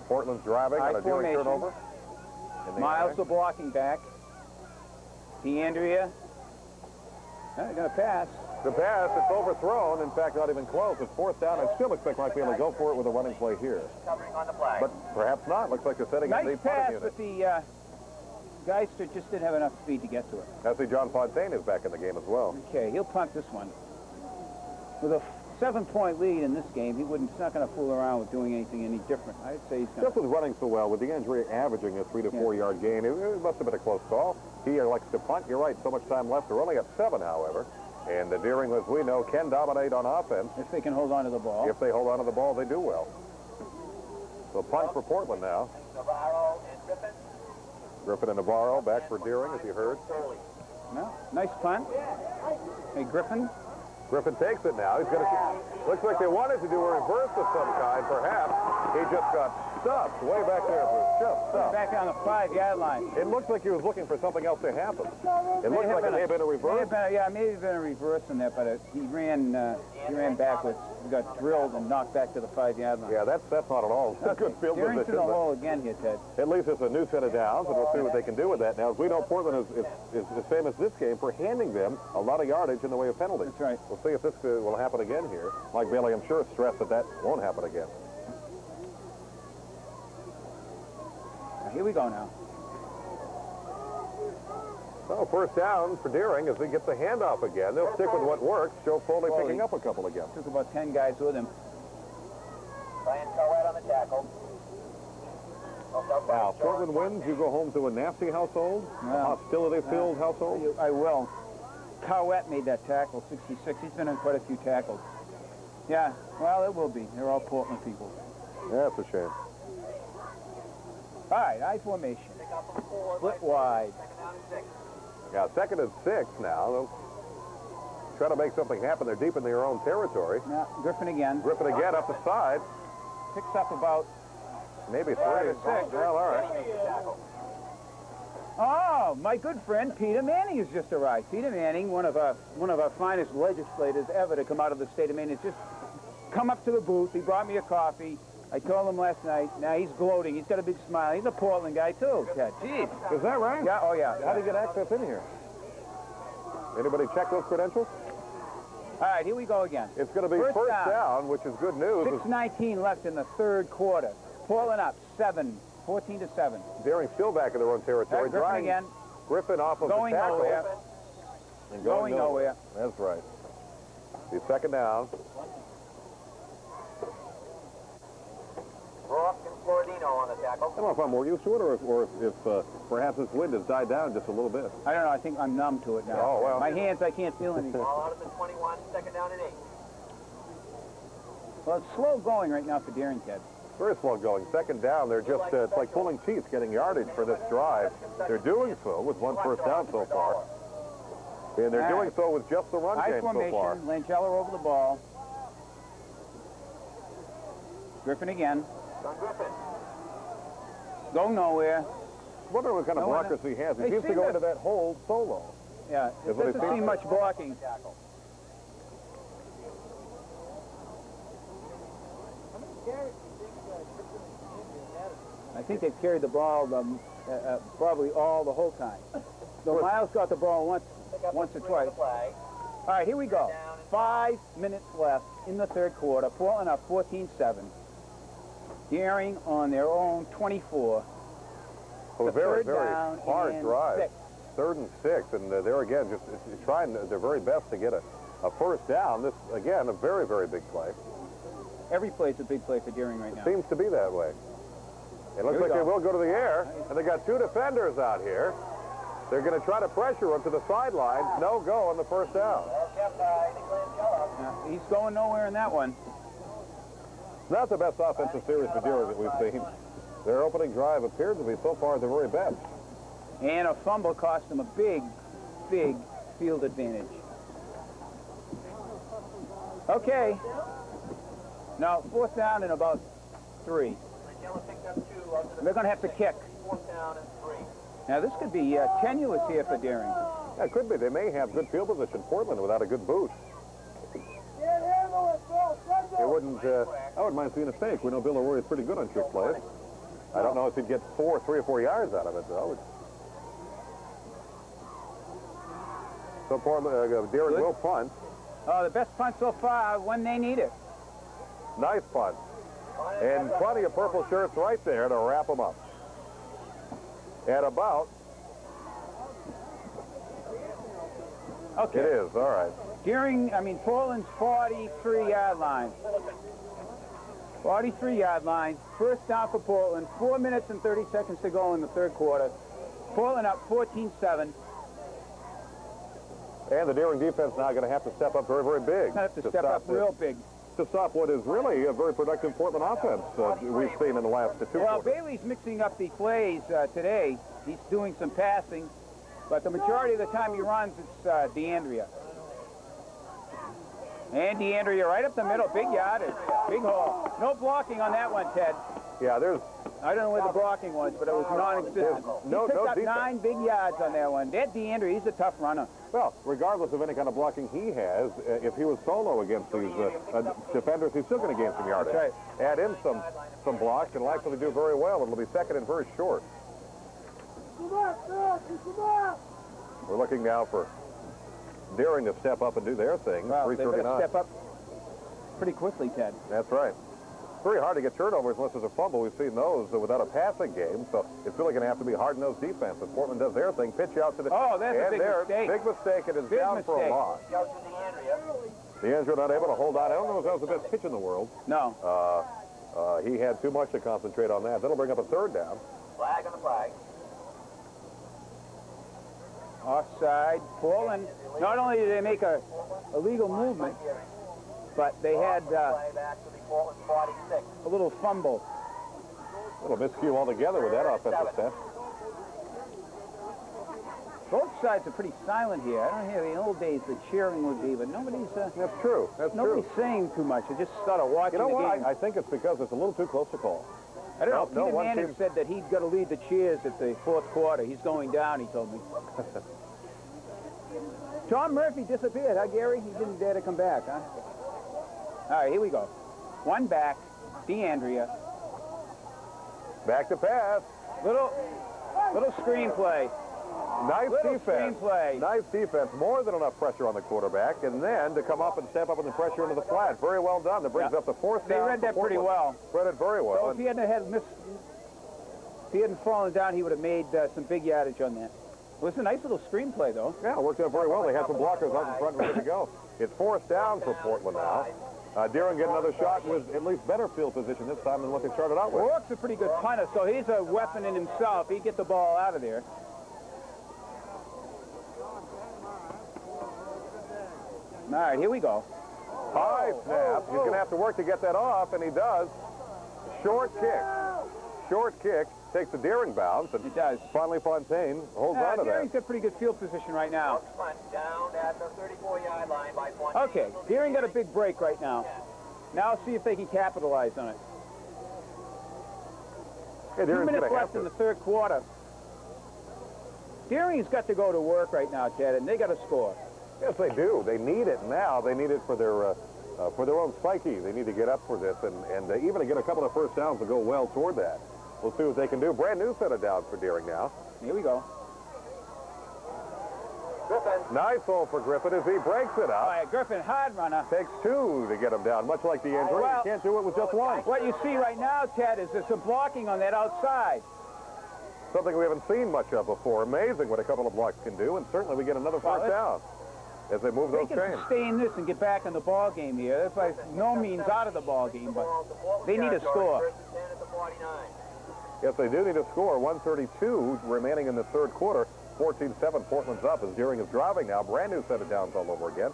Portland's driving on a Deering turnover.
Miles the blocking back. DeAndrea. They're going to pass.
The pass, it's overthrown. In fact, not even close. It's 4th down. I still expect Mike Bailey to go for it with a running play here.
Covering on the flag.
But perhaps not. Looks like they're setting up the
Nice pass,
punting unit.
but the guys just didn't have enough speed to get to it.
I see John Fontaine is back in the game as well.
Okay, he'll punt this one. With a 7-point lead in this game, he's not going to fool around with doing anything any different. I'd say he's going
Just with running so well, with the injury averaging a 3 to 4 yard gain, it must have been a close call. He likes to punt. You're right, so much time left. They're only at 7, however. And the Deering, as we know, can dominate on offense.
if they can hold on to the ball.
If they hold on to the ball, they do well. So punt for Portland now.
Navarro and Griffin.
Griffin and Navarro back for Deering, as you heard.
No, nice punt. Hey, Griffin.
Griffin takes it now. He's going to. Looks like they wanted to do a reverse of some kind, perhaps. He just got stuffed way back there. Just stuffed.
Back on the 5-yard line.
It looks like he was looking for something else to happen. It looks like it may have been a reverse.
Yeah, maybe been a reverse in that, but he ran backwards. He got drilled and knocked back to the 5-yard line.
Yeah, that's not at all a good field
Deering
position.
to the hole again here, Ted.
At least it's a new set of downs, and we'll see what they can do with that. Now, as we know, Portland is famous this game for handing them a lot of yardage in the way of penalties.
That's right.
We'll see if this will happen again here. Mike Bailey, I'm sure, stressed that won't happen again.
Here we go now.
So, 1st down for Deering as they get the handoff again. They'll stick with what works. Joe Foley picking up a couple again.
Took about 10 guys with him.
Brian Cowett on the tackle.
Now, Portland wins. You go home to a nasty household, a hostility-filled household.
I will. Cowett made that tackle, 66. He's been in quite a few tackles. Yeah, well, it will be. They're all Portland people.
Yeah, it's a shame.
All right, I formation. Split wide.
Yeah, 2nd and 6 now. They'll try to make something happen. They're deep in their own territory.
Now, Griffin again.
Griffin again up the side.
Picks up about
Maybe 3
or 6.
Well, all right.
Oh, my good friend Peter Manning has just arrived. Peter Manning, one of our finest legislators ever to come out of the state of Maine, has just come up to the booth. He brought me a coffee. I told him last night. Now he's gloating. He's got a big smile. He's a Portland guy too, Ted. Jeez.
Is that right?
Yeah. Oh yeah.
How do you get access in here? Anybody check those credentials?
All right, here we go again.
It's going to be first down, which is good news.
6:19 left in the 3rd quarter. Portland up 14 to 7.
Deering still back in their own territory.
Griffin again.
Griffin off of
Going
the tackle.
nowhere.
And
Going nowhere.
That's right. The 2nd down.
Rock and Floridino on the tackle.
I don't know if I'm more used to it or if perhaps this wind has died down just a little bit.
I don't know. I think I'm numb to it now.
Oh, well.
My hands, I can't feel anything.
Ball out of the 21, 2nd down and 8.
Well, it's slow going right now for Deering, Ted.
Very slow going. 2nd down, they're just, it's like pulling teeth getting yardage for this drive. They're doing so with 1 first down so far. And they're doing so with just the run
High
game
formation.
so far.
Langeller over the ball. Griffin again.
John Griffin.
Go nowhere.
I wonder what kind of blockers he has. He
They
seems to
seem
go
to-
into that hole solo.
Yeah, it
Is what it
doesn't
seems
seem much blocking. I think they've carried the ball probably all the whole time. So Miles got the ball once or twice. All right, here we go. 5 minutes left in the 3rd quarter. Portland up 14-7. Deering on their own 24.
So
The
very,
third
very
down
hard
and
drive.
6.
3rd and 6, and they're again just trying their very best to get a first down. This, again, a very, very big play.
Every play's a big play for Deering right now.
Seems to be that way. It looks
Here we
like they
go.
will go to the air, and they got 2 defenders out here. They're going to try to pressure him to the sidelines. No go on the first down.
he's going nowhere in that one.
Not the best offensive series for Deering that we've seen. Their opening drive appeared to be so far the very best.
And a fumble cost him a big, big field advantage. Okay. Now, 4th down and about 3. They're going to have to kick.
4th down and 3.
Now, this could be tenuous here for Deering.
Yeah, it could be. They may have good field position, Portland, without a good boost. It wouldn't, I wouldn't mind seeing a fake. We know Bill O'Rourke is pretty good on trick plays. I don't know if he'd get 3 or 4 yards out of it, though. So Portland, Deering will punt.
Oh, the best punt so far when they need it.
Nice punt. And plenty of purple shirts right there to wrap them up. At about...
Okay.
It is, all right.
Portland's 43-yard line. 43-yard line. 1st down for Portland. 4 minutes and 30 seconds to go in the 3rd quarter. Portland up 14-7.
And the Deering defense now going to have to step up very, very big.
Have to step up real big.
To stop what is really a very productive Portland offense we've seen in the last 2 quarters.
Well, Bailey's mixing up the plays today. He's doing some passing, but the majority of the time he runs, it's DeAndrea. And DeAndrea right up the middle, big yardage, big hole. No blocking on that one, Ted.
Yeah,
I don't know where the blocking was, but it was non-existent. He picked up 9 big yards on that one. That DeAndrea, he's a tough runner.
Well, regardless of any kind of blocking he has, if he was solo against these defenders, he's still going to gain some yardage.
That's right.
Add in some blocks and likely do very well. It'll be 2nd and very short. We're looking now for Deering to step up and do their thing.
Well, they better
3:39.
step up pretty quickly, Ted.
That's right. It's very hard to get turnovers unless there's a fumble. We've seen those without a passing game, so it's really going to have to be hard-nosed defense. If Portland does their thing, pitch out to the...
Oh, that's a big mistake.
Big mistake. It is
Big
down for a
mistake.
loss. DeAndrea not able to hold on. I don't know if that was the best pitch in the world.
No.
He had too much to concentrate on that. That'll bring up a 3rd down.
Flag on the flag.
Offside. Portland, not only did they make a illegal movement, but they had a little fumble.
A little miscue altogether with that offensive set.
Both sides are pretty silent here. I don't hear the old days the cheering would be, but nobody's
That's true. That's
nobody's
true.
saying too much. They're just sort of watching
You know
the
what?
game.
I think it's because it's a little too close to call.
I don't know.
No,
Peter
one
Manning
team-
said that he's got to lead the cheers at the 4th quarter. He's going down, he told me. Tom Murphy disappeared, huh, Gary? He didn't dare to come back, huh? All right, here we go. One back, DeAndrea.
Back to pass.
Little screenplay.
Nice
Little
defense.
screenplay.
Nice defense. More than enough pressure on the quarterback. And then to come up and step up in the pressure into the flat. Very well done. That brings up the 4th
They
down.
read that
for
pretty
Portland.
well.
Read it very well.
So if he hadn't fallen down, he would have made some big yardage on that. Well, it's a nice little screenplay, though.
Yeah, it worked out very well. They had some blockers out in front ready to go. It's 4th down for Portland now. Deering get another shot with at least better field position this time than what they started out with.
Rourke's a pretty good punter, so he's a weapon in himself. He'd get the ball out of there. All right, here we go.
High snap. He's going to have to work to get that off, and he does. Short kick. Short kick. Takes the Deering bounce, and
It does.
finally Fontaine holds on to that.
Deering's got pretty good field position right now.
Down at the 34-yard line by point.
Okay, Deering got a big break right now. Now see if they can capitalize on it.
Yeah,
2
Deering's
minutes
gonna have
left in
to.
the 3rd quarter. Deering's got to go to work right now, Ted, and they got to score.
Yes, they do. They need it now. They need it for their own psyche. They need to get up for this, and even to get a couple of 1st downs will go well toward that. We'll see what they can do. Brand new set of downs for Deering now.
Here we go.
Griffin.
Nice hole for Griffin as he breaks it
All
up.
right, Griffin, hard runner.
Takes 2 to get him down, much like DeAndrea.
Well-
You can't do it with just 1.
What you see right now, Ted, is there's some blocking on that outside.
Something we haven't seen much of before. Amazing what a couple of blocks can do, and certainly we get another 1st down as they move
They
those
can
chains.
sustain this and get back in the ball game here. That's by no means out of the ball game, but they need a score.
1st and 10 at the 49.
Yes, they do need a score. 1:32 remaining in the 3rd quarter. 14-7, Portland's up as Deering is driving now. Brand new set of downs all over again.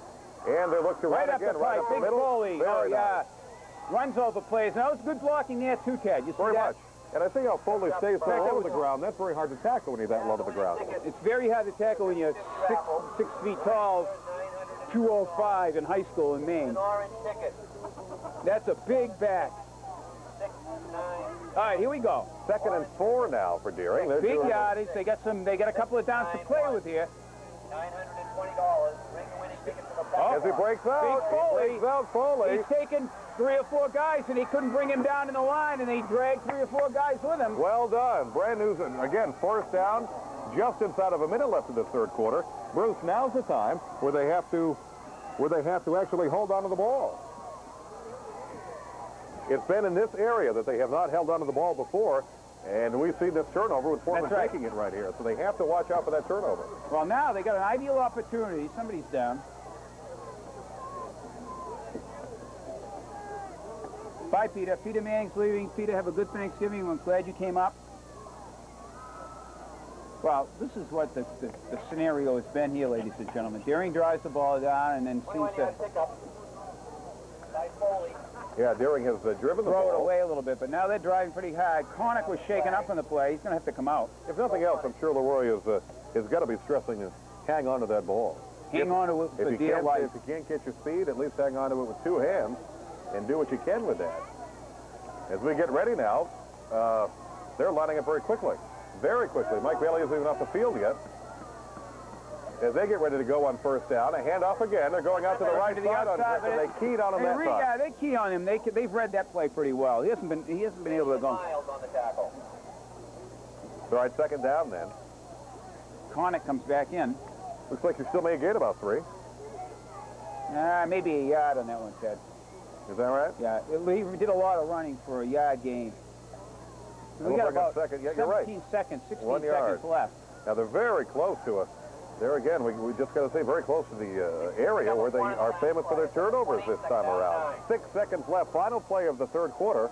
And they look to
Right
run
up the
again, right
pipe,
up the
big
middle.
Foley. Oh,
Very
yeah.
nice.
Runs over players. And that was good blocking there, too, Ted. You see
Very
that?
much. And I see how Foley stays so low to the ground. That's very hard to tackle when you're that low to the ground.
It's very hard to tackle when you're 6 feet tall, 205 in high school in Maine.
Orange ticket.
That's a big back.
6, 9.
All right, here we go.
2nd and 4 now for Deering. They're
Big
doing-
yardage. They got a couple of downs to play with here.
$920. Bring the winning ticket to the
Oh,
back.
As he breaks out,
Big Foley.
he breaks out Foley.
He's taken 3 or 4 guys, and he couldn't bring him down in the line, and he dragged 3 or 4 guys with him.
Well done. Brand new, again, 1st down, just inside of a minute left in the 3rd quarter. Bruce, now's the time where they have to actually hold on to the ball. It's been in this area that they have not held on to the ball before, and we see this turnover with Portland
That's right.
taking it right here. So they have to watch out for that turnover.
Well, now they got an ideal opportunity. Somebody's down. Bye, Peter. Peter Manning's leaving. Peter, have a good Thanksgiving. I'm glad you came up. Well, this is what the scenario has been here, ladies and gentlemen. Deering drives the ball down and then seems to
Yeah, Deering has driven the
throw it
ball.
away a little bit, but now they're driving pretty hard. Cornick was shaken up on the play. He's going to have to come out.
If nothing else, I'm sure Leroy has got to be stressing to hang on to that ball.
Hang on to it for dear life.
If you can't get your speed, at least hang on to it with 2 hands and do what you can with that. As we get ready now, they're lining up very quickly. Very quickly. Mike Bailey isn't even off the field yet. As they get ready to go on 1st down, a handoff again. They're going out to the right side on this, and they keyed on him that time.
Yeah, they keyed on him. They've read that play pretty well. He hasn't been able to go.
Miles on the tackle.
All right, 2nd down then.
Cornick comes back in.
Looks like you still may gain about 3.
Maybe a yard on that one, Ted.
Is that right?
Yeah, he did a lot of running for a yard gain. We got about
2nd. Yeah, you're right.
17 seconds, 16
1 yard.
seconds left.
Now they're very close to us. There again, we just got to say very close to the area where they are famous for their turnovers this time around. 6 seconds left, final play of the 3rd quarter.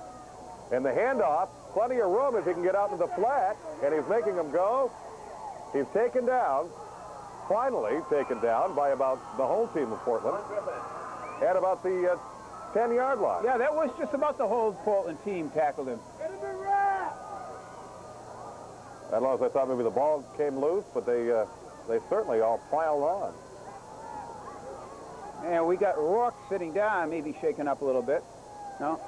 And the handoff, plenty of room if he can get out to the flat, and he's making them go. He's taken down, finally taken down by about the whole team of Portland at about the 10-yard line.
Yeah, that was just about the whole Portland team tackled him.
I don't know if I thought maybe the ball came loose, but they certainly all piled on.
And we got Rourke sitting down, maybe shaken up a little bit. No?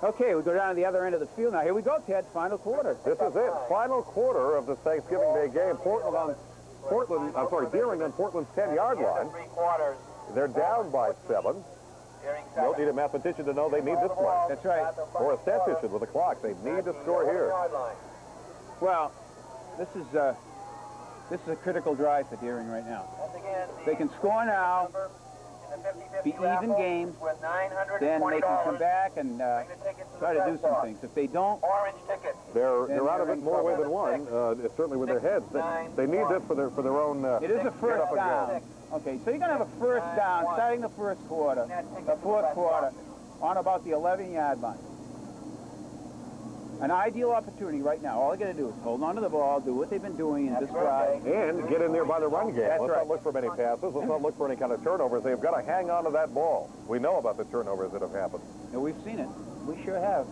Okay, we go down to the other end of the field now. Here we go, Ted, final quarter.
This is it, final quarter of the Thanksgiving Day game. Deering on Portland's 10-yard line.
3/4.
They're down by 7.
Deering
You don't need a mathematician to know they need this play.
That's right.
Or a statistician with a clock. They need to score here.
Well, this is a critical drive for Deering right now. They can score now, be even game, then they can come back and try to do some things. If they don't,
Orange ticket.
They're out of it more way than one, certainly with their heads. They need this for their own
it is a
get
first
up and go.
down. Okay, so you're going to have a first down starting the 1st quarter, the 4th quarter, on about the 11-yard line. An ideal opportunity right now. All they got to do is hold on to the ball, do what they've been doing in this drive.
And get in there by the run game.
That's
Let's
right.
not look for many passes. Let's not look for any kind of turnovers. They've got to hang on to that ball. We know about the turnovers that have happened.
And we've seen it. We sure have.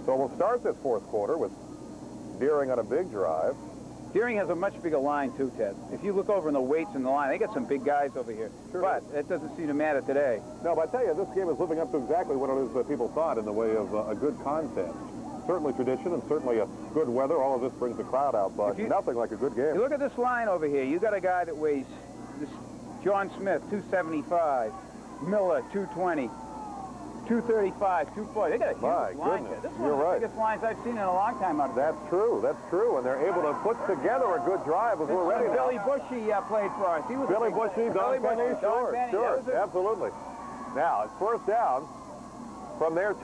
So we'll start this 4th quarter with Deering on a big drive.
Deering has a much bigger line, too, Ted. If you look over in the weights in the line, they got some big guys over here.
Sure.
But it doesn't seem to matter today.
No, but I tell you, this game is living up to exactly what it is that people thought in the way of a good contest. Certainly tradition and certainly a good weather. All of this brings the crowd out, but nothing like a good game.
You look at this line over here. You got a guy that weighs, John Smith, 275. Miller, 220. 235, 240. They got a huge
My
line
goodness,
here. This is
you're
one of the
right.
biggest lines I've seen in a long time out of
That's true, and they're able to put together a good drive as we're ready now.
Billy Bushy played for us. He was
Billy Bushy, Don Penny, sure, absolutely. Now, it's 1st down from their 10.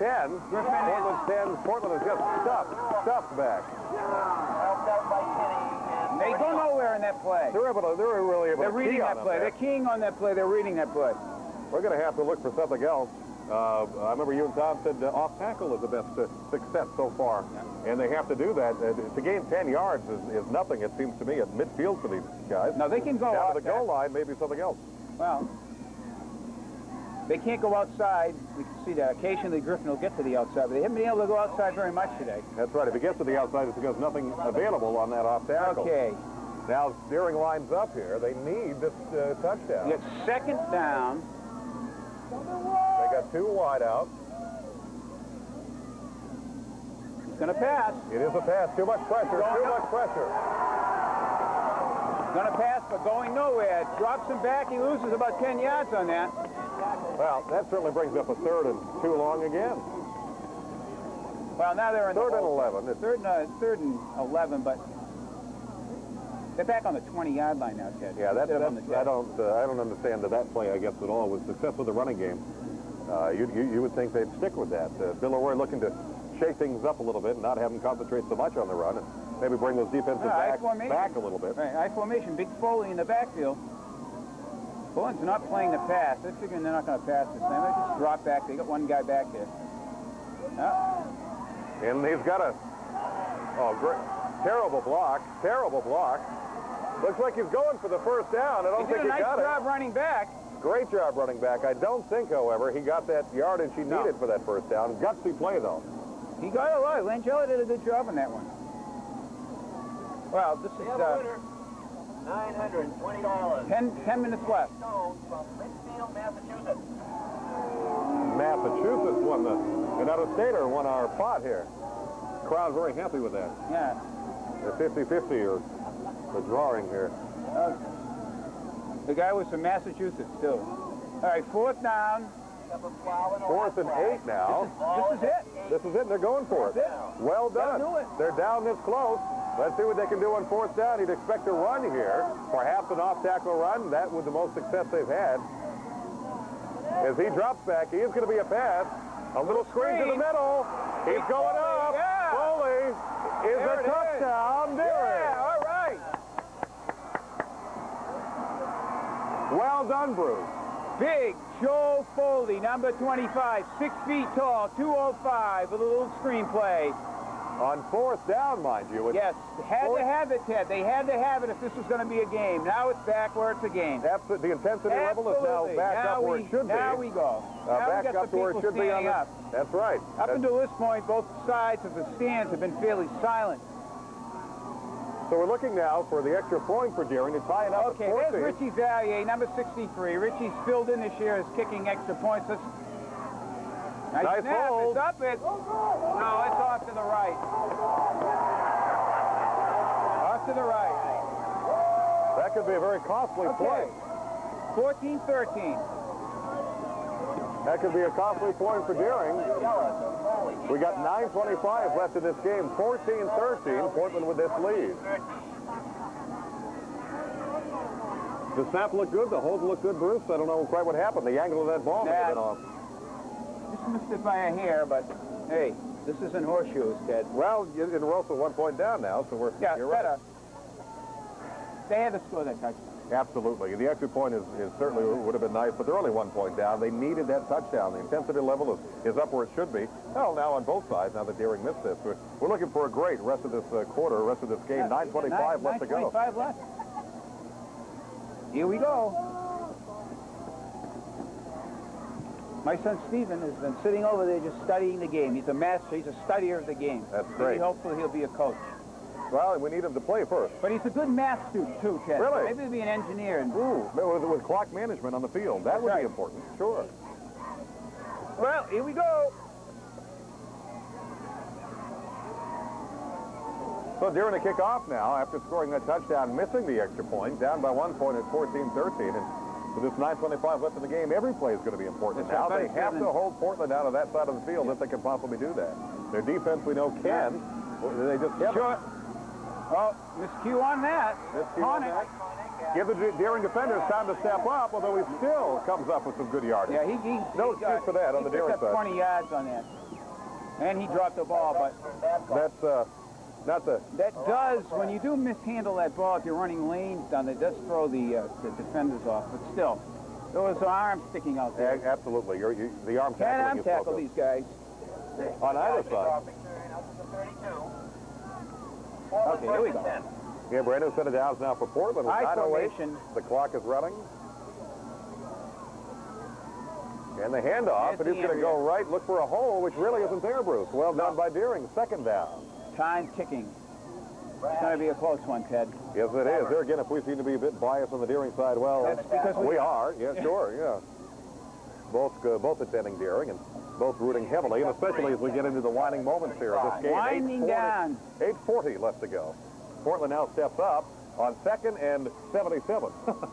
Portland's 10. Portland is just stuffed back.
Helped out by Kenny.
They go nowhere in that play.
They're really able
They're
to
reading
key on
that play.
them
They're keying on that play. They're reading that play.
We're going to have to look for something else I remember you and Tom said off tackle is the best success so far. Yeah. And they have to do that. To gain 10 yards is nothing, it seems to me, at midfield for these guys.
No, they can go
down
off
to the goal line, maybe something else.
Well, they can't go outside. We can see that. Occasionally Griffin will get to the outside, but they haven't been able to go outside very much today.
That's right. If he gets to the outside, it's because nothing available on that off tackle.
Okay.
Now, Deering lines up here. They need this touchdown.
You got second down.
They got 2 wide out.
He's going to pass.
It is a pass. Too much pressure. Too much pressure.
Going to pass, but going nowhere. Drops him back. He loses about 10 yards on that.
Well, that certainly brings up a 3rd and too long again.
Well, now they're in
3rd and 11.
It's third and 11, but they're back on the 20-yard line now, Ted.
Yeah, I don't understand that play, I guess, at all. With success with the running game, you would think they'd stick with that. Bill O'Rourke looking to shake things up a little bit and not have them concentrate so much on the run, and maybe bring those defensive backs back a little bit.
Right, I formation, big Foley in the backfield. Bullen's not playing the pass. They're figuring they're not going to pass this time. They just drop back. They got one guy back there.
And he's got a great, terrible block. Looks like he's going for the first down. I don't think he got it.
He did a nice job running back.
Great job running back. I don't think, however, he got that yardage he needed for that first down. Gutsy play, though.
He got a lot. Langella did a good job on that one. Well, this is
$920.
10 minutes left.
From Litchfield, Massachusetts.
Massachusetts won an out-of-stater won our pot here. Crowd very happy with that.
Yeah.
They're 50-50 or the drawing here.
The guy was from Massachusetts, too. All right, 4th down.
4th and 8 now.
This is it.
This is it. They're going for it. Well done. They're down this close. Let's see what they can do on 4th down. You'd expect a run here. Perhaps an off-tackle run. That was the most success they've had. As he drops back, he is going to be a pass. A little screen to the middle. He's going up.
Yeah.
Foley is a touchdown.
Yeah, all right.
Well done, Bruce.
Big Joe Foley, number 25, 6 feet tall, 205 with a little screenplay.
On 4th down, mind you.
Yes, had to have it, Ted. They had to have it if this was going to be a game. Now it's back where it's a game.
The intensity level is now back up where it should be.
Now we go.
Back up to where it should be. That's right.
Up until this point, both sides of the stands have been fairly silent.
So we're looking now for the extra point for Deering to tie it up
Okay,
at 14.
there's Richie Valier, number 63. Richie's filled in this year as kicking extra points. Nice snap. Hold. It's up. No, it's off to the right. Off to the right.
That could be a very costly play.
14-13.
That could be a costly point for Deering. We got 9:25 left in this game. 14-13. Portland with this lead. The snap looked good. The hold looked good, Bruce. I don't know quite what happened. The angle of that ball may have been off.
Just missed it by a hair, but hey, this isn't horseshoes, Ted.
Well, you're also 1 point down now, so you're
better.
right.
They had to score that touchdown.
Absolutely. The extra point is certainly would have been nice, but they're only 1 point down. They needed that touchdown. The intensity level is up where it should be. Well, now on both sides, now that Deering missed this. We're looking for a great rest of this quarter, rest of this game. 9:25 left to go.
9:25 left. Here we go. My son Stephen has been sitting over there just studying the game. He's a master. He's a studier of the game.
That's great.
Hopefully he'll be a coach.
Well, we need him to play first.
But he's a good math student, too, Ted.
Really?
Maybe he'll be an engineer.
Ooh, with clock management on the field. That would be important. Sure.
Well, here we go.
So Deering to kick off now after scoring that touchdown, missing the extra point, down by 1 point at 14-13. And with this 9:25 left in the game, every play is going to be important. Now they have to hold Portland out of that side of the field if they can possibly do that. Their defense, we know, can. They just can't.
Sure. Oh, miscue on that.
Give the Deering defenders time to step up, although he still comes up with some good yardage.
Yeah,
no excuse for that on the Deering side.
20 yards on that. And he dropped the ball, but
that's not the...
That does, when you do mishandle that ball, if you're running lanes down, it does throw the defenders off. But still, Those arms sticking out there.
Absolutely. The arm
Can
tackling
arm
is
tackle
also
these guys.
on either side.
Okay, here we go.
Yeah, Brandon set it down now for Portland. With
High
9:08.
formation.
The clock is running. And the handoff, and
There's
he's going to go right, look for a hole, which really isn't there, Bruce. Well done by Deering. Second down.
Time ticking. It's going to be a close one, Ted.
Yes, it is. There again, if we seem to be a bit biased on the Deering side, well,
That's because
we are. Yeah, sure, yeah. Both attending Deering and both rooting heavily, and especially as we get into the winding moments here of this game.
Winding down.
8:40 left to go. Portland now steps up on 2nd and 77.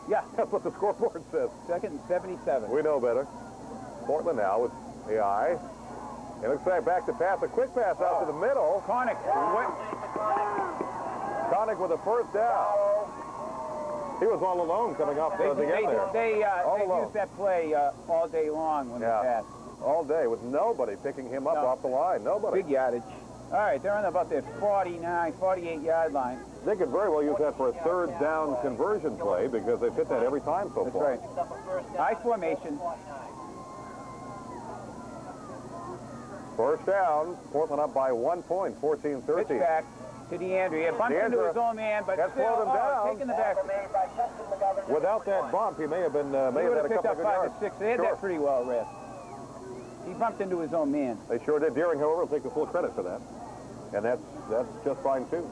Yeah.
That's what the scoreboard says.
2nd and 77.
We know better. Portland now with AI. It looks like back to pass. A quick pass out to the middle.
Connick.
Connick with a first down. He was all alone coming off the end there.
They
alone.
used that play all day long when they passed.
All day with nobody picking him up off the line. Nobody.
Big yardage. All right, they're on about their 49, 48-yard line.
They could very well use that for a third down conversion play because they've hit that every time so far.
That's right. High formation.
First down. Portland up by 1 point, 14-13.
Pitch back to DeAndre. He bumped into his own man, but
that slowed him down.
taking the back.
Without that bump, he may have been
He would have
had a
picked
couple
up
of good
5
yards.
or 6. They had that pretty well, Riff. He bumped into his own man.
They sure did. Deering, however, will take the full credit for that. And that's just fine, too.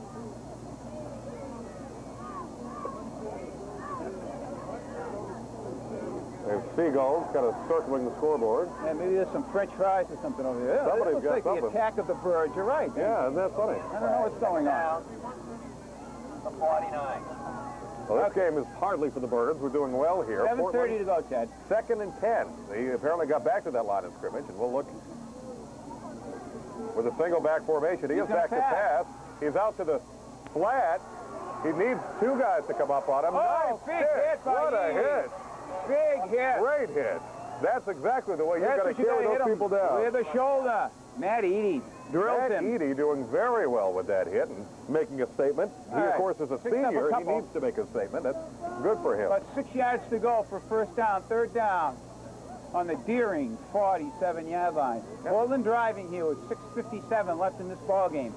There's Seagulls kind of circling the scoreboard.
Yeah, maybe there's some French fries or something over there.
Somebody's
It looks
got
like
something.
the attack of the birds. You're right.
Yeah, isn't that funny?
I don't know what's going on.
The 49.
Well, this game is hardly for the birds. We're doing well here.
7:30 to go, Ted.
2nd and 10. They apparently got back to that line of scrimmage, and we'll look with a single back formation. He is back to pass. He's out to the flat. He needs 2 guys to come up on him.
Oh,
nice
big hit by
What a
Edie.
hit.
Big hit.
Great hit. That's exactly the way you're going to carry those people down.
With the shoulder. Matt Edie drills
Matt
him.
Edie doing very well with that hit and making a statement. He,
All
of
right.
course, is a
Picks up a
senior. He
couple.
needs to make a statement. That's good for him.
About 6 yards to go for first down, third down on the Deering 47-yard line. Portland driving here with 6:57 left in this ball game.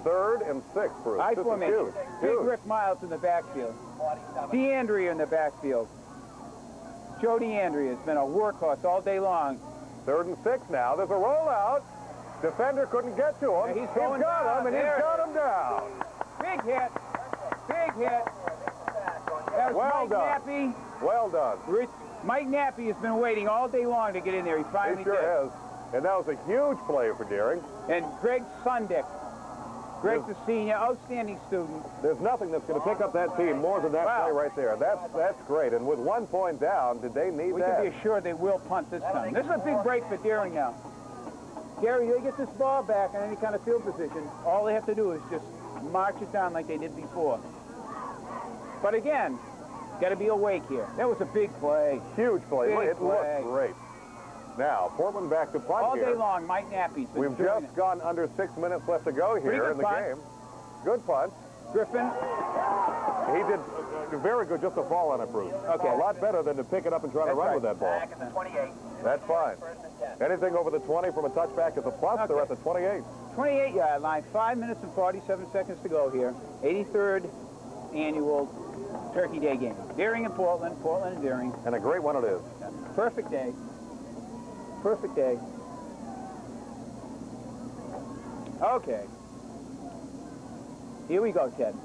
3rd and 6, Bruce.
High
This is
formation.
huge.
Big
Huge.
Rick Miles in the backfield. DeAndre in the backfield. Joe DeAndre has been a workhorse all day long.
3rd and 6 now. There's a rollout. Defender couldn't get to him.
Yeah, he's
he's
going
got
down.
him, and
There.
he's got him down.
Big hit. Big hit. That was
Well
Mike
done.
Nappy.
Well done.
Mike Nappy has been waiting all day long to get in there. He finally
He sure
did.
has. And that was a huge play for Deering.
And Greg Sundick. Greg's a senior, outstanding student.
There's nothing that's going to pick up that team more than that play right there. That's great. And with 1 point down, did they need
We
that?
can be assured they will punt this time. This is a big break for Deering now. Gary, they get this ball back in any kind of field position. All they have to do is just march it down like they did before. But again, got to be awake here. That was a big play.
Huge play.
Big
It
play.
looked great. Now, Portland back to punt
All
here.
day long, Mike Nappy's been
We've
doing
just
it.
gone under 6 minutes left to go
Pretty
here
good
in the
punt.
game. Good punt.
Griffin.
He did very good just to fall on it, Bruce.
Okay.
A lot better than to pick it up and try to
That's
run
right.
with that ball.
Back at the 28.
That's fine. Anything over the 20 from a touchback is a plus.
Okay.
They're at the 28.
28-yard line, 5 minutes and 47 seconds to go here. 83rd annual Turkey Day game. Deering and Portland, Portland and Deering.
And a great one it is.
Perfect day. Perfect day. Okay. Here we go, Ted.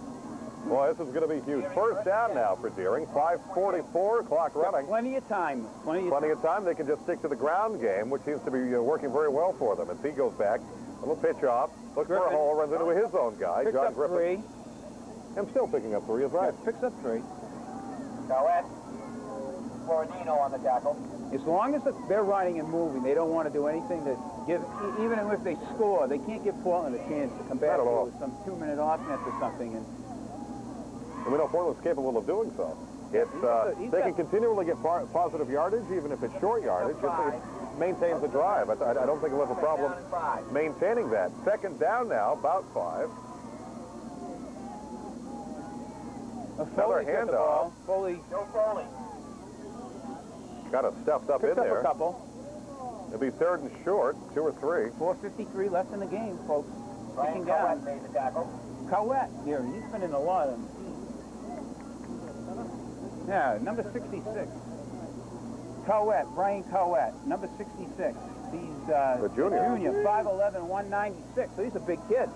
Boy, this is going to be huge. First down now for Deering. 5:44, clock running.
Plenty of time.
Plenty of time. They can just stick to the ground game, which seems to be working very well for them. As he goes back, a little pitch off, looks for a
Griffin.
hole, runs into his own guy,
Picks
John
up
Griffin.
3.
And still picking up 3 is right.
Picks up 3.
Coet. Floridino on the tackle.
As long as they're running and moving, they don't want to do anything to give, even if they score, they can't give Portland a chance to come back
Not at all.
with some 2-minute offense or something. And
And we know Portland's capable of doing so. It's, they can continually get positive yardage, even if it's short yardage. It maintains the drive. I don't think we'll have a problem maintaining that. Second down now, about 5. Another
Foley gets the
handoff.
ball. Foley.
Joe Foley.
Got it stuffed up in
Picked up
there.
a couple.
It'll be 3rd and short, 2 or 3.
4:53 left in the game, folks.
Brian
Kicking down.
Collette made the tackle.
Cowett, here, he's been in a lot of them. Yeah, number 66. Cowett, Brian Cowett, number 66. He's
The junior.
5'11", 196. So he's a big kid.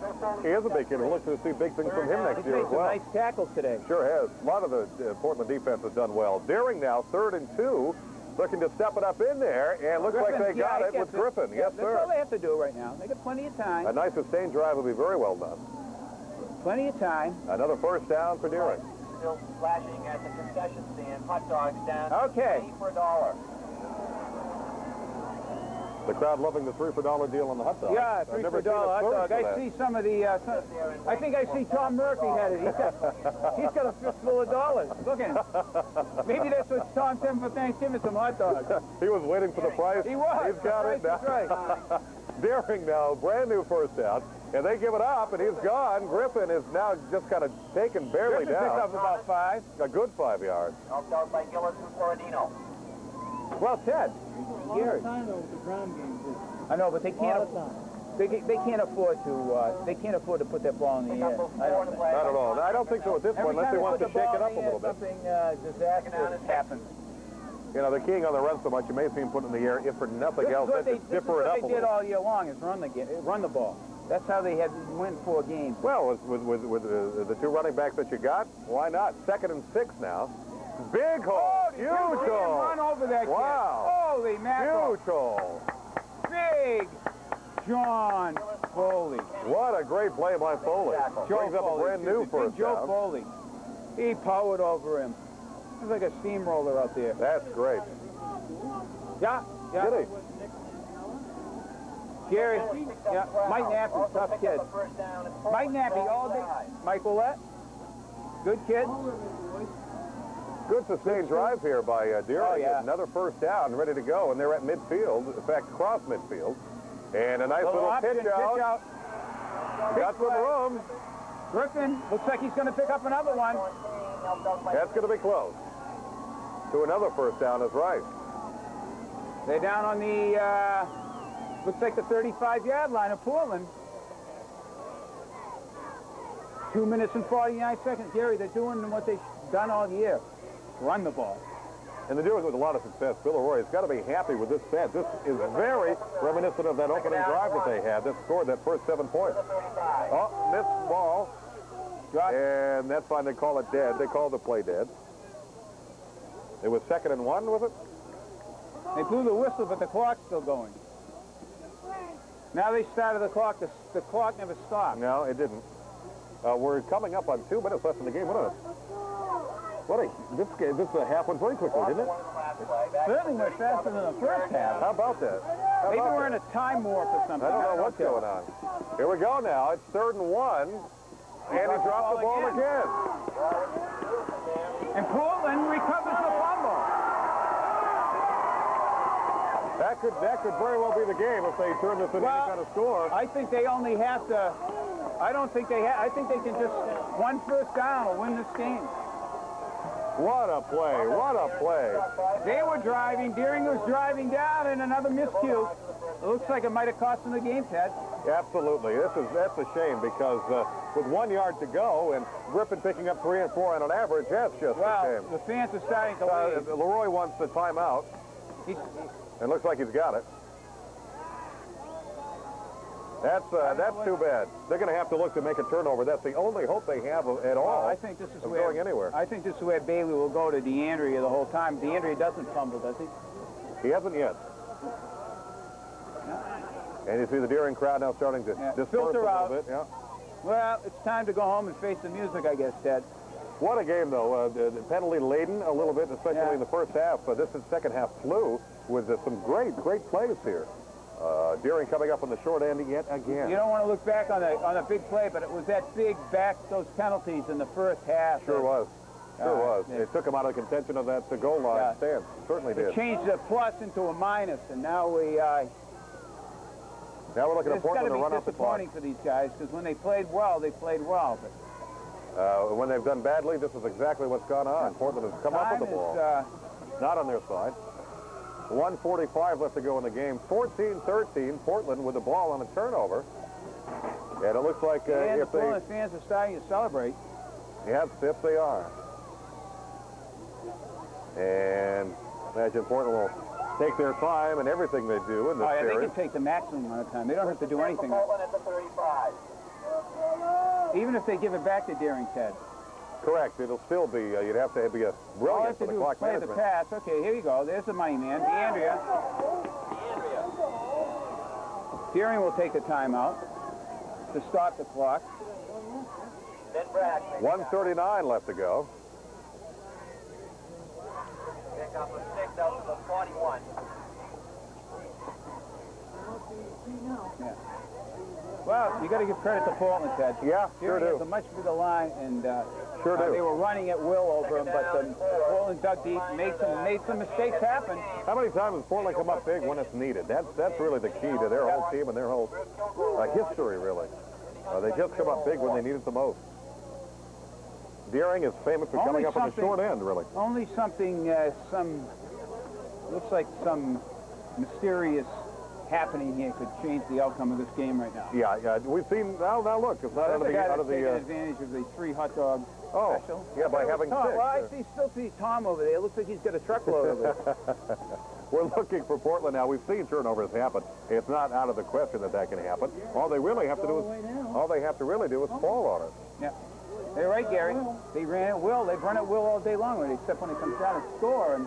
He is a big kid. We'll look to see big things from him next
He's
year
made
as
some
well.
nice tackles today.
Sure has. A lot of the Portland defense has done well. Deering now, 3rd and 2, looking to step it up in there, and looks like they got it with Griffin. Yes,
That's all
sir.
they have to do right now. They got plenty of time.
A nice sustained drive will be very well done.
Plenty of time.
Another first down for Deering.
Still flashing at the concession stand. Hot dogs down.
Okay.
3 for $1.
The crowd loving the 3 for $1 deal on the hot dog.
Yeah,
I've
3
never
for $1
seen a
hot
third
dog.
for
I
that.
see some of the. I think I see Tom Murphy had it. He's got a fistful of dollars. Look at him. Maybe that's what Tom sent for Thanksgiving, some hot dogs.
He was waiting for the price.
He was.
He's got it now.
That's right.
Deering now, brand new first down. And they give it up, and he's gone. Griffin is now just kind of taken barely
Griffin picked
down.
up about 5.
A good 5 yards.
Helped out by Gillis and Floridino.
Well, Ted. Gary.
time though with the ground game, too.
I know, but they can't. They can't afford to put that ball in the air. I don't think.
Not at all. I don't think so at this point,
Every
unless
time
they want
put
to
the
shake
ball
it up
in
a
the air,
little bit.
something disastrous happens.
You know, they're keying on the run so much, you may see him put it in the air, if for nothing else,
This
just
is
to differ
what
it up a
they did
little.
all year long is run the ball. That's how they had win 4 games.
Well, with the 2 running backs that you got, why not? 2nd and 6 now. Big hole.
Oh,
Huge
hole!
hole.
Run over that
Wow.
kid. Holy mackerel.
Huge hole.
Big John Foley.
What a great play by Foley.
Joe
Brings up a
Foley,
brand new
Big
first
Joe
down.
Foley. He powered over him. He's like a steamroller out there.
That's great.
Yeah.
Did he?
Gary, yeah, Mike Nappy, tough kid. Mike Nappy all day. Mike Willett, good kid.
Good sustained drive here by Deering.
Oh, yeah.
Another first down, ready to go, and they're at midfield. In fact, cross midfield. And a nice little
option,
pitch out. Got some room.
Griffin looks like he's going to pick up another one.
That's going to be close. To another first down is right.
They're down on the, looks like the 35-yard line of Portland. 2 minutes and 49 seconds. Gary, they're doing what they've done all year. Run the ball.
And they're doing it with a lot of success. Bill O'Rourke has got to be happy with this set. This is very reminiscent of that opening drive that they had that scored that first 7 points. Oh, missed ball. And that's fine. They call it dead. They call the play dead. It was 2nd and 1, was it?
They blew the whistle, but the clock's still going. Now they started the clock. The clock never stopped.
No, it didn't. We're coming up on 2 minutes left in the game. This half went very quickly, didn't it?
Certainly went faster than the first half.
How about that?
Maybe we're in a time warp or something.
I don't know what's going on. Here we go now. It's 3rd and 1. And he dropped the ball again.
And Portland recovers the fumble.
That could very well be the game if they turn this into any kind of score.
I think they only have to. I don't think they have. I think they can just one first down will win this game.
What a play! What a play!
They were driving. Deering was driving down, and another miscue. It looks like it might have cost them the game, Ted.
Absolutely. That's a shame because with 1 yard to go and Griffin picking up 3 and 4 on an average, that's just a shame.
The fans are starting to leave.
Leroy wants the timeout. And looks like he's got it. That's too bad. They're going to have to look to make a turnover. That's the only hope they have at all.
I think this is
where going anywhere.
I think this is where Bailey will go to DeAndrea the whole time. DeAndrea doesn't fumble, does he?
He hasn't yet. And you see the Deering crowd now starting to disperse
filter
a little
out.
bit. Yeah.
Well, it's time to go home and face the music, I guess, Ted.
What a game, though. Penalty laden a little bit, especially in the first half. This is second half flew with some great plays here. Deering coming up on the short end yet again.
You don't want to look back on a big play, but it was that big those penalties in the first half.
Sure was. Sure was. It took him out of the contention of that goal line stand. Certainly did.
It changed a plus into a minus, and now we're looking at Portland to run out the clock. It's disappointing for these guys because when they played well, they played well. But
when they've done badly, this is exactly what's gone on. Portland has come up with the ball. Not on their side. 1:45 left to go in the game. 14-13, Portland with the ball on a turnover. And it looks like
and
if
the
they...
Portland fans are starting to celebrate.
Yes, if they are. And imagine Portland will take their time and everything they do in this
They
series.
can take the maximum amount of time. They don't have to do anything.
Portland at the 35.
Even if they give it back to Deering, Ted.
Correct. It'll still be, you'd have to be a
All I
brilliant
have
for
to
the
do is
clock
play the
management.
pass. Okay, here you go. There's the money man, DeAndrea. Deering will take a timeout to stop the clock.
Then Bragg.
1:39 left to go.
Pick up a 6 out to the 41.
Yeah. Well, you got to give credit to Portland, Ted.
Yeah, sure
Deering
do.
has a much bigger line, and
Sure do.
they were running at will over him, but Portland dug deep, made some mistakes happen.
How many times has Portland come up big when it's needed? That's really the key to their whole team and their whole history, really. They just come up big when they need it the most. Deering is famous for coming up on the short end, really.
Only something, looks like some mysterious happening here could change the outcome of this game right now.
Yeah, we've seen, now look, it's not
That's
out
the guy
of
that's
the,
taking advantage of the 3 hot dog special.
yeah, by having
Tom,
6.
well, I still see Tom over there. It looks like he's got a truckload of it.
We're looking for Portland now. We've seen turnovers happen. It's not out of the question that can happen. All they really have to do is, fall on it.
Yeah. They're right, Gary. They ran at will. They've run at will all day long, except when it comes down to score. And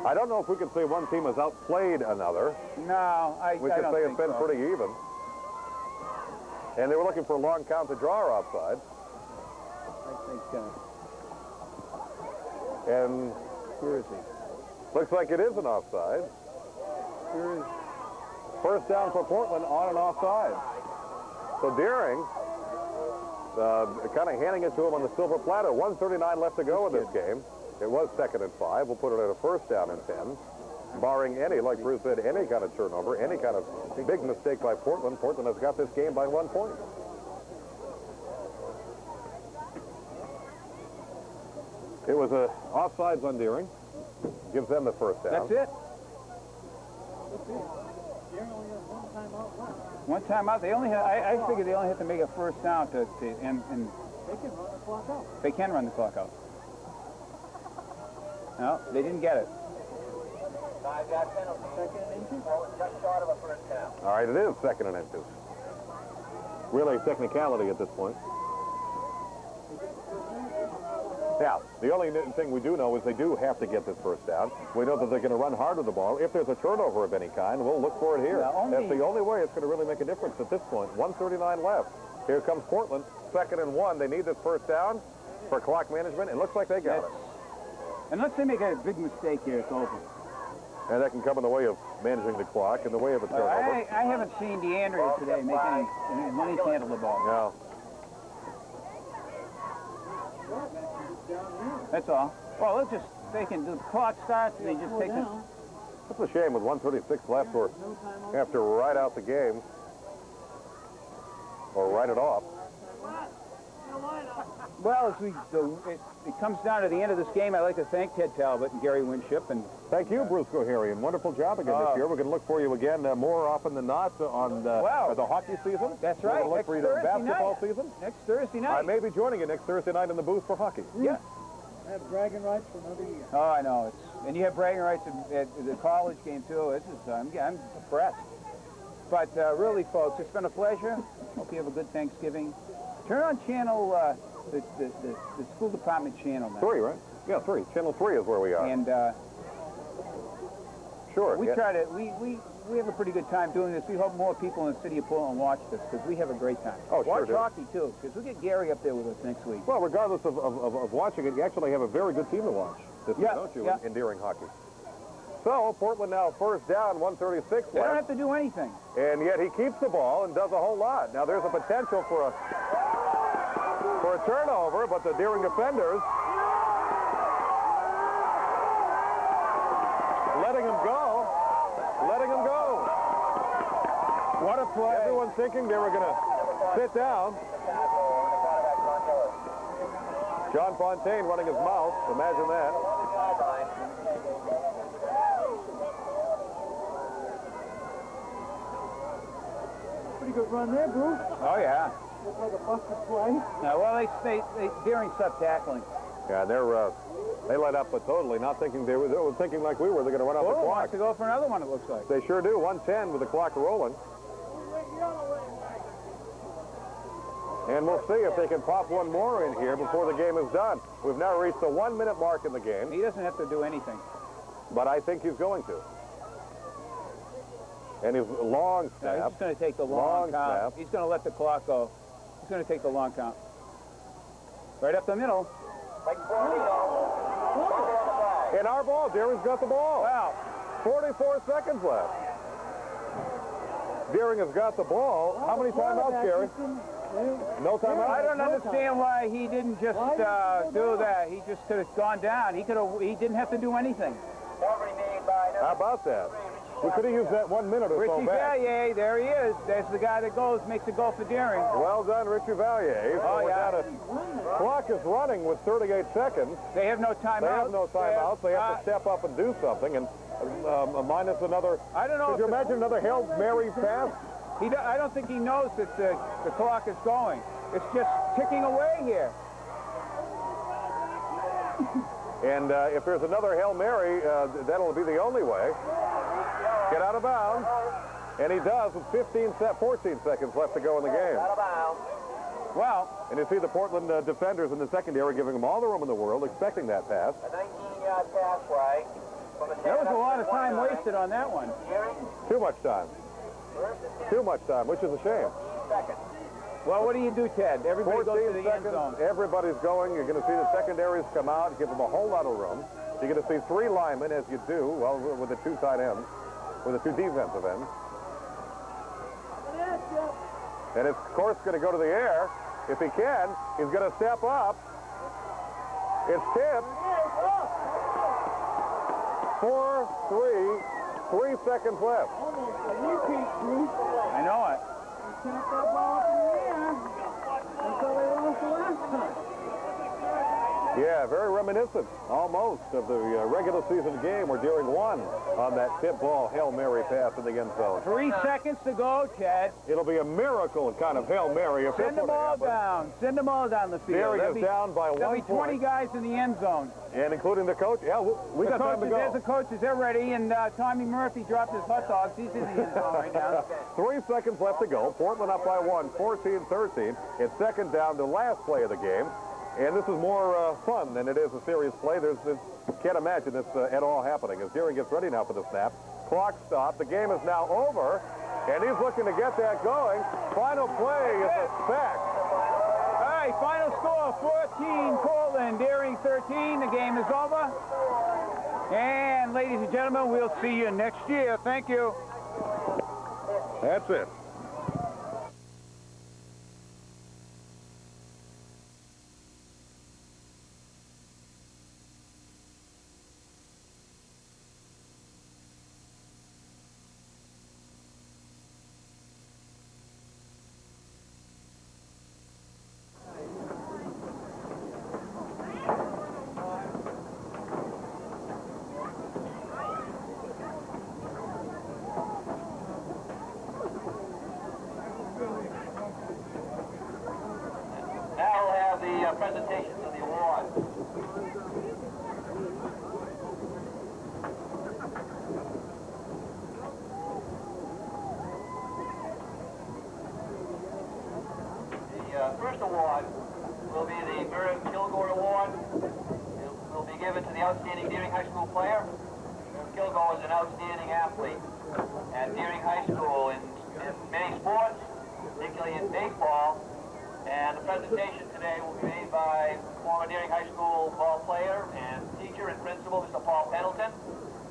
I don't know if we can say one team has outplayed another.
no,
We
I
can
don't
say
think
it's been
so.
pretty even. And they were looking for a long count to draw offside.
I think,
And
where is he?
looks like it is an offside.
Where is
First down for Portland on an offside. So Deering kind of handing it to him on the silver platter. 1:39 left to go in this game. It was 2nd and 5. We'll put it at a first down and 10. Barring any, like Bruce said, any kind of turnover, any kind of big mistake by Portland. Portland has got this game by 1 point. It was a offsides on Deering. Gives them the first down.
That's it. One timeout. They only had. I figured they only have to make a first down and
They can run the clock out.
they can run the clock out. No, they didn't get it.
5-yard penalty. Just short of a first down.
All right, it is 2nd and inches. Really technicality at this point. Now, the only thing we do know is they do have to get this first down. We know that they're going to run hard with the ball. If there's a turnover of any kind, we'll look for it here. That's the only way it's going to really make a difference at this point. 1:39 left. Here comes Portland. 2nd and 1. They need this first down for clock management. It looks like they got it.
Unless they make a big mistake here, it's over.
And that can come in the way of managing the clock, in the way of a turnover.
I haven't seen DeAndrea today make any when he's handled the ball.
No.
That's all. Well, they can do the clock starts and they just take it.
That's a shame with 1:36 left or have to ride out the game or write it off.
Well, it comes down to the end of this game. I'd like to thank Ted Talbot and Gary Winship. And
thank you, Bruce Goharian. Wonderful job again this year. We're going to look for you again more often than not on the hockey season.
That's
We're
right.
going to look for you during basketball season.
Next Thursday night.
I may be joining you next Thursday night in the booth for hockey.
Yeah.
I have bragging rights for another year.
Oh, I know. And you have bragging rights at the college game, too. I'm impressed. But really, folks, it's been a pleasure. Hope you have a good Thanksgiving. Turn on channel, the school department channel now.
3, right? Yeah, 3. Channel 3 is where we are.
And
sure.
We try to, we have a pretty good time doing this. We hope more people in the city of Portland watch this because we have a great time.
Oh, sure
watch
do.
hockey, too, because we'll get Gary up there with us next week.
Well, regardless of watching it, you actually have a very good team to watch this week, don't you, in Deering hockey? So, Portland now first down, 1:36 left.
They don't have to do anything.
And yet he keeps the ball and does a whole lot. Now, there's a potential for a turnover, but the Deering defenders letting him go.
What a play.
Everyone's thinking they were going to sit down. John Fontaine running his mouth. Imagine that.
Pretty good run there, Bruce.
Oh, yeah.
Looks like a busted play.
Well, Deering stopped tackling.
Yeah, they let up totally, not thinking they were thinking like we were. They're going to run off the clock.
Wants to go for another one, it looks like.
They sure do. 1:10 with the clock rolling. And we'll see if they can pop one more in here before the game is done. We've now reached the 1-minute mark in the game.
He doesn't have to do anything.
But I think he's going to. And his long snap.
No, he's just going to take the long count.
Snap.
He's going to let the clock go. He's going to take the long count. Right up the middle.
And our ball. Deering's got the ball.
Wow.
44 seconds left. Deering has got the ball. How many timeouts, Gary? No timeouts?
I don't understand why he didn't just do that. He just could have gone down. He didn't have to do anything.
How about that? We could have used that 1 minute or so
Richie
back.
Vallier, there he is. There's the guy that makes a goal for Deering.
Well done, Richie Vallier.
Oh, yeah.
Clock is running with 38 seconds.
They have no timeouts.
They have no timeouts. They have to step up and do something. And minus another.
I don't know.
Could you imagine another Hail Mary pass?
I don't think he knows that the clock is going. It's just ticking away here.
And if there's another Hail Mary, that'll be the only way. Get out of bounds. And he does with 14 seconds left to go in the game.
Out of bounds.
Well.
And you see the Portland defenders in the secondary giving them all the room in the world, expecting that pass.
A 19-yard pass play.
There was a lot of time wasted on that one.
Too much time. Too much time, which is a shame.
Well, what do you do, Ted? Everybody goes to the end zone.
Everybody's going. You're going to see the secondaries come out, give them a whole lot of room. You're going to see 3 linemen, as you do, well, with the 2 tight ends, with the 2 defensive ends. And it's, of course, going to go to the air. If he can, he's going to step up. It's tipped. 4-3, 3 seconds left.
I know it.
Yeah, very reminiscent, almost, of the regular season game where Deering won on that tip ball Hail Mary pass in the end zone.
3 seconds to go, Ted.
It'll be a miracle kind of Hail Mary. If
Send them all down. Send them all down the field.
Deering is down by 1
There'll be 20
point.
guys in the end zone.
And including the coach. Yeah, we got time to go.
There's the coaches. They're ready. And Tommy Murphy dropped his hot dogs. He's in the end zone right now.
3 seconds left to go. Portland up by 1, 14-13. It's second down, the last play of the game. And this is more fun than it is a serious play. Can't imagine this at all happening. As Deering gets ready now for the snap, clock stopped. The game is now over, and he's looking to get that going. Final play is a sack.
All right, final score, 14 Portland, Deering 13. The game is over. And ladies and gentlemen, we'll see you next year. Thank you.
That's it.
Now we'll have the presentations of the awards. The first award will be the Merv Kilgore Award. It will be given to the outstanding Deering High School player. Merv Kilgore is an outstanding athlete at Deering High School in many sports, particularly in baseball. And the presentation today will be made by former Deering High School ball player and teacher and principal, Mr. Paul Pendleton.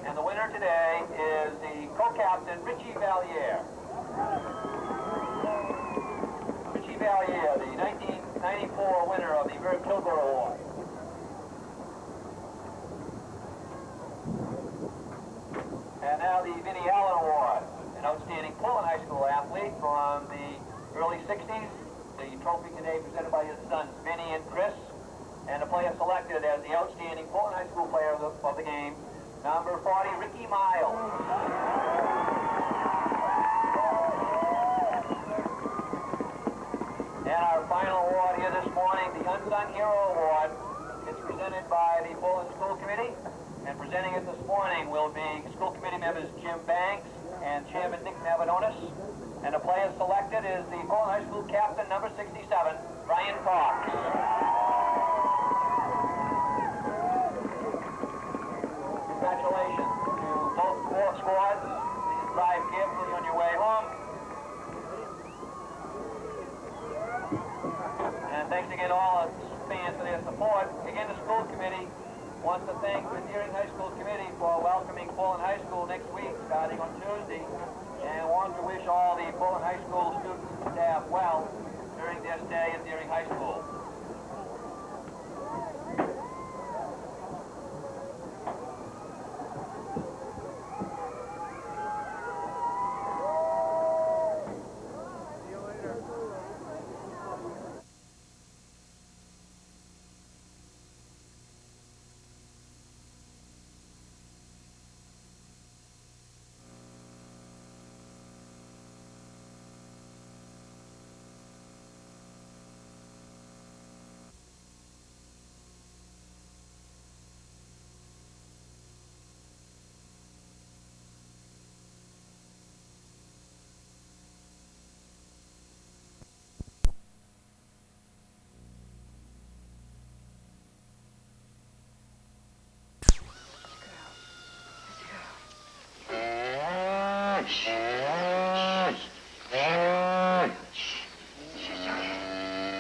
And the winner today is the co-captain, Richie Vallier. Richie Vallier, the 1994 winner of the Merv Kilgore Award. And now the Vinnie Allen Award, an outstanding Portland High School athlete from the early 60s. The trophy today presented by his sons, Vinnie and Chris. And the player selected as the outstanding Portland High School player of the game, number 40, Ricky Miles. And our final award here this morning, the Unsung Hero Award, is presented by the Portland School Committee. And presenting it this morning will be school committee members Jim Banks and Chairman Nick Navadonis. And the player selected is the Portland High School captain, number 67, Brian Cox. Congratulations to both squads. Please drive carefully on your way home. And thanks again to all the fans for their support. Again, the school committee wants to thank the Deering High School Committee for welcoming Portland High School next week, starting on Tuesday, and wants to wish all the Portland High School students and staff well during their stay at Deering High School.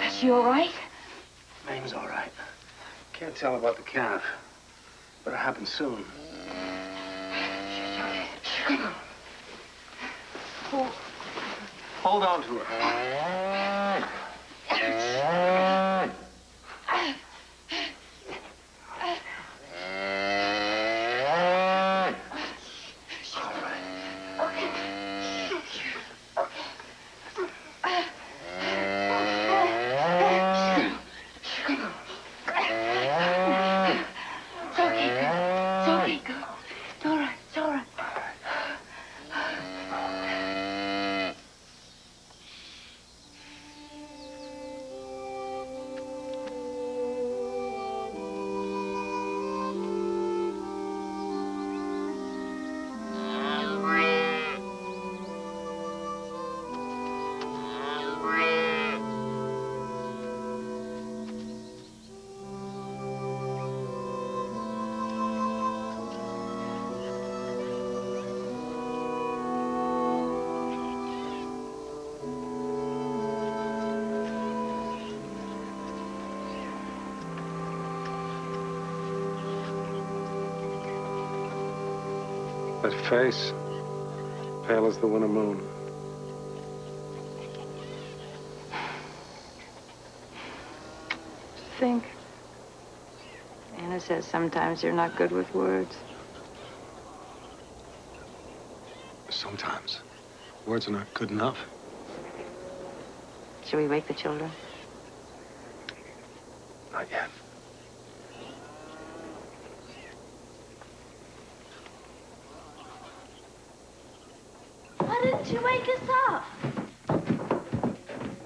Is she all right?
Mame's all right. Can't tell about the calf. Better happen soon. Hold on to her. That face, pale as the winter moon.
Think. Anna says sometimes you're not good with words.
Sometimes. Words are not good enough.
Shall we wake the children?
Not yet.
Why didn't you wake us up?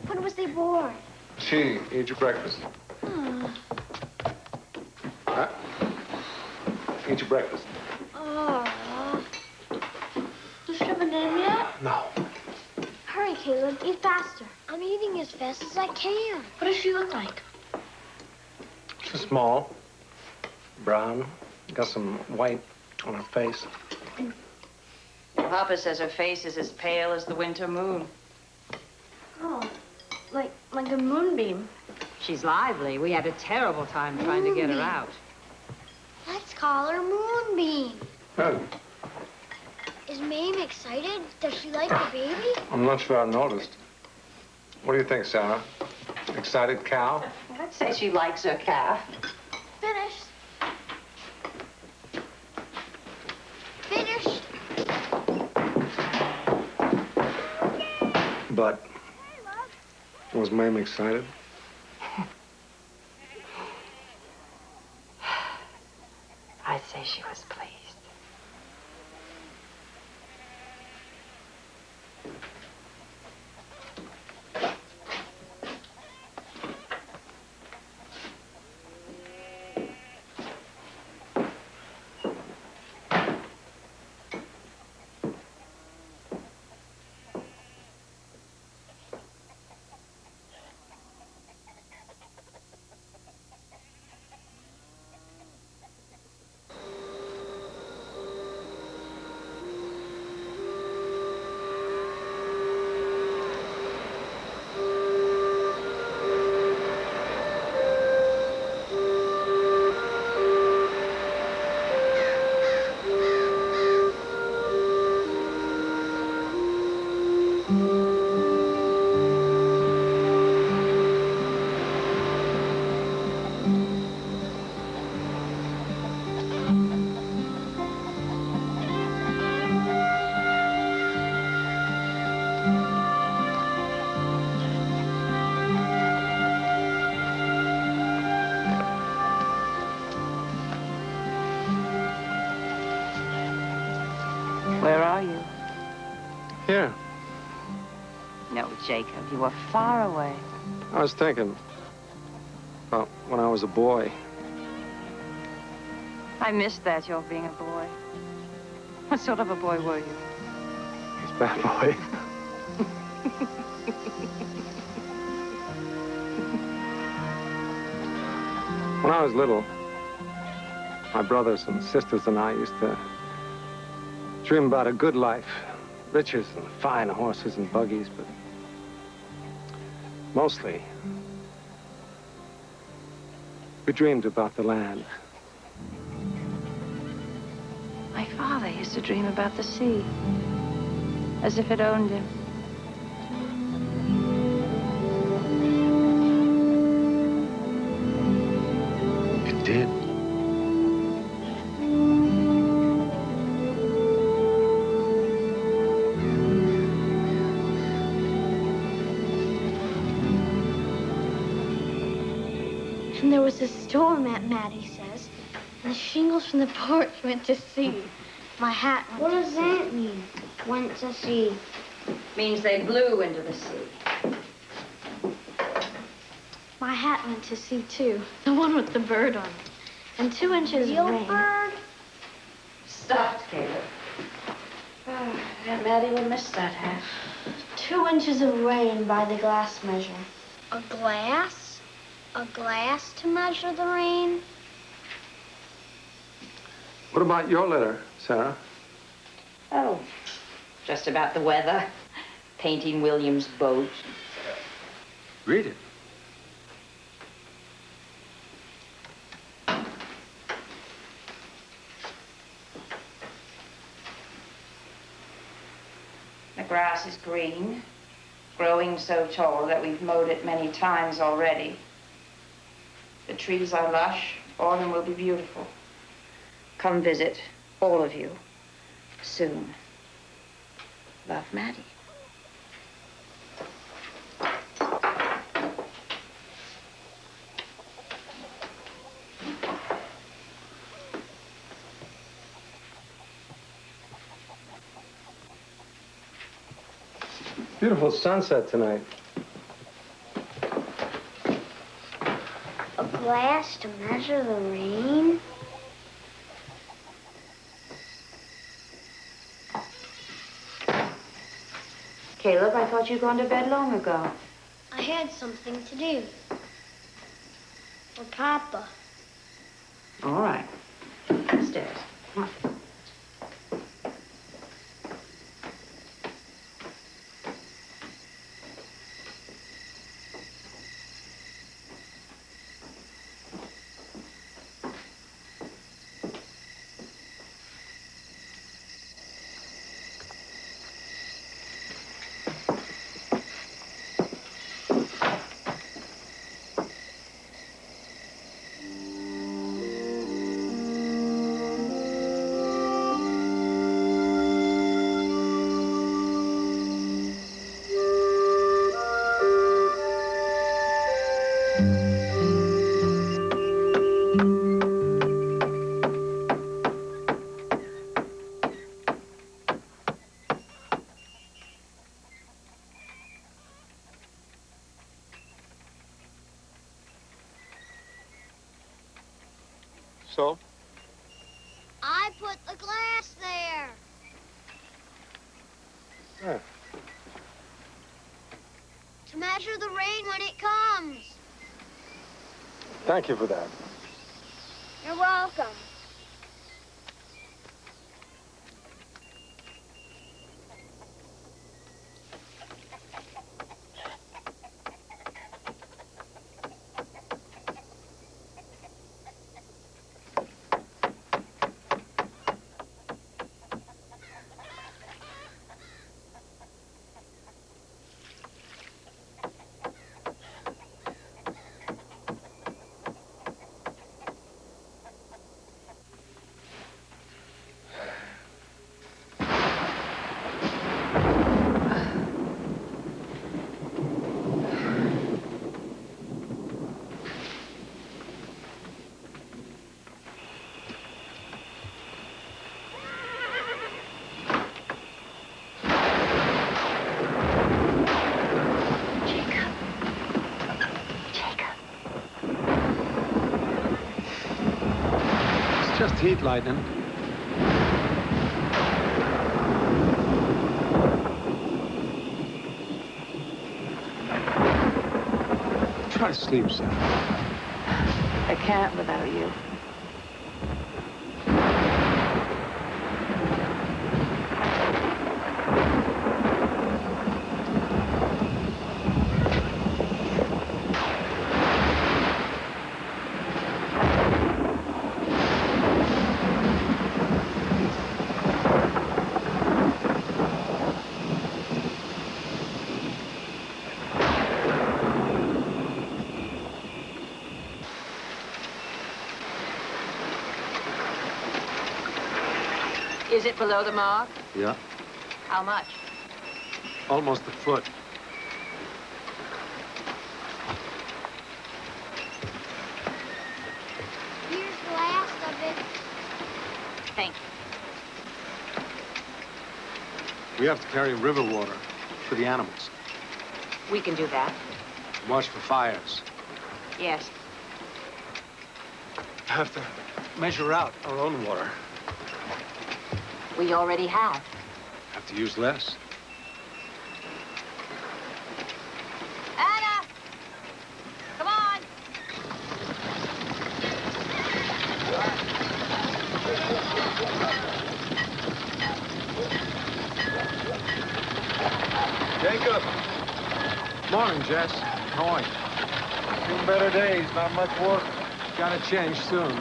When was they born?
Gee, eat your breakfast. Huh? Eat your breakfast.
Oh. You haven't eaten yet?
No.
Hurry, Caleb. Eat faster. I'm eating as fast as I can. What does she look like?
She's small, brown, got some white on her face.
Papa says her face is as pale as the winter moon.
Oh, like a moonbeam.
She's lively. We had a terrible time trying to get her out.
Let's call her Moonbeam.
Hey,
Is Mame excited? Does she like the baby?
I'm not sure I noticed. What do you think, Sarah? Excited cow?
I'd say she likes her calf.
Finished. Finished.
But was Mame excited?
are you?
Here.
No, Jacob, you are far away.
I was thinking about when I was a boy.
I missed that, your being a boy. What sort of a boy were you?
It's a bad boy. When I was little, my brothers and sisters and I used to dream about a good life, riches and fine horses and buggies, but mostly we dreamed about the land.
My father used to dream about the sea, as if it owned him.
It did.
And there was a storm, Aunt Mattie says, and the shingles from the porch went to sea. My hat went
What
to
does
sea.
that mean? Went to sea.
Means they blew into the sea.
My hat went to sea, too. The one with the bird on it. And 2 inches of rain.
Bird?
Stopped, Caleb. Oh, Aunt Mattie will miss that hat.
2 inches of rain by the glass measure.
A glass? A glass to measure the rain?
What about your letter, Sarah?
Oh, just about the weather. Painting William's boat.
Read it.
The grass is green, growing so tall that we've mowed it many times already. The trees are lush, autumn will be beautiful. Come visit, all of you, soon. Love, Maddie.
Beautiful sunset tonight.
A glass to measure the rain?
Caleb, I thought you'd gone to bed long ago.
I had something to do. For Papa.
All right. Upstairs. Come on.
So?
I put the glass there.
Yeah.
To measure the rain when it comes.
Thank you for that.
You're welcome.
heat, Lightning. Try to sleep, Sam.
I can't without you.
Is it below the mark?
Yeah,
How much?
almost a foot.
Here's the last of it.
Thank you.
We have to carry river water for the animals.
We can do that.
Watch for fires.
Yes.
Have to measure out our own water.
We already have.
Have to use less.
Anna! Come on!
Jacob! Morning, Jess. How are you? Few better days, not much work. Gotta change soon.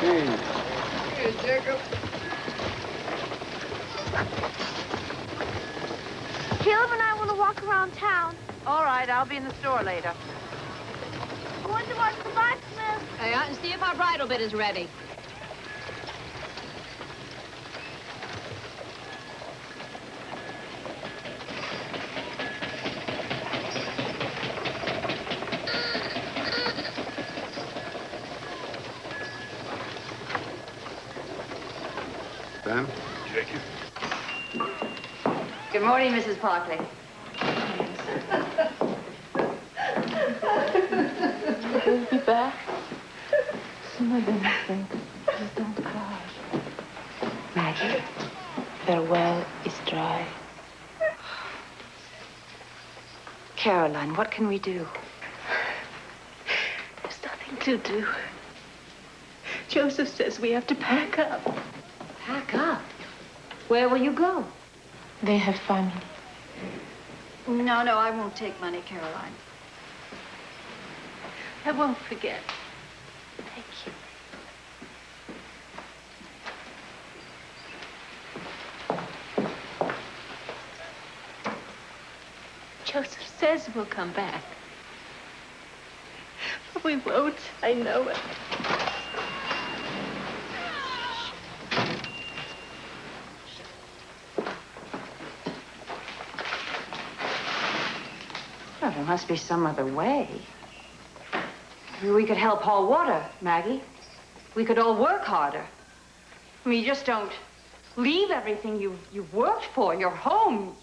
Hey, Jacob.
Caleb and I want to walk around town.
All right, I'll be in the store later.
I want to watch the blacksmith.
Yeah, and see if our bridal bit is ready.
Ben?
Jacob.
Good morning, Mrs. Parkley.
He'll be back sooner than you think. Please don't cry.
Maggie, their well is dry. Caroline, what can we do?
There's nothing to do. Joseph says we have to pack up.
Pack up? Where will you go?
They have family.
No, I won't take money, Caroline.
I won't forget. Thank you. Joseph says we'll come back. But we won't. I know it.
Well, there must be some other way. Maybe we could help haul water, Maggie. We could all work harder. I mean, you just don't leave everything you've worked for, your home.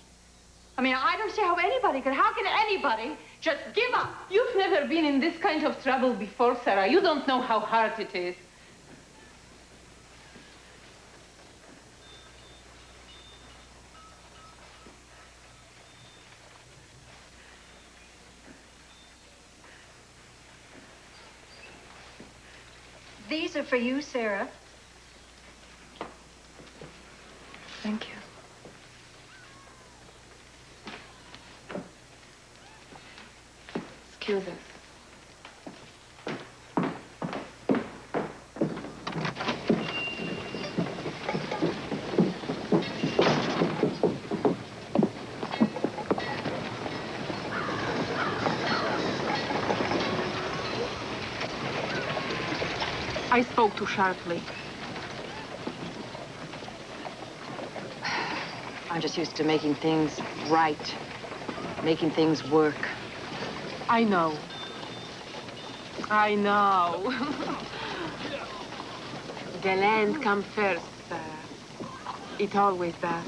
I mean, I don't see how anybody could. How can anybody just give up?
You've never been in this kind of trouble before, Sarah. You don't know how hard it is.
These are for you, Sarah.
Thank you.
Excuse us.
I spoke too sharply.
I'm just used to making things right, making things work.
I know. I know. The land comes first, Sarah. It always does.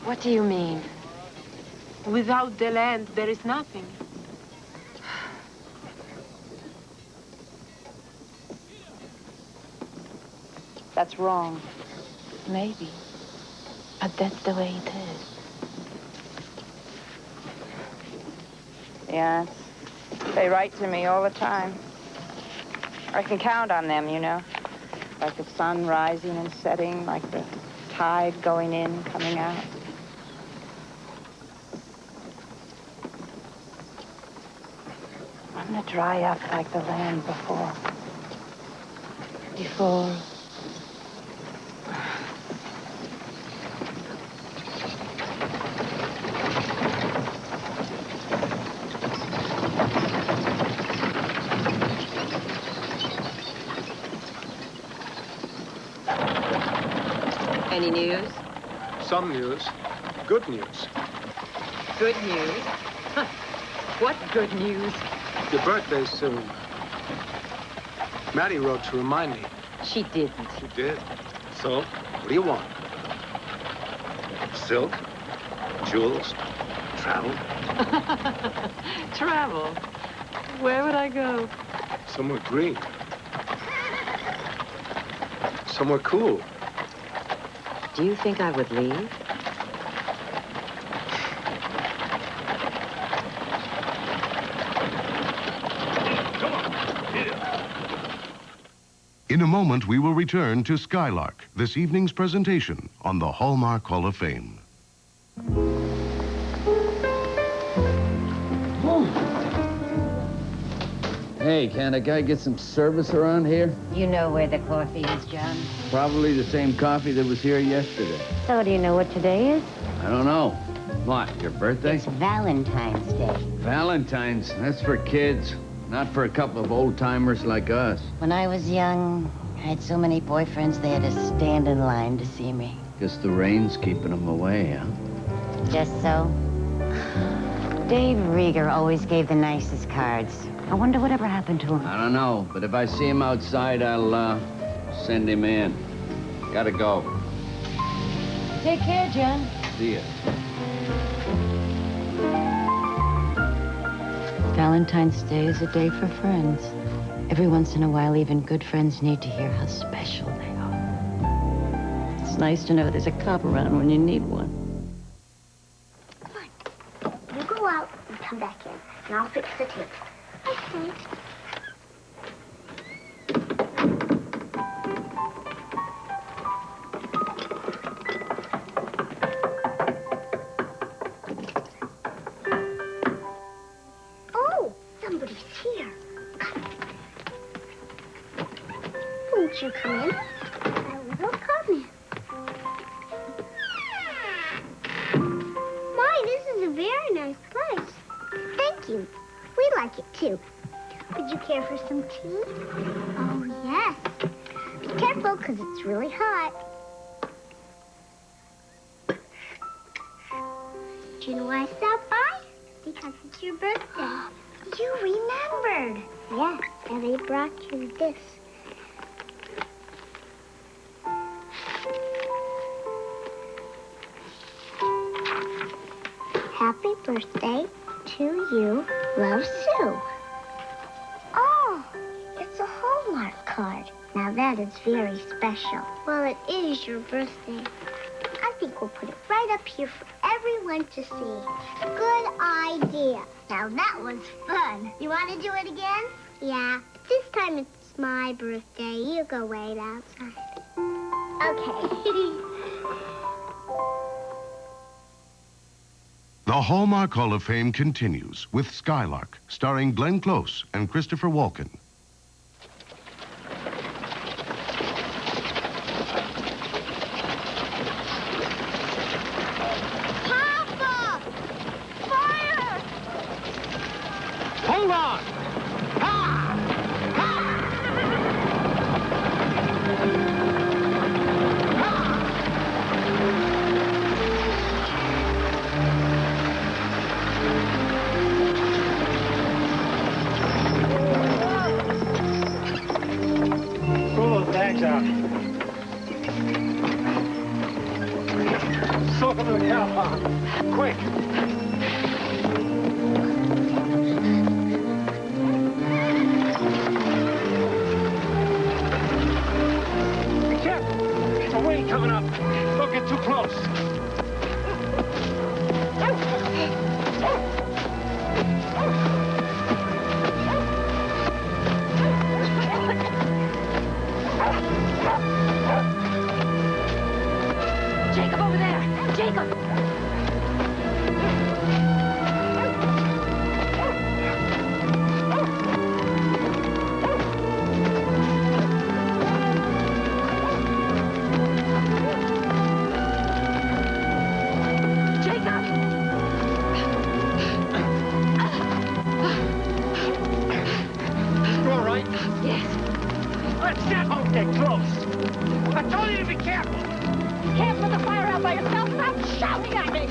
What do you mean?
Without the land, there is nothing.
That's wrong. Maybe. But that's the way it is. The aunts, they write to me all the time. I can count on them, you know. Like the sun rising and setting, like the tide going in, coming out. I'm gonna dry up like the land before.
Any news?
Some news. Good news.
Good news? Huh. What good news?
Your birthday's soon. Maddie wrote to remind me.
She didn't.
She did. So, what do you want? Silk? Jewels? Travel?
Travel? Where would I go?
Somewhere green. Somewhere cool.
Do you think I would leave?
In a moment, we will return to Skylark, this evening's presentation on the Hallmark Hall of Fame.
Hey, can't a guy get some service around here?
You know where the coffee is, John?
Probably the same coffee that was here yesterday.
So do you know what today is?
I don't know. What, your birthday?
It's Valentine's Day.
Valentine's, that's for kids, not for a couple of old-timers like us.
When I was young, I had so many boyfriends they had to stand in line to see me.
Guess the rain's keeping them away, huh?
Just so. Dave Rieger always gave the nicest cards. I wonder whatever happened to him.
I don't know, but if I see him outside, I'll, send him in. Gotta go.
Take care, John.
See ya.
Valentine's Day is a day for friends. Every once in a while, even good friends need to hear how special they are. It's nice to know there's a cop around when you need one.
You go out and come back in, and I'll fix the tape. Okay. Oh, somebody's here. Won't you come in? I will come in. My, this is a very nice place. Thank you. We like it, too. Would you care for some tea? Oh, yes. Be careful, because it's really hot. Do you know why I stopped by? Because it's your birthday. You remembered. Yes, and I brought you this. Happy birthday to you, Love Sue. Oh, it's a Hallmark card. Now that is very special. Well, it is your birthday. I think we'll put it right up here for everyone to see. Good idea. Now that was fun. You want to do it again? Yeah. This time it's my birthday. You go wait outside. Okay.
The Hallmark Hall of Fame continues with Skylark, starring Glenn Close and Christopher Walken.
Papa! Fire!
Hold on!
Pull those bags out. Soak them in the cow pond. Quick. Be careful.
close.
Jacob, over there! Jacob!
You all right?
Yes.
Don't get close. I told you to be careful.
You can't put the fire out by yourself without shouting at me!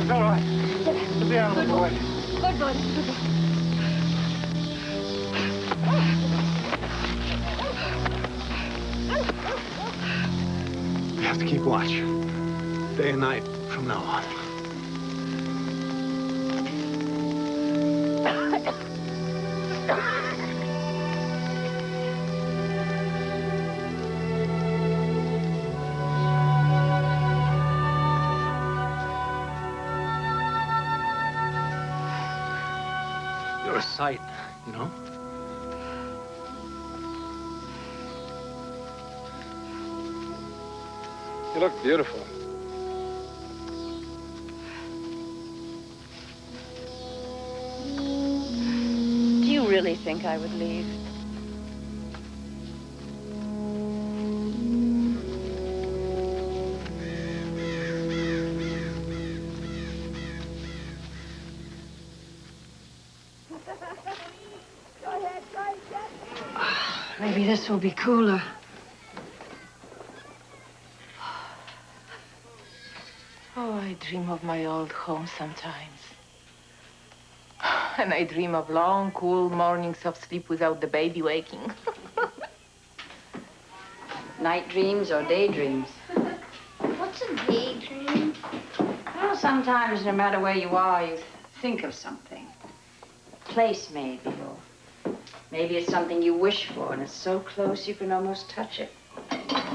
It's all right. Put the animals away.
Good boy. Good boy.
We have to keep watch. Day and night from now on. You're a sight, you know? You look beautiful.
Do you really think I would leave?
Maybe this will be cooler.
Oh, I dream of my old home sometimes. And I dream of long, cool mornings of sleep without the baby waking.
Night dreams or daydreams?
What's a daydream?
Well, sometimes, no matter where you are, you think of something. A place, maybe, or maybe it's something you wish for, and it's so close you can almost touch it.